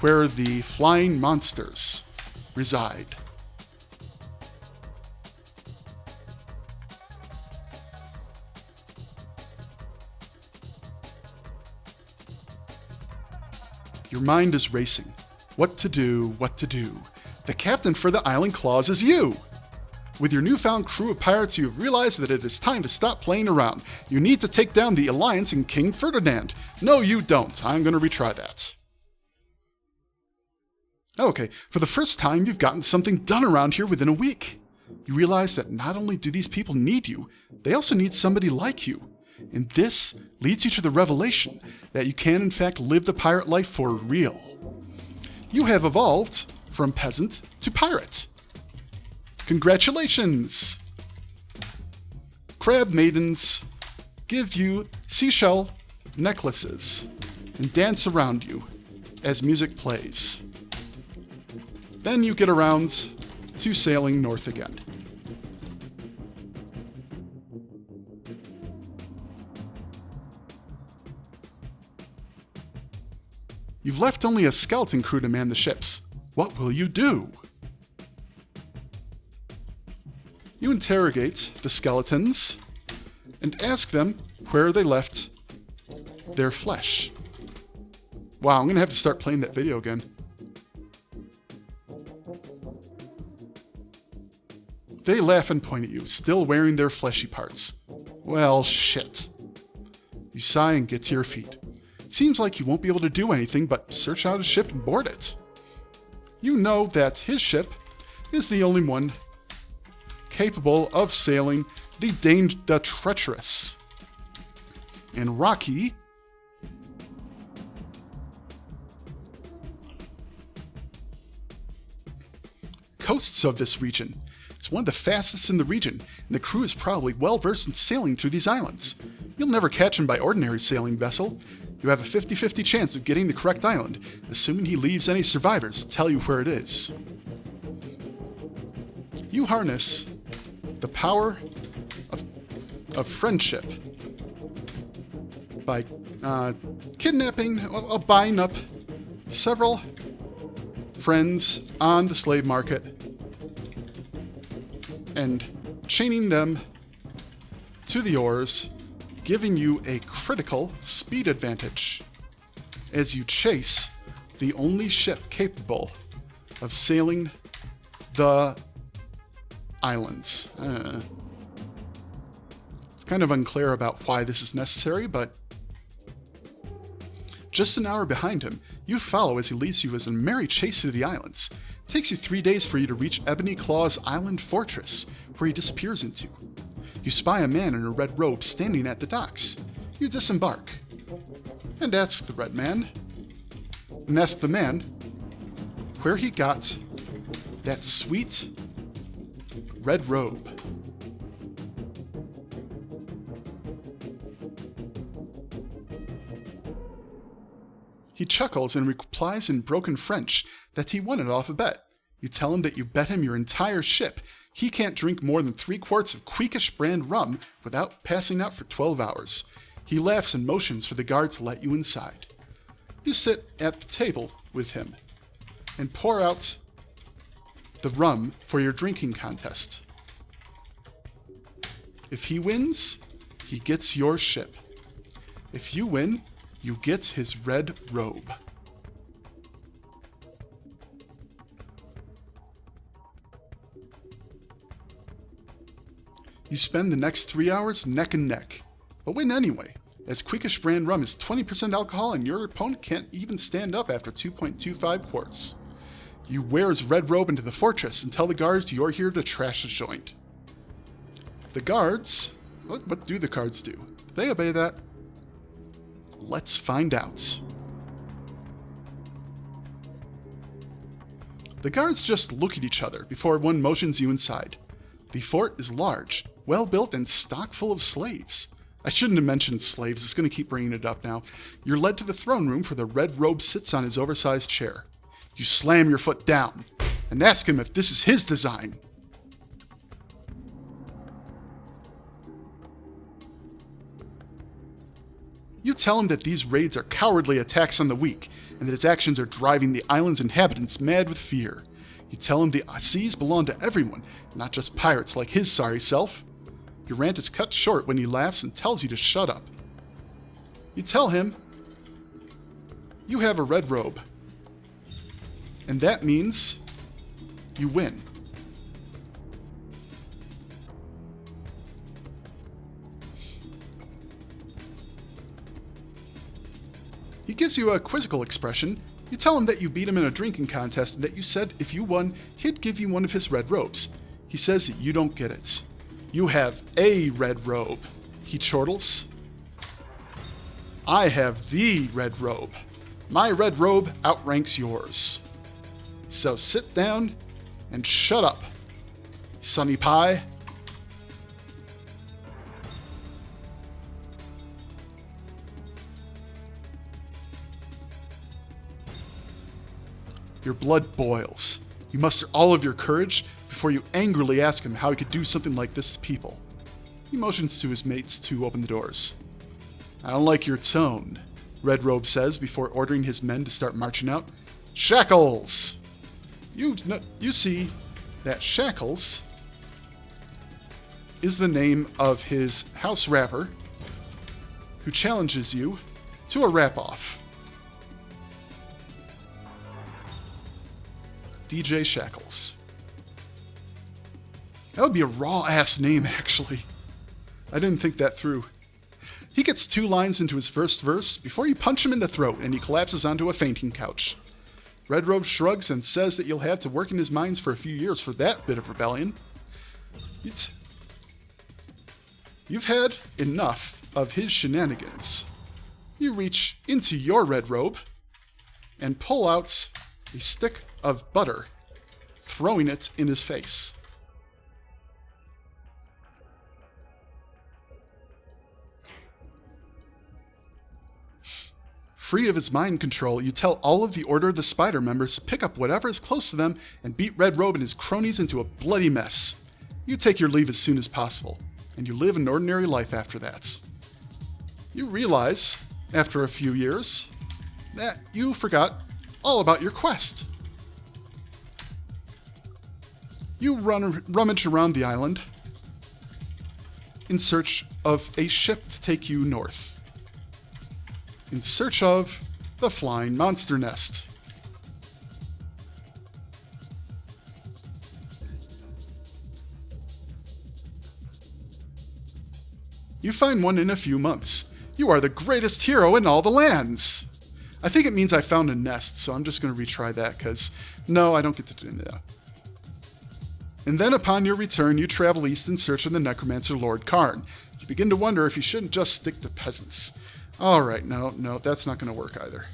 where the flying monsters reside. Your mind is racing. What to do, what to do. The captain for the Island Claws is you! With your newfound crew of pirates, you have realized that it is time to stop playing around. You need to take down the Alliance and King Ferdinand. No, you don't. I'm going to retry that. Okay, for the first time, you've gotten something done around here within a week. You realize that not only do these people need you, they also need somebody like you. And this leads you to the revelation that you can, in fact, live the pirate life for real. You have evolved from peasant to pirate. Congratulations! Crab maidens give you seashell necklaces and dance around you as music plays. Then you get around to sailing north again. You've left only a skeleton crew to man the ships. What will you do? You interrogate the skeletons and ask them where they left their flesh. Wow, I'm going to have to start playing that video again. They laugh and point at you, still wearing their fleshy parts. Well, shit. You sigh and get to your feet. Seems like you won't be able to do anything but search out a ship and board it. You know that his ship is the only one capable of sailing the Treacherous. And Rocky coasts of this region. It's one of the fastest in the region, and the crew is probably well versed in sailing through these islands. You'll never catch him by ordinary sailing vessel. You have a 50-50 chance of getting the correct island, assuming he leaves any survivors to tell you where it is. You harness the power of friendship by kidnapping, buying up several friends on the slave market and chaining them to the oars, giving you a critical speed advantage as you chase the only ship capable of sailing the islands. It's kind of unclear about why this is necessary, but just an hour behind him, you follow as he leads you as a merry chase through the islands. It takes you 3 days for you to reach Ebony Claw's island fortress, where he disappears into. You spy a man in a red robe standing at the docks. You disembark and ask the man where he got that sweet red robe. He chuckles and replies in broken French that he won it off a bet. You tell him that you bet him your entire ship he can't drink more than 3 quarts of Queekish brand rum without passing out for 12 hours. He laughs and motions for the guard to let you inside. You sit at the table with him and pour out the rum for your drinking contest. If he wins, he gets your ship. If you win, you get his red robe. You spend the next 3 hours neck and neck, but win anyway, as Queekish brand rum is 20% alcohol and your opponent can't even stand up after 2.25 quarts. You wear his red robe into the fortress and tell the guards you're here to trash the joint. The guards, what do the guards do? They obey that. Let's find out. The guards just look at each other before one motions you inside. The fort is large, well-built, and stocked full of slaves. I shouldn't have mentioned slaves, it's going to keep bringing it up now. You're led to the throne room where the red robe sits on his oversized chair. You slam your foot down and ask him if this is his design. You tell him that these raids are cowardly attacks on the weak, and that his actions are driving the island's inhabitants mad with fear. You tell him the seas belong to everyone, not just pirates like his sorry self. Your rant is cut short when he laughs and tells you to shut up. You tell him you have a red robe, and that means you win. He gives you a quizzical expression. You tell him that you beat him in a drinking contest and that you said if you won, he'd give you one of his red robes. He says that you don't get it. You have a red robe. He chortles. I have the red robe. My red robe outranks yours. So sit down and shut up, Sonny Pie. Your blood boils. You muster all of your courage before you angrily ask him how he could do something like this to people. He motions to his mates to open the doors. I don't like your tone, Red Robe says before ordering his men to start marching out. Shackles! You see that Shackles is the name of his house rapper who challenges you to a rap-off. DJ Shackles. That would be a raw-ass name, actually. I didn't think that through. He gets 2 lines into his first verse before you punch him in the throat and he collapses onto a fainting couch. Red Robe shrugs and says that you'll have to work in his mines for a few years for that bit of rebellion. You've had enough of his shenanigans. You reach into your Red Robe and pull out a stick of butter, throwing it in his face. Free of his mind control, you tell all of the Order of the Spider members to pick up whatever is close to them and beat Red Robe and his cronies into a bloody mess. You take your leave as soon as possible, and you live an ordinary life after that. You realize, after a few years, that you forgot all about your quest. You rummage around the island in search of a ship to take you north. In search of the Flying Monster Nest. You find one in a few months. You are the greatest hero in all the lands. I think it means I found a nest, so I'm just going to retry that because, no, I don't get to do that. And then upon your return, you travel east in search of the necromancer Lord Karn. You begin to wonder if you shouldn't just stick to peasants. Alright, no, that's not going to work either.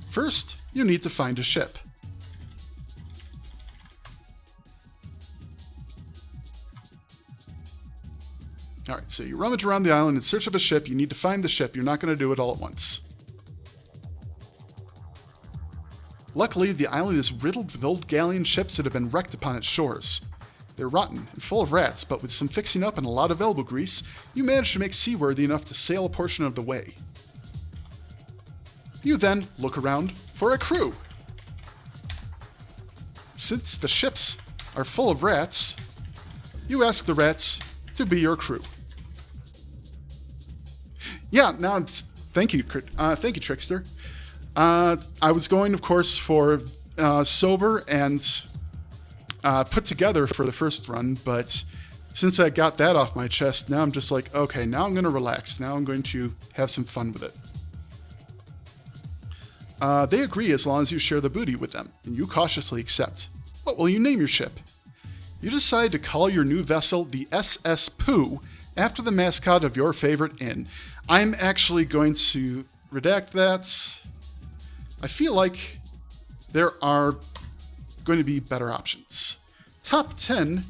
First, you need to find a ship. Alright, so you rummage around the island in search of a ship. You need to find the ship. You're not going to do it all at once. Luckily, the island is riddled with old galleon ships that have been wrecked upon its shores. They're rotten and full of rats, but with some fixing up and a lot of elbow grease, you manage to make seaworthy enough to sail a portion of the way. You then look around for a crew. Since the ships are full of rats, you ask the rats to be your crew. Yeah, now, thank you, Trickster. I was going, of course, for sober and put together for the first run, but since I got that off my chest, now I'm just like, okay, now I'm going to relax. Now I'm going to have some fun with it. They agree as long as you share the booty with them, and you cautiously accept. What will you name your ship? You decide to call your new vessel the SS Pooh, after the mascot of your favorite inn. I'm actually going to redact that. I feel like there are going to be better options. Top 10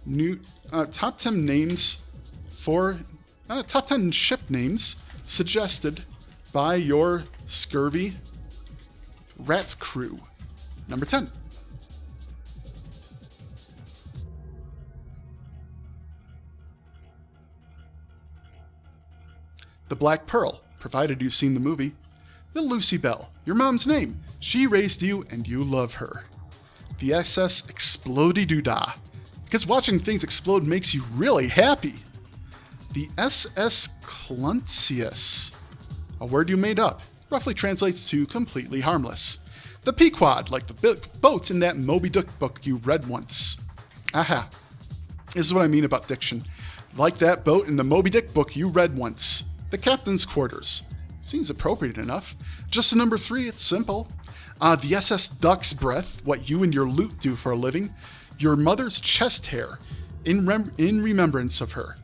names for top 10 ship names suggested by your scurvy rat crew. Number 10. The Black Pearl, provided you've seen the movie. The Lucy Belle, your mom's name. She raised you and you love her. The SS Explody-Doo-Dah, because watching things explode makes you really happy. The SS Cluntius, a word you made up, roughly translates to completely harmless. The Pequod, like the boat in that Moby Dick book you read once. Aha. This is what I mean about diction. Like that boat in the Moby Dick book you read once. The Captain's Quarters. Seems appropriate enough. Just a number 3, it's simple. The SS Duck's Breath, what you and your loot do for a living. Your mother's chest hair, in remembrance of her.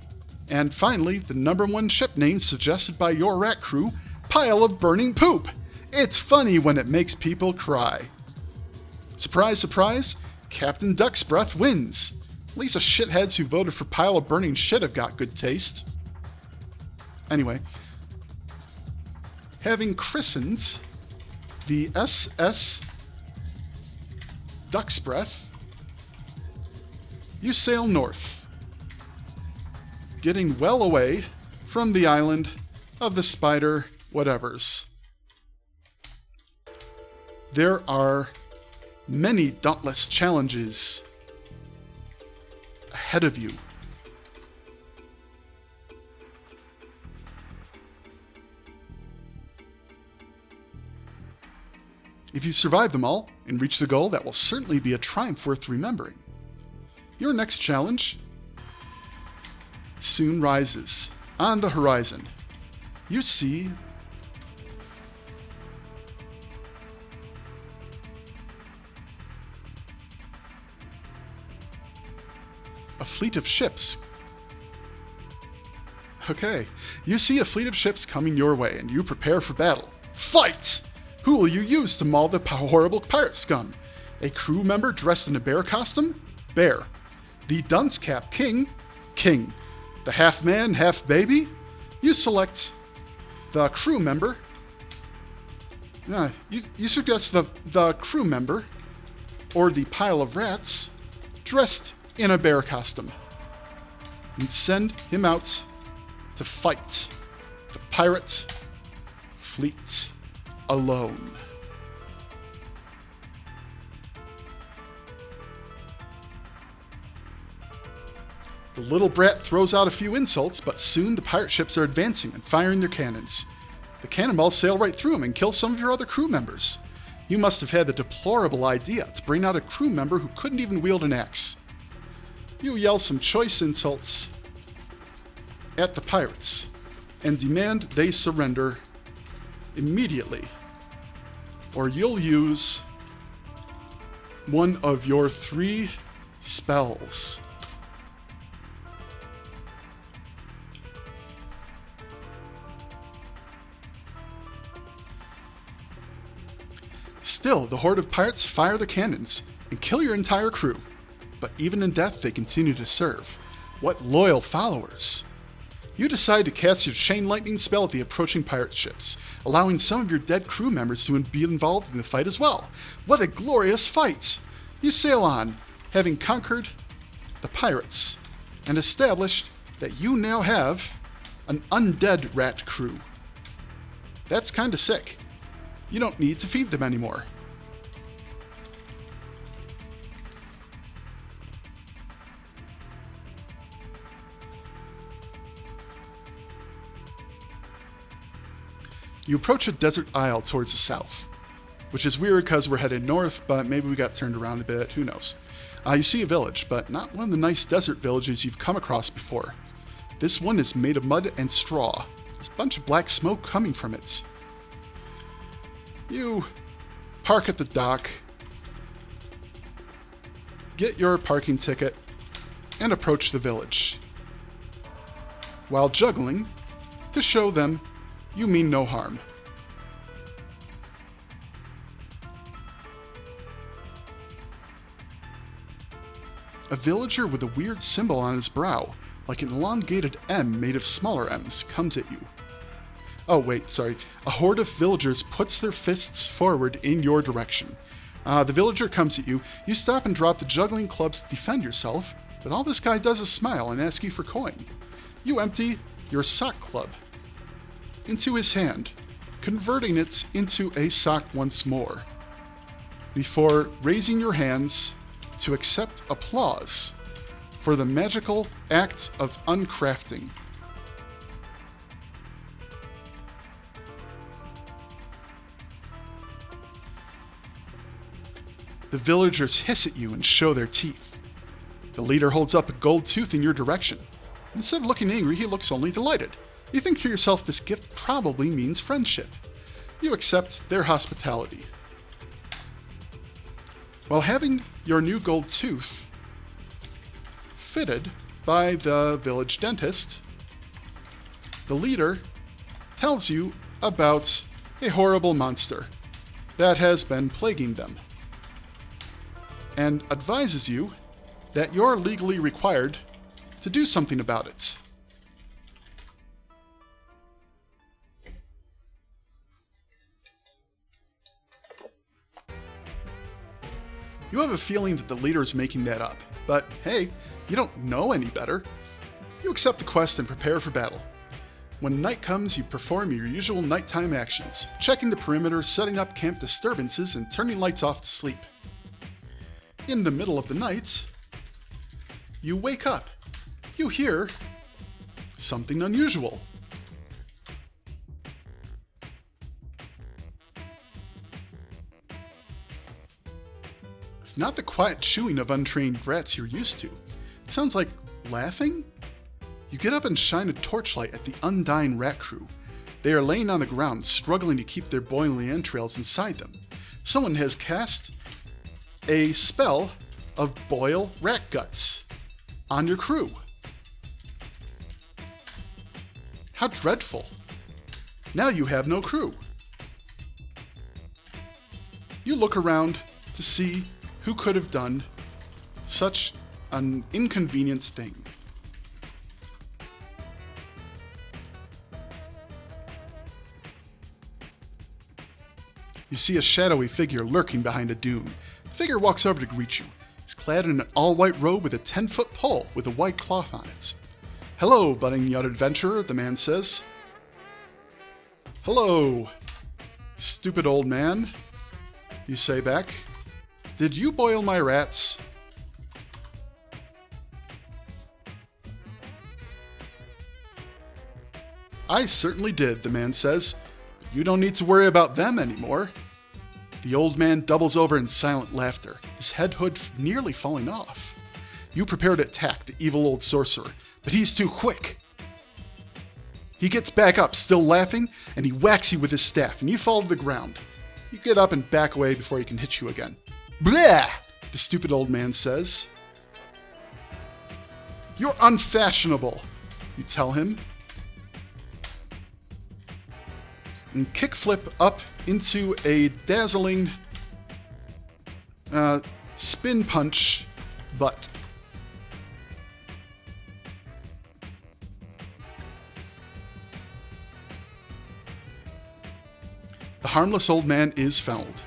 And finally, the number 1 ship name suggested by your rat crew, Pile of Burning Poop. It's funny when it makes people cry. Surprise, surprise, Captain Duck's Breath wins. At least the shitheads who voted for Pile of Burning Shit have got good taste. Anyway, having christened the SS Duck's Breath, you sail north, getting well away from the island of the Spider Whatevers. There are many dauntless challenges ahead of you. If you survive them all and reach the goal, that will certainly be a triumph worth remembering. Your next challenge soon rises. On the horizon, you see a fleet of ships. Okay, you see a fleet of ships coming your way, and you prepare for battle. Fight! Who will you use to maul the horrible pirate scum? A crew member dressed in a bear costume? Bear. The dunce cap king? King. The half man, half baby? You select the crew member. You suggest the crew member, or the pile of rats, dressed in a bear costume, and send him out to fight the pirate fleet alone. The little brat throws out a few insults, but soon the pirate ships are advancing and firing their cannons. The cannonballs sail right through him and kill some of your other crew members. You must have had the deplorable idea to bring out a crew member who couldn't even wield an axe. You yell some choice insults at the pirates and demand they surrender immediately, or you'll use one of your 3 spells. Still, the horde of pirates fire the cannons and kill your entire crew. But even in death, they continue to serve. What loyal followers! You decide to cast your Chain Lightning spell at the approaching pirate ships, allowing some of your dead crew members to be involved in the fight as well. What a glorious fight! You sail on, having conquered the pirates, and established that you now have an undead rat crew. That's kinda sick. You don't need to feed them anymore. You approach a desert isle towards the south, which is weird because we're headed north, but maybe we got turned around a bit, who knows. You see a village, but not one of the nice desert villages you've come across before. This one is made of mud and straw. There's a bunch of black smoke coming from it. You park at the dock, get your parking ticket, and approach the village, while juggling to show them you mean no harm. A villager with a weird symbol on his brow, like an elongated M made of smaller M's, comes at you. Oh, wait, sorry. A horde of villagers puts their fists forward in your direction. The villager comes at you. You stop and drop the juggling clubs to defend yourself, but all this guy does is smile and ask you for coin. You empty your sock club into his hand, converting it into a sock once more, before raising your hands to accept applause for the magical act of uncrafting. The villagers hiss at you and show their teeth. The leader holds up a gold tooth in your direction. Instead of looking angry, he looks only delighted. You think to yourself this gift probably means friendship. You accept their hospitality. While having your new gold tooth fitted by the village dentist, the leader tells you about a horrible monster that has been plaguing them, and advises you that you're legally required to do something about it. You have a feeling that the leader is making that up, but hey, you don't know any better. You accept the quest and prepare for battle. When night comes, you perform your usual nighttime actions, checking the perimeter, setting up camp disturbances, and turning lights off to sleep. In the middle of the night, you wake up. You hear something unusual. It's not the quiet chewing of untrained rats you're used to. It sounds like laughing? You get up and shine a torchlight at the undying rat crew. They are laying on the ground, struggling to keep their boiling entrails inside them. Someone has cast a spell of boil rat guts on your crew. How dreadful. Now you have no crew. You look around to see who could have done such an inconvenient thing. You see a shadowy figure lurking behind a dune. The figure walks over to greet you. He's clad in an all-white robe with a 10-foot pole with a white cloth on it. "Hello, budding young adventurer," the man says. "Hello, stupid old man," you say back. "Did you boil my rats?" "I certainly did," the man says. "You don't need to worry about them anymore." The old man doubles over in silent laughter, his head hood nearly falling off. You prepare to attack the evil old sorcerer, but he's too quick. He gets back up, still laughing, and he whacks you with his staff, and you fall to the ground. You get up and back away before he can hit you again. "Blah!" the stupid old man says. "You're unfashionable," you tell him. And kickflip up into a dazzling spin punch butt. The harmless old man is fouled.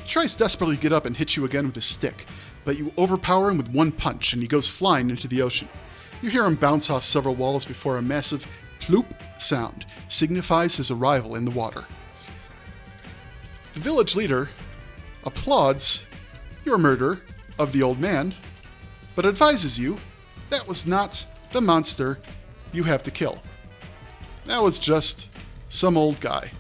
He tries desperately to get up and hit you again with his stick, but you overpower him with one punch and he goes flying into the ocean. You hear him bounce off several walls before a massive ploop sound signifies his arrival in the water. The village leader applauds your murder of the old man, but advises you that was not the monster you have to kill. That was just some old guy.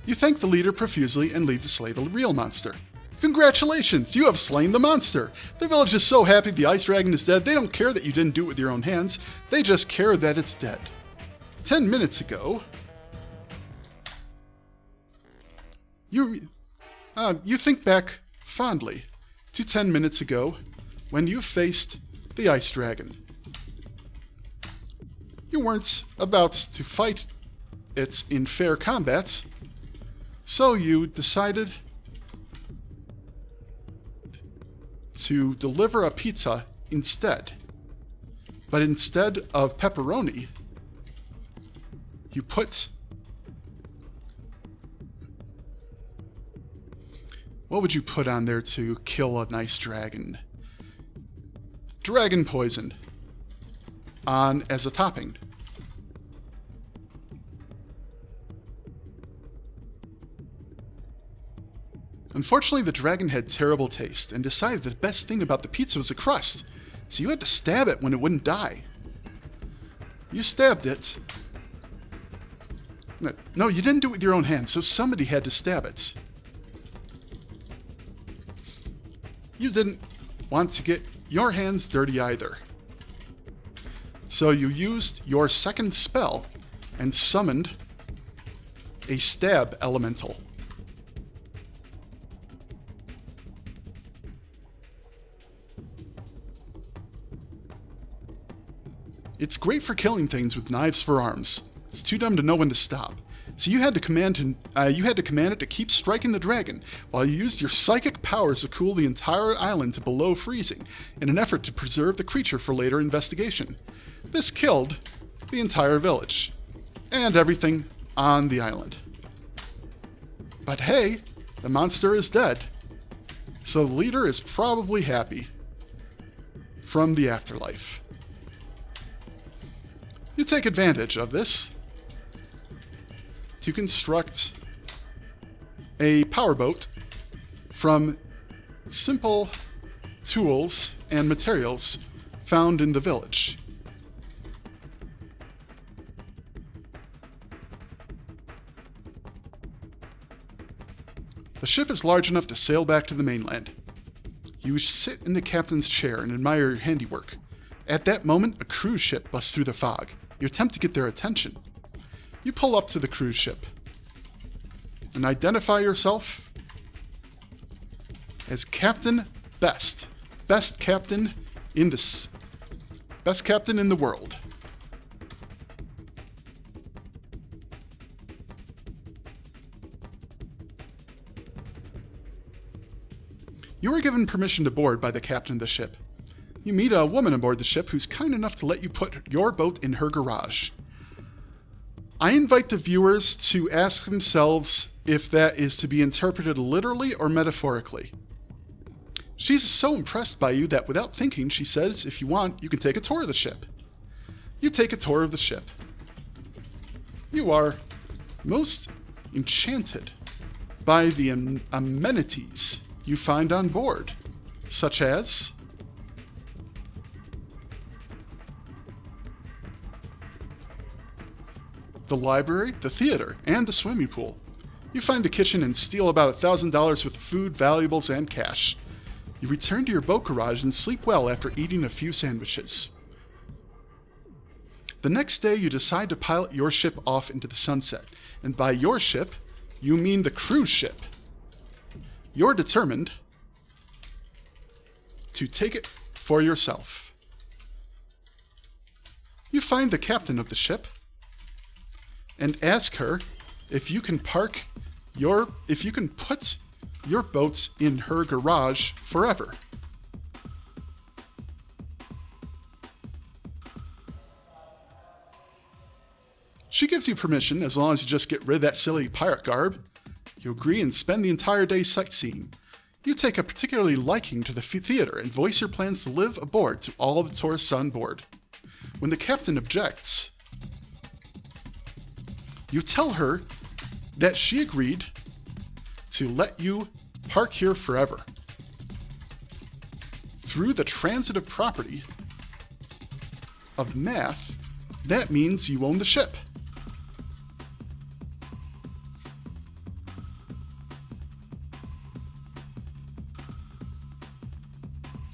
You thank the leader profusely and leave to slay the real monster. "Congratulations, you have slain the monster. The village is so happy the ice dragon is dead, they don't care that you didn't do it with your own hands. They just care that it's dead. 10 minutes ago, you think back fondly to 10 minutes ago when you faced the ice dragon. You weren't about to fight it in fair combat, so you decided to deliver a pizza instead. But instead of pepperoni, you put... What would you put on there to kill a nice dragon? Dragon poison on as a topping. Unfortunately, the dragon had terrible taste and decided the best thing about the pizza was the crust, so you had to stab it when it wouldn't die. You stabbed it. No, you didn't do it with your own hands, so somebody had to stab it. You didn't want to get your hands dirty either. So you used your second spell and summoned a stab elemental. It's great for killing things with knives for arms. It's too dumb to know when to stop. So you had to command it to keep striking the dragon, while you used your psychic powers to cool the entire island to below freezing, in an effort to preserve the creature for later investigation. This killed the entire village, and everything on the island. But hey, the monster is dead, so the leader is probably happy from the afterlife. You take advantage of this to construct a powerboat from simple tools and materials found in the village. The ship is large enough to sail back to the mainland. You sit in the captain's chair and admire your handiwork. At that moment, a cruise ship busts through the fog. You attempt to get their attention. You pull up to the cruise ship and identify yourself as Captain Best. Best captain in the world. You are given permission to board by the captain of the ship. You meet a woman aboard the ship who's kind enough to let you put your boat in her garage. I invite the viewers to ask themselves if that is to be interpreted literally or metaphorically. She's so impressed by you that without thinking, she says, if you want, you can take a tour of the ship. You take a tour of the ship. You are most enchanted by the amenities you find on board, such as the library, the theater, and the swimming pool. You find the kitchen and steal about $1,000 worth of food, valuables, and cash. You return to your boat garage and sleep well after eating a few sandwiches. The next day, you decide to pilot your ship off into the sunset. And by your ship, you mean the cruise ship. You're determined to take it for yourself. You find the captain of the ship and ask her if you can put your boats in her garage forever. She gives you permission as long as you just get rid of that silly pirate garb. You agree and spend the entire day sightseeing. You take a particularly liking to the theater and voice your plans to live aboard to all of the tourists on board. When the captain objects, you tell her that she agreed to let you park here forever. Through the transitive property of math, that means you own the ship.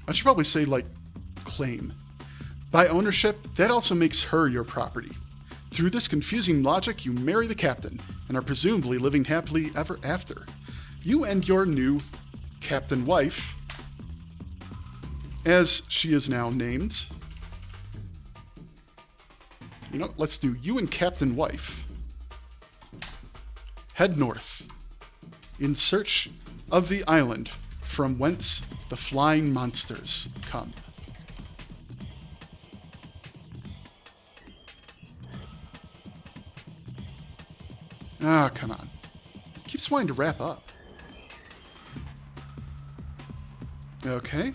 I should probably say, claim. By ownership, that also makes her your property. Through this confusing logic, you marry the captain and are presumably living happily ever after. You and your new captain wife, as she is now named. Let's do you and captain wife. Head north in search of the island from whence the flying monsters come. Ah, come on. Keeps wanting to wrap up. Okay.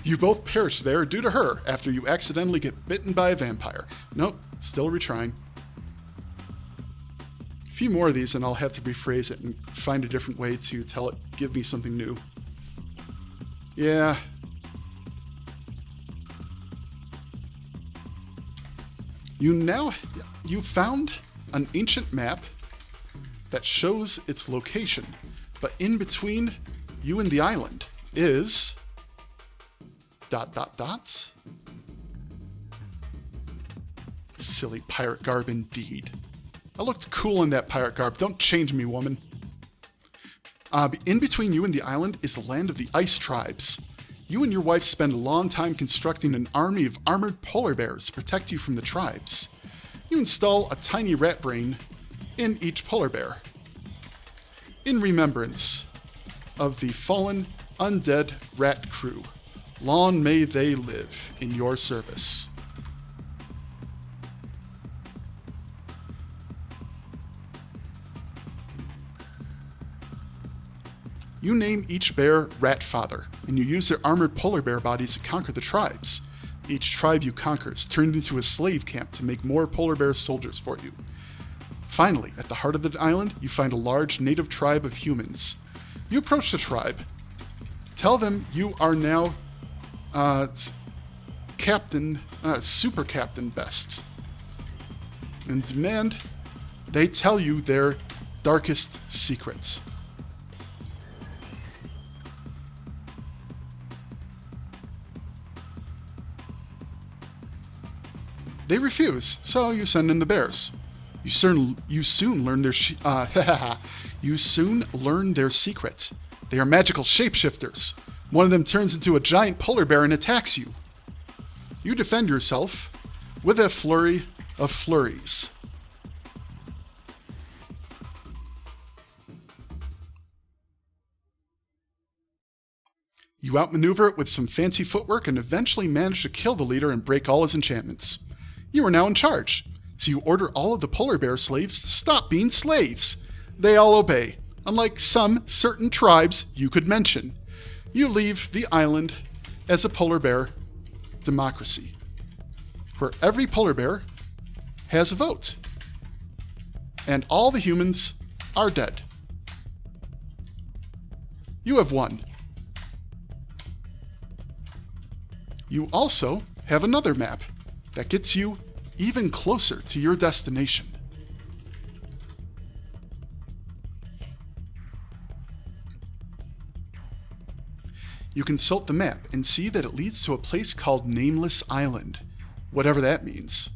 You both perish there due to her after you accidentally get bitten by a vampire. Nope, still retrying. A few more of these and I'll have to rephrase it and find a different way to tell it, give me something new. Yeah. You found an ancient map that shows its location, but in between you and the island is ... Silly pirate garb indeed. I looked cool in that pirate garb. Don't change me, woman. In between you and the island is the land of the ice tribes. You and your wife spend a long time constructing an army of armored polar bears to protect you from the tribes. You install a tiny rat brain in each polar bear, in remembrance of the fallen undead rat crew. Long may they live in your service. You name each bear Rat Father, and you use their armored polar bear bodies to conquer the tribes. Each tribe you conquer is turned into a slave camp to make more polar bear soldiers for you. Finally, at the heart of the island, you find a large native tribe of humans. You approach the tribe, tell them you are now Super Captain Best, and demand they tell you their darkest secrets. They refuse, so you send in the bears. You soon learn their you soon learn their secret. They are magical shapeshifters. One of them turns into a giant polar bear and attacks you. You defend yourself with a flurry of flurries. You outmaneuver it with some fancy footwork and eventually manage to kill the leader and break all his enchantments. You are now in charge, so you order all of the polar bear slaves to stop being slaves. They all obey, unlike some certain tribes you could mention. You leave the island as a polar bear democracy, where every polar bear has a vote, and all the humans are dead. You have won. You also have another map that gets you even closer to your destination. You consult the map and see that it leads to a place called Nameless Island, whatever that means.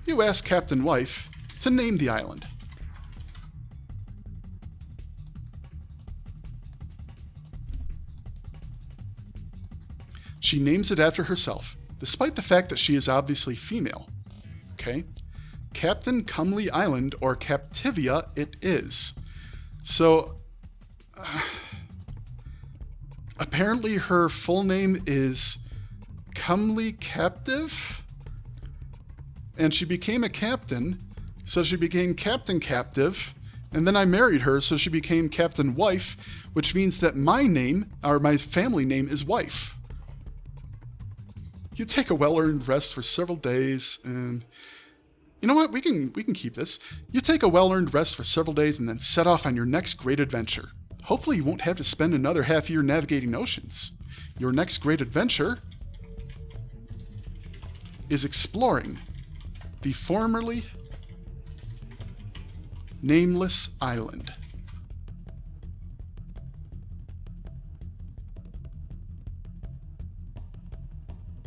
You ask Captain Wife to name the island. She names it after herself, despite the fact that she is obviously female. Okay? Captain Comely Island, or Captivia, it is. So, apparently her full name is Comely Captive? And she became a captain, so she became Captain Captive, and then I married her, so she became Captain Wife, which means that my name, or my family name, is Wife. You take a well-earned rest for several days, and you know what? We can keep this. You take a well-earned rest for several days and then set off on your next great adventure. Hopefully you won't have to spend another half year navigating oceans. Your next great adventure is exploring the formerly nameless island.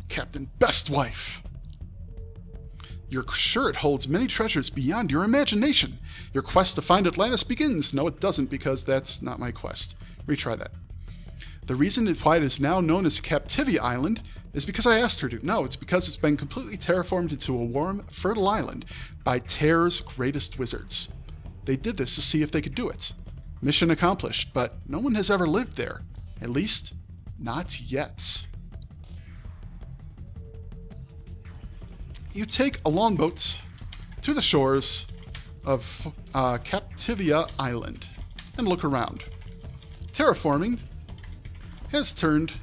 Captain Best Wife. You're sure it holds many treasures beyond your imagination. Your quest to find Atlantis begins. No, it doesn't, because that's not my quest. Retry that. The reason why it is now known as Captivia Island is because I asked her to. No, it's because it's been completely terraformed into a warm, fertile island by Terra's greatest wizards. They did this to see if they could do it. Mission accomplished, but no one has ever lived there. At least, not yet. You take a longboat to the shores of Captivia Island and look around. Terraforming has turned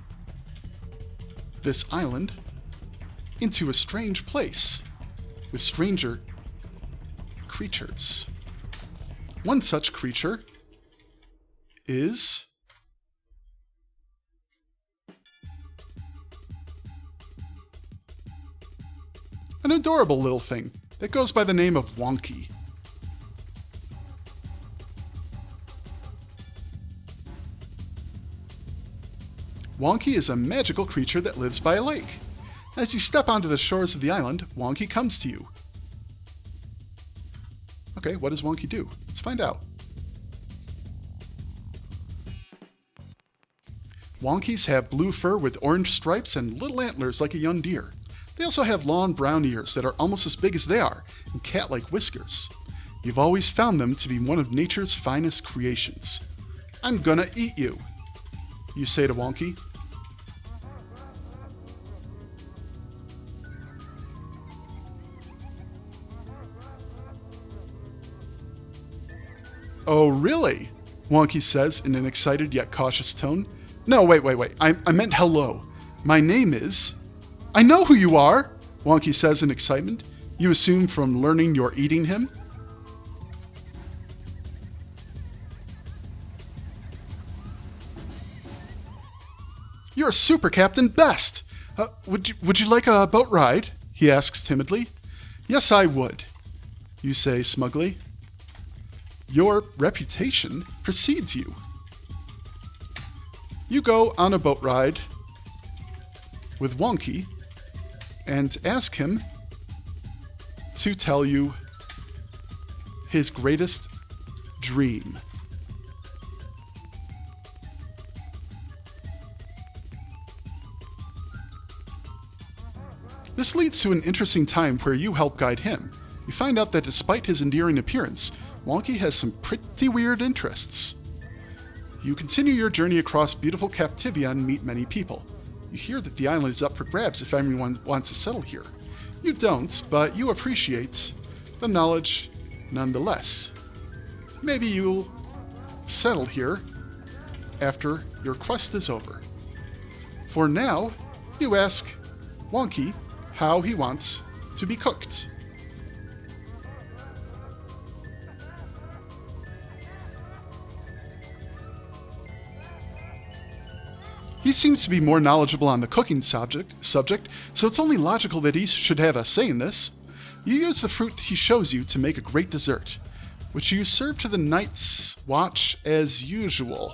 this island into a strange place with stranger creatures. One such creature is an adorable little thing that goes by the name of Wonky. Wonky is a magical creature that lives by a lake. As you step onto the shores of the island, Wonky comes to you. Okay, what does Wonky do? Let's find out. Wonkies have blue fur with orange stripes and little antlers like a young deer. They also have long brown ears that are almost as big as they are, and cat-like whiskers. You've always found them to be one of nature's finest creations. I'm gonna eat you, you say to Wonky. Oh, really? Wonky says in an excited yet cautious tone. No, wait. I meant hello. My name is... I know who you are, Wonky says in excitement. You assume from learning you're eating him? You're Super Captain Best! Would you like a boat ride? He asks timidly. Yes, I would, you say smugly. Your reputation precedes you. You go on a boat ride with Wonky and ask him to tell you his greatest dream. This leads to an interesting time where you help guide him. You find out that despite his endearing appearance, Wonky has some pretty weird interests. You continue your journey across beautiful Captivia and meet many people. You hear that the island is up for grabs if anyone wants to settle here. You don't, but you appreciate the knowledge nonetheless. Maybe you'll settle here after your quest is over. For now, you ask Wonky how he wants to be cooked. He seems to be more knowledgeable on the cooking subject, so it's only logical that he should have a say in this. You use the fruit he shows you to make a great dessert, which you serve to the Night's Watch as usual.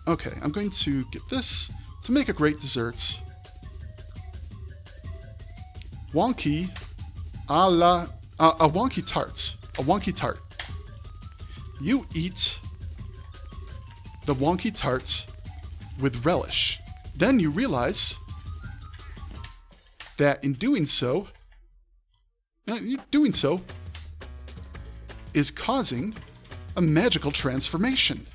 Okay, I'm going to get this to make a great dessert. Wonky a wonky tart. A wonky tart. You eat the wonky tart with relish. Then you realize that in doing so is causing a magical transformation.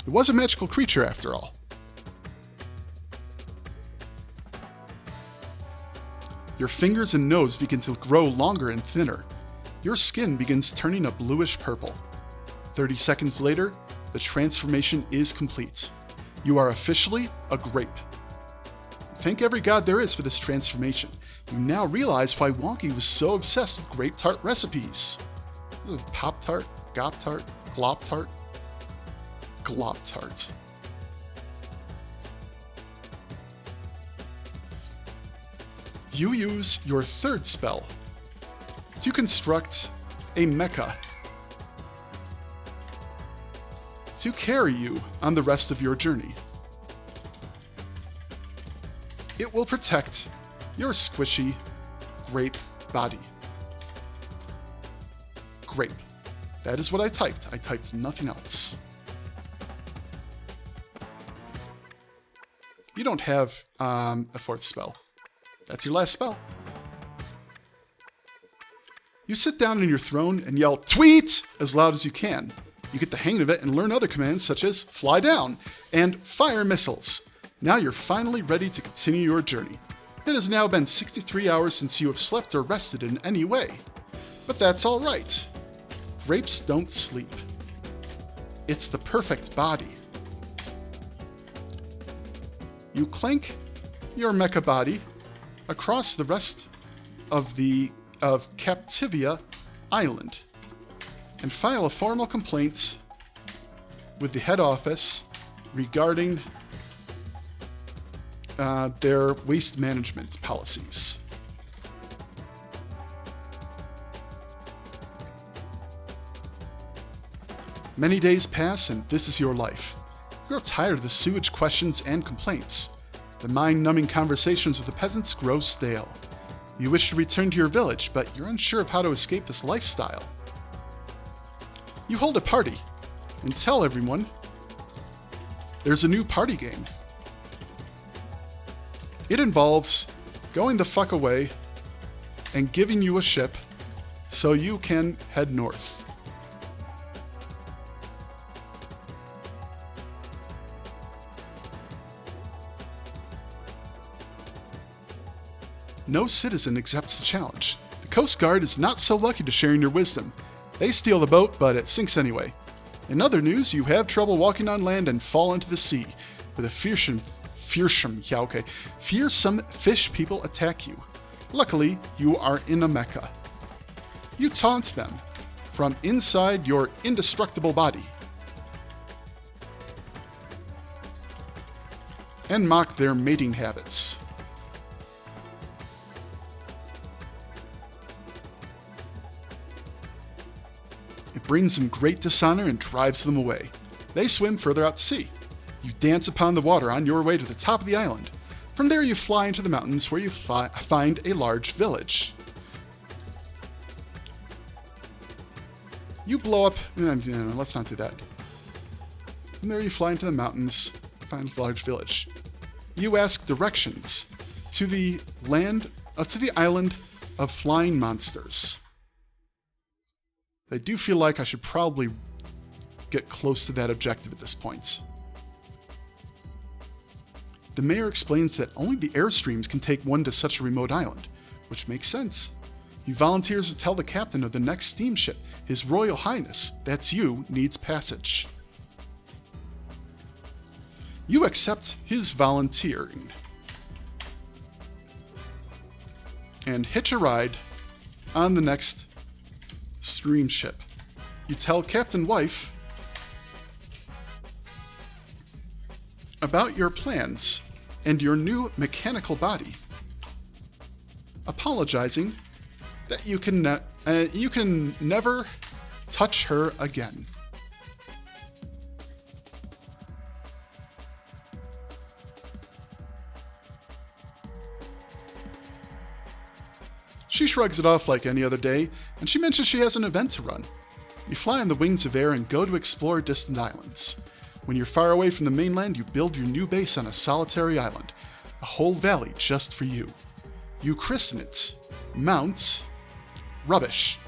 It was a magical creature after all. Your fingers and nose begin to grow longer and thinner. Your skin begins turning a bluish purple. 30 seconds later, the transformation is complete. You are officially a grape. Thank every god there is for this transformation. You now realize why Wonky was so obsessed with grape tart recipes. Pop-tart, Gop-tart, Glop-tart, Glop-tart. You use your third spell to construct a mecha to carry you on the rest of your journey. It will protect your squishy grape body. Grape. That is what I typed. I typed nothing else. You don't have a fourth spell. That's your last spell. You sit down in your throne and yell, "Tweet!" as loud as you can. You get the hang of it and learn other commands such as fly down and fire missiles. Now you're finally ready to continue your journey. It has now been 63 hours since you have slept or rested in any way. But that's all right. Grapes don't sleep. It's the perfect body. You clank your mecha body across the rest of Captivia Island and file a formal complaint with the head office regarding their waste management policies. Many days pass and this is your life. You're tired of the sewage questions and complaints. The mind-numbing conversations with the peasants grow stale. You wish to return to your village, but you're unsure of how to escape this lifestyle. You hold a party and tell everyone there's a new party game. It involves going the fuck away and giving you a ship so you can head north. No citizen accepts the challenge. The Coast Guard is not so lucky to share in your wisdom. They steal the boat, but it sinks anyway. In other news, you have trouble walking on land and fall into the sea, where the fearsome fish people attack you. Luckily, you are in a mecha. You taunt them from inside your indestructible body and mock their mating habits. It brings them great dishonor and drives them away. They swim further out to sea. You dance upon the water on your way to the top of the island. From there, you fly into the mountains where you find a large village. You blow up... No, let's not do that. From there, you fly into the mountains, find a large village. You ask directions to the island of flying monsters. I do feel like I should probably get close to that objective at this point. The mayor explains that only the airstreams can take one to such a remote island, which makes sense. He volunteers to tell the captain of the next steamship, His Royal Highness, that's you, needs passage. You accept his volunteering and hitch a ride on the next steamship. You tell Captain Wife about your plans and your new mechanical body, apologizing that you can never touch her again. She shrugs it off like any other day, and she mentions she has an event to run. You fly on the wings of air and go to explore distant islands. When you're far away from the mainland, you build your new base on a solitary island, a whole valley just for you. You christen it Mount Rubbish.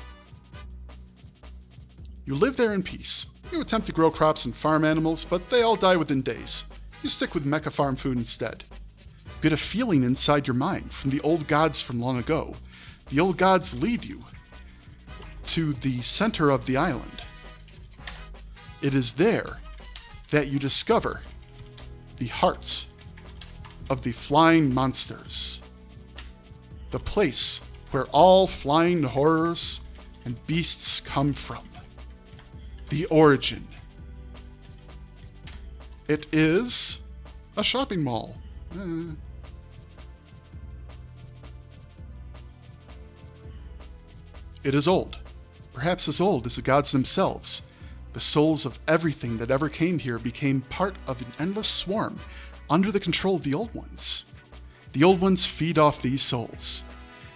You live there in peace. You attempt to grow crops and farm animals, but they all die within days. You stick with mecha farm food instead. You get a feeling inside your mind from the old gods from long ago. The old gods lead you to the center of the island. It is there that you discover the hearts of the flying monsters. The place where all flying horrors and beasts come from. The origin. It is a shopping mall. It is old, perhaps as old as the gods themselves. The souls of everything that ever came here became part of an endless swarm under the control of the Old Ones. The Old Ones feed off these souls.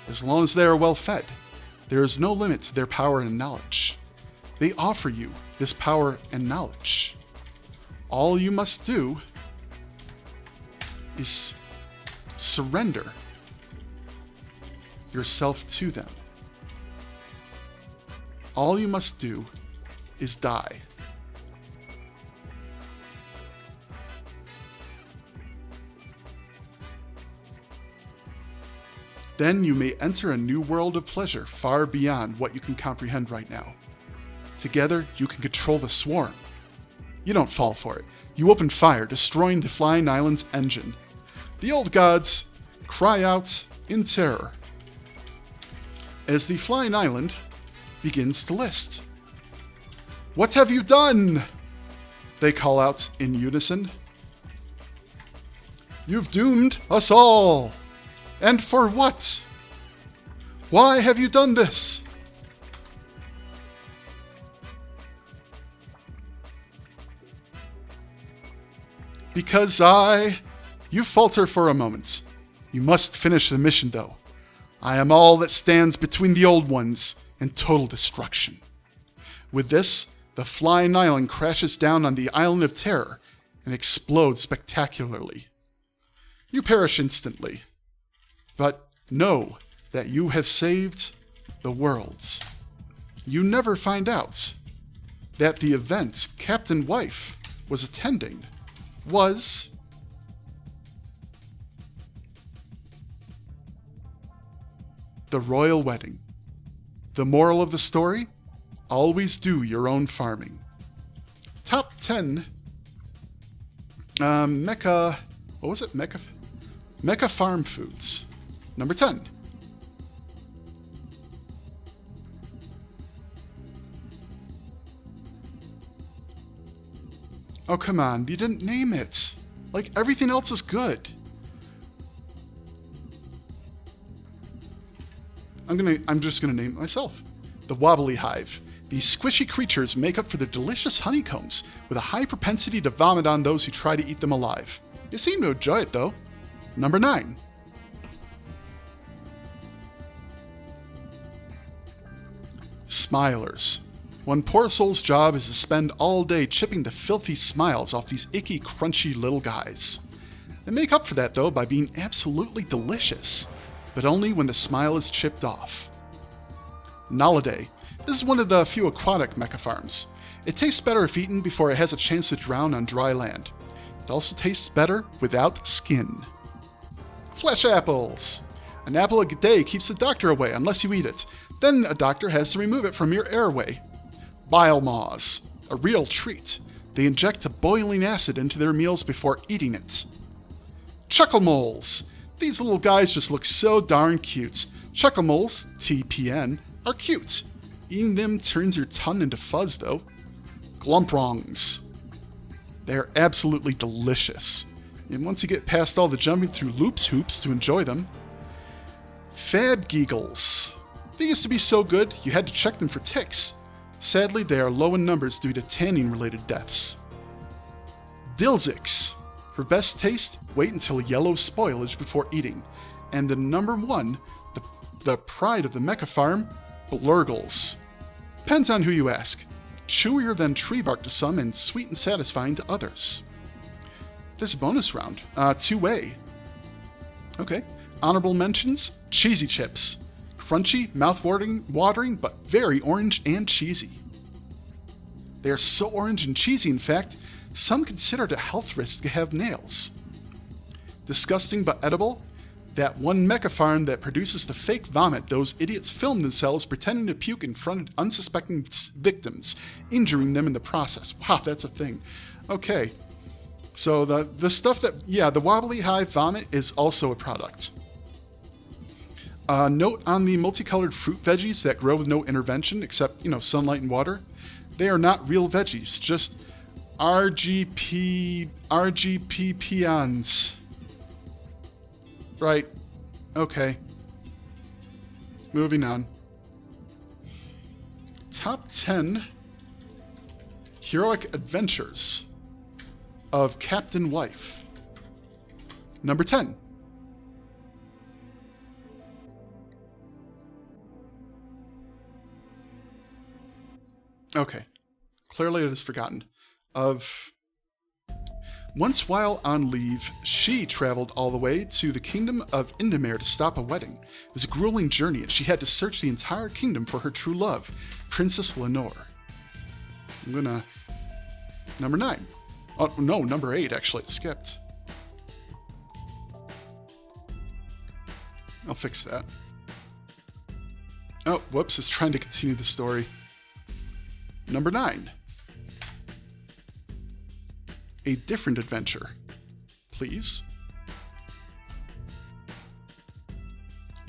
As long as they are well fed, there is no limit to their power and knowledge. They offer you this power and knowledge. All you must do is surrender yourself to them. All you must do is die. Then you may enter a new world of pleasure far beyond what you can comprehend right now. Together, you can control the swarm. You don't fall for it. You open fire, destroying the flying island's engine. The old gods cry out in terror as the flying island begins to list. "What have you done?" they call out in unison. "You've doomed us all. And for what? Why have you done this?" "Because You falter for a moment. You must finish the mission, though. I am all that stands between the Old Ones and total destruction." With this, the flying island crashes down on the Island of Terror and explodes spectacularly. You perish instantly, but know that you have saved the world. You never find out that the event Captain Wife was attending was the royal wedding. The moral of the story? Always do your own farming. Top 10 Mecha... What was it? Mecha farm foods. Number 10. Oh, come on. You didn't name it. Like, everything else is good. I'm just gonna name it myself. The Wobbly Hive. These squishy creatures make up for their delicious honeycombs with a high propensity to vomit on those who try to eat them alive. They seem to enjoy it, though. Number 9. Smilers. One poor soul's job is to spend all day chipping the filthy smiles off these icky, crunchy little guys. They make up for that, though, by being absolutely delicious, but only when the smile is chipped off. Nallidae. This is one of the few aquatic mecha farms. It tastes better if eaten before it has a chance to drown on dry land. It also tastes better without skin. Flesh apples. An apple a day keeps the doctor away unless you eat it. Then a doctor has to remove it from your airway. Bile maws. A real treat. They inject a boiling acid into their meals before eating it. Chuckle moles. These little guys just look so darn cute. Chuckle moles, TPN, are cute. Eating them turns your tongue into fuzz, though. Glumprongs. They're absolutely delicious. And once you get past all the jumping through hoops to enjoy them. Fabgeagles. They used to be so good, you had to check them for ticks. Sadly, they are low in numbers due to tanning-related deaths. Dilziks. For best taste, wait until yellow spoilage before eating. And the number 1, the pride of the mecha farm, Blurgles. Depends on who you ask. Chewier than tree bark to some and sweet and satisfying to others. This bonus round, 2A. Okay. Honorable mentions, cheesy chips. Crunchy, mouth-watering, but very orange and cheesy. They are so orange and cheesy, in fact, some consider it a health risk to have nails. Disgusting but edible, that one mecha farm that produces the fake vomit those idiots film themselves pretending to puke in front of unsuspecting victims, injuring them in the process. Wow, that's a thing. Okay, so the stuff that, the Wobbly Hive vomit is also a product. Note on the multicolored fruit veggies that grow with no intervention except, sunlight and water. They are not real veggies, just RGP peons. Right. Okay. Moving on. Top 10 heroic adventures of Captain Wife. Number 10. Okay. Clearly it is forgotten. Once while on leave, she traveled all the way to the kingdom of Indamere to stop a wedding. It was a grueling journey, and she had to search the entire kingdom for her true love, Princess Lenore. Number 9. Oh, no, number 8, actually. It skipped. I'll fix that. Oh, whoops, it's trying to continue the story. Number 9. A different adventure, please.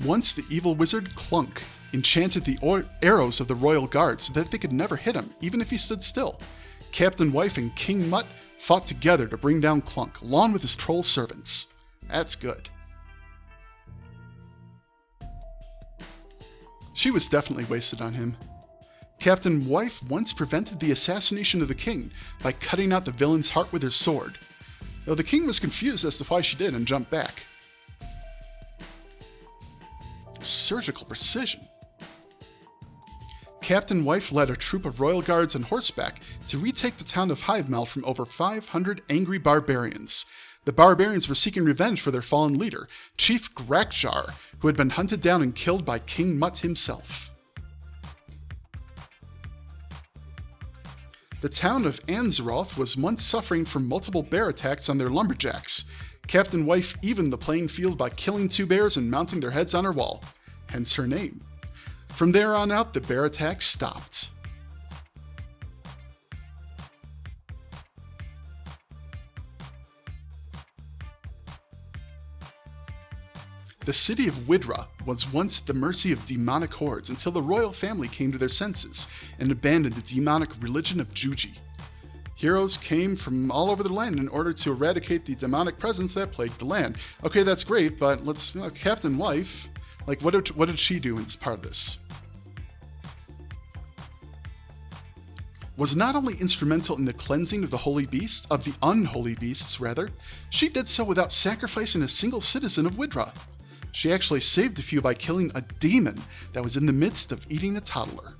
Once the evil wizard Clunk enchanted the arrows of the royal guard so that they could never hit him, even if he stood still. Captain Wife and King Mutt fought together to bring down Clunk, along with his troll servants. That's good. She was definitely wasted on him. Captain Wife once prevented the assassination of the king by cutting out the villain's heart with her sword, though the king was confused as to why she did and jumped back. Surgical precision. Captain Wife led a troop of royal guards on horseback to retake the town of Hivemel from over 500 angry barbarians. The barbarians were seeking revenge for their fallen leader, Chief Grakjar, who had been hunted down and killed by King Mutt himself. The town of Anzaroth was once suffering from multiple bear attacks on their lumberjacks. Captain Wife evened the playing field by killing 2 bears and mounting their heads on her wall, hence her name. From there on out, the bear attacks stopped. The city of Widra was once at the mercy of demonic hordes until the royal family came to their senses and abandoned the demonic religion of Juji. Heroes came from all over the land in order to eradicate the demonic presence that plagued the land. Okay, that's great, but let's, Captain Wife, like, what did she do as part of this? was not only instrumental in the cleansing of the unholy beasts, she did so without sacrificing a single citizen of Widra. She actually saved a few by killing a demon that was in the midst of eating a toddler.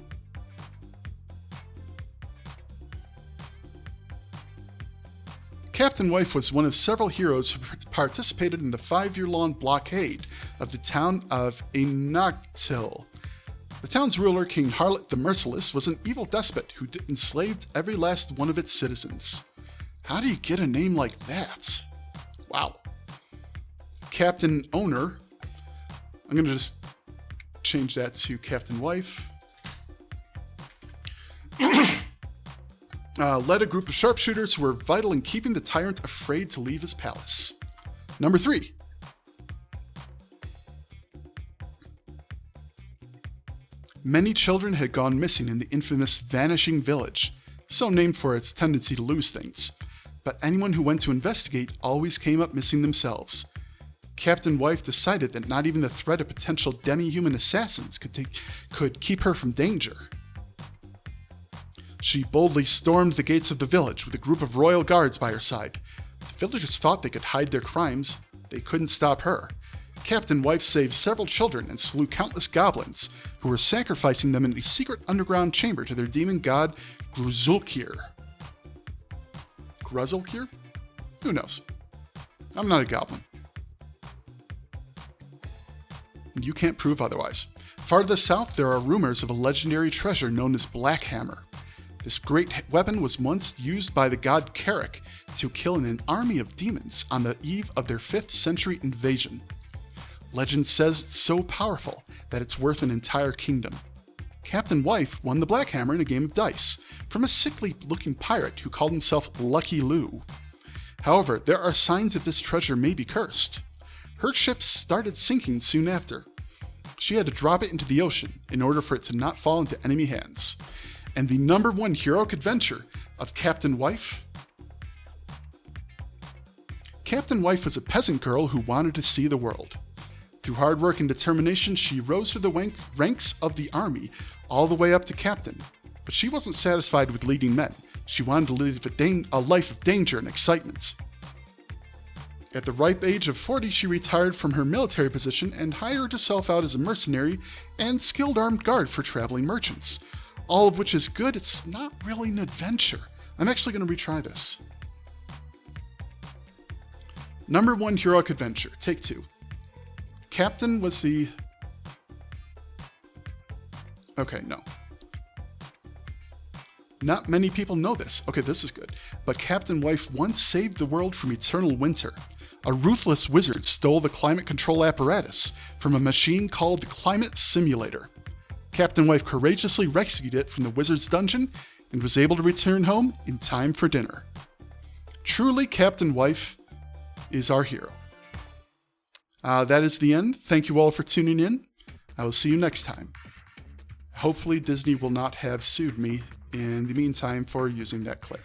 Captain Wife was one of several heroes who participated in the 5-year-long blockade of the town of Enactil. The town's ruler, King Harlot the Merciless, was an evil despot who enslaved every last one of its citizens. How do you get a name like that? Wow. Captain Owner, I'm going to just change that to Captain Wife, led a group of sharpshooters who were vital in keeping the tyrant afraid to leave his palace. Number 3. Many children had gone missing in the infamous Vanishing Village, so named for its tendency to lose things. But anyone who went to investigate always came up missing themselves. Captain Wife decided that not even the threat of potential demi-human assassins could keep her from danger. She boldly stormed the gates of the village with a group of royal guards by her side. The villagers thought they could hide their crimes. They couldn't stop her. Captain Wife saved several children and slew countless goblins, who were sacrificing them in a secret underground chamber to their demon god, Gruzulkir. Gruzulkir? Who knows? I'm not a goblin. And you can't prove otherwise. Far to the south, there are rumors of a legendary treasure known as Black Hammer. This great weapon was once used by the god Carrick to kill an army of demons on the eve of their 5th century invasion. Legend says it's so powerful that it's worth an entire kingdom. Captain Wife won the Black Hammer in a game of dice from a sickly-looking pirate who called himself Lucky Lou. However, there are signs that this treasure may be cursed. Her ship started sinking soon after. She had to drop it into the ocean in order for it to not fall into enemy hands. And the number 1 heroic adventure of Captain Wife? Captain Wife was a peasant girl who wanted to see the world. Through hard work and determination, she rose through the ranks of the army, all the way up to captain. But she wasn't satisfied with leading men. She wanted to live a life of danger and excitement. At the ripe age of 40, she retired from her military position and hired herself out as a mercenary and skilled armed guard for traveling merchants. All of which is good, it's not really an adventure. I'm actually going to retry this. Number 1 heroic adventure, take 2. Captain was the... Okay, no. Not many people know this. Okay, this is good. But Captain Wife once saved the world from eternal winter. A ruthless wizard stole the climate control apparatus from a machine called the Climate Simulator. Captain Wife courageously rescued it from the wizard's dungeon and was able to return home in time for dinner. Truly, Captain Wife is our hero. That is the end. Thank you all for tuning in. I will see you next time. Hopefully Disney will not have sued me in the meantime for using that clip.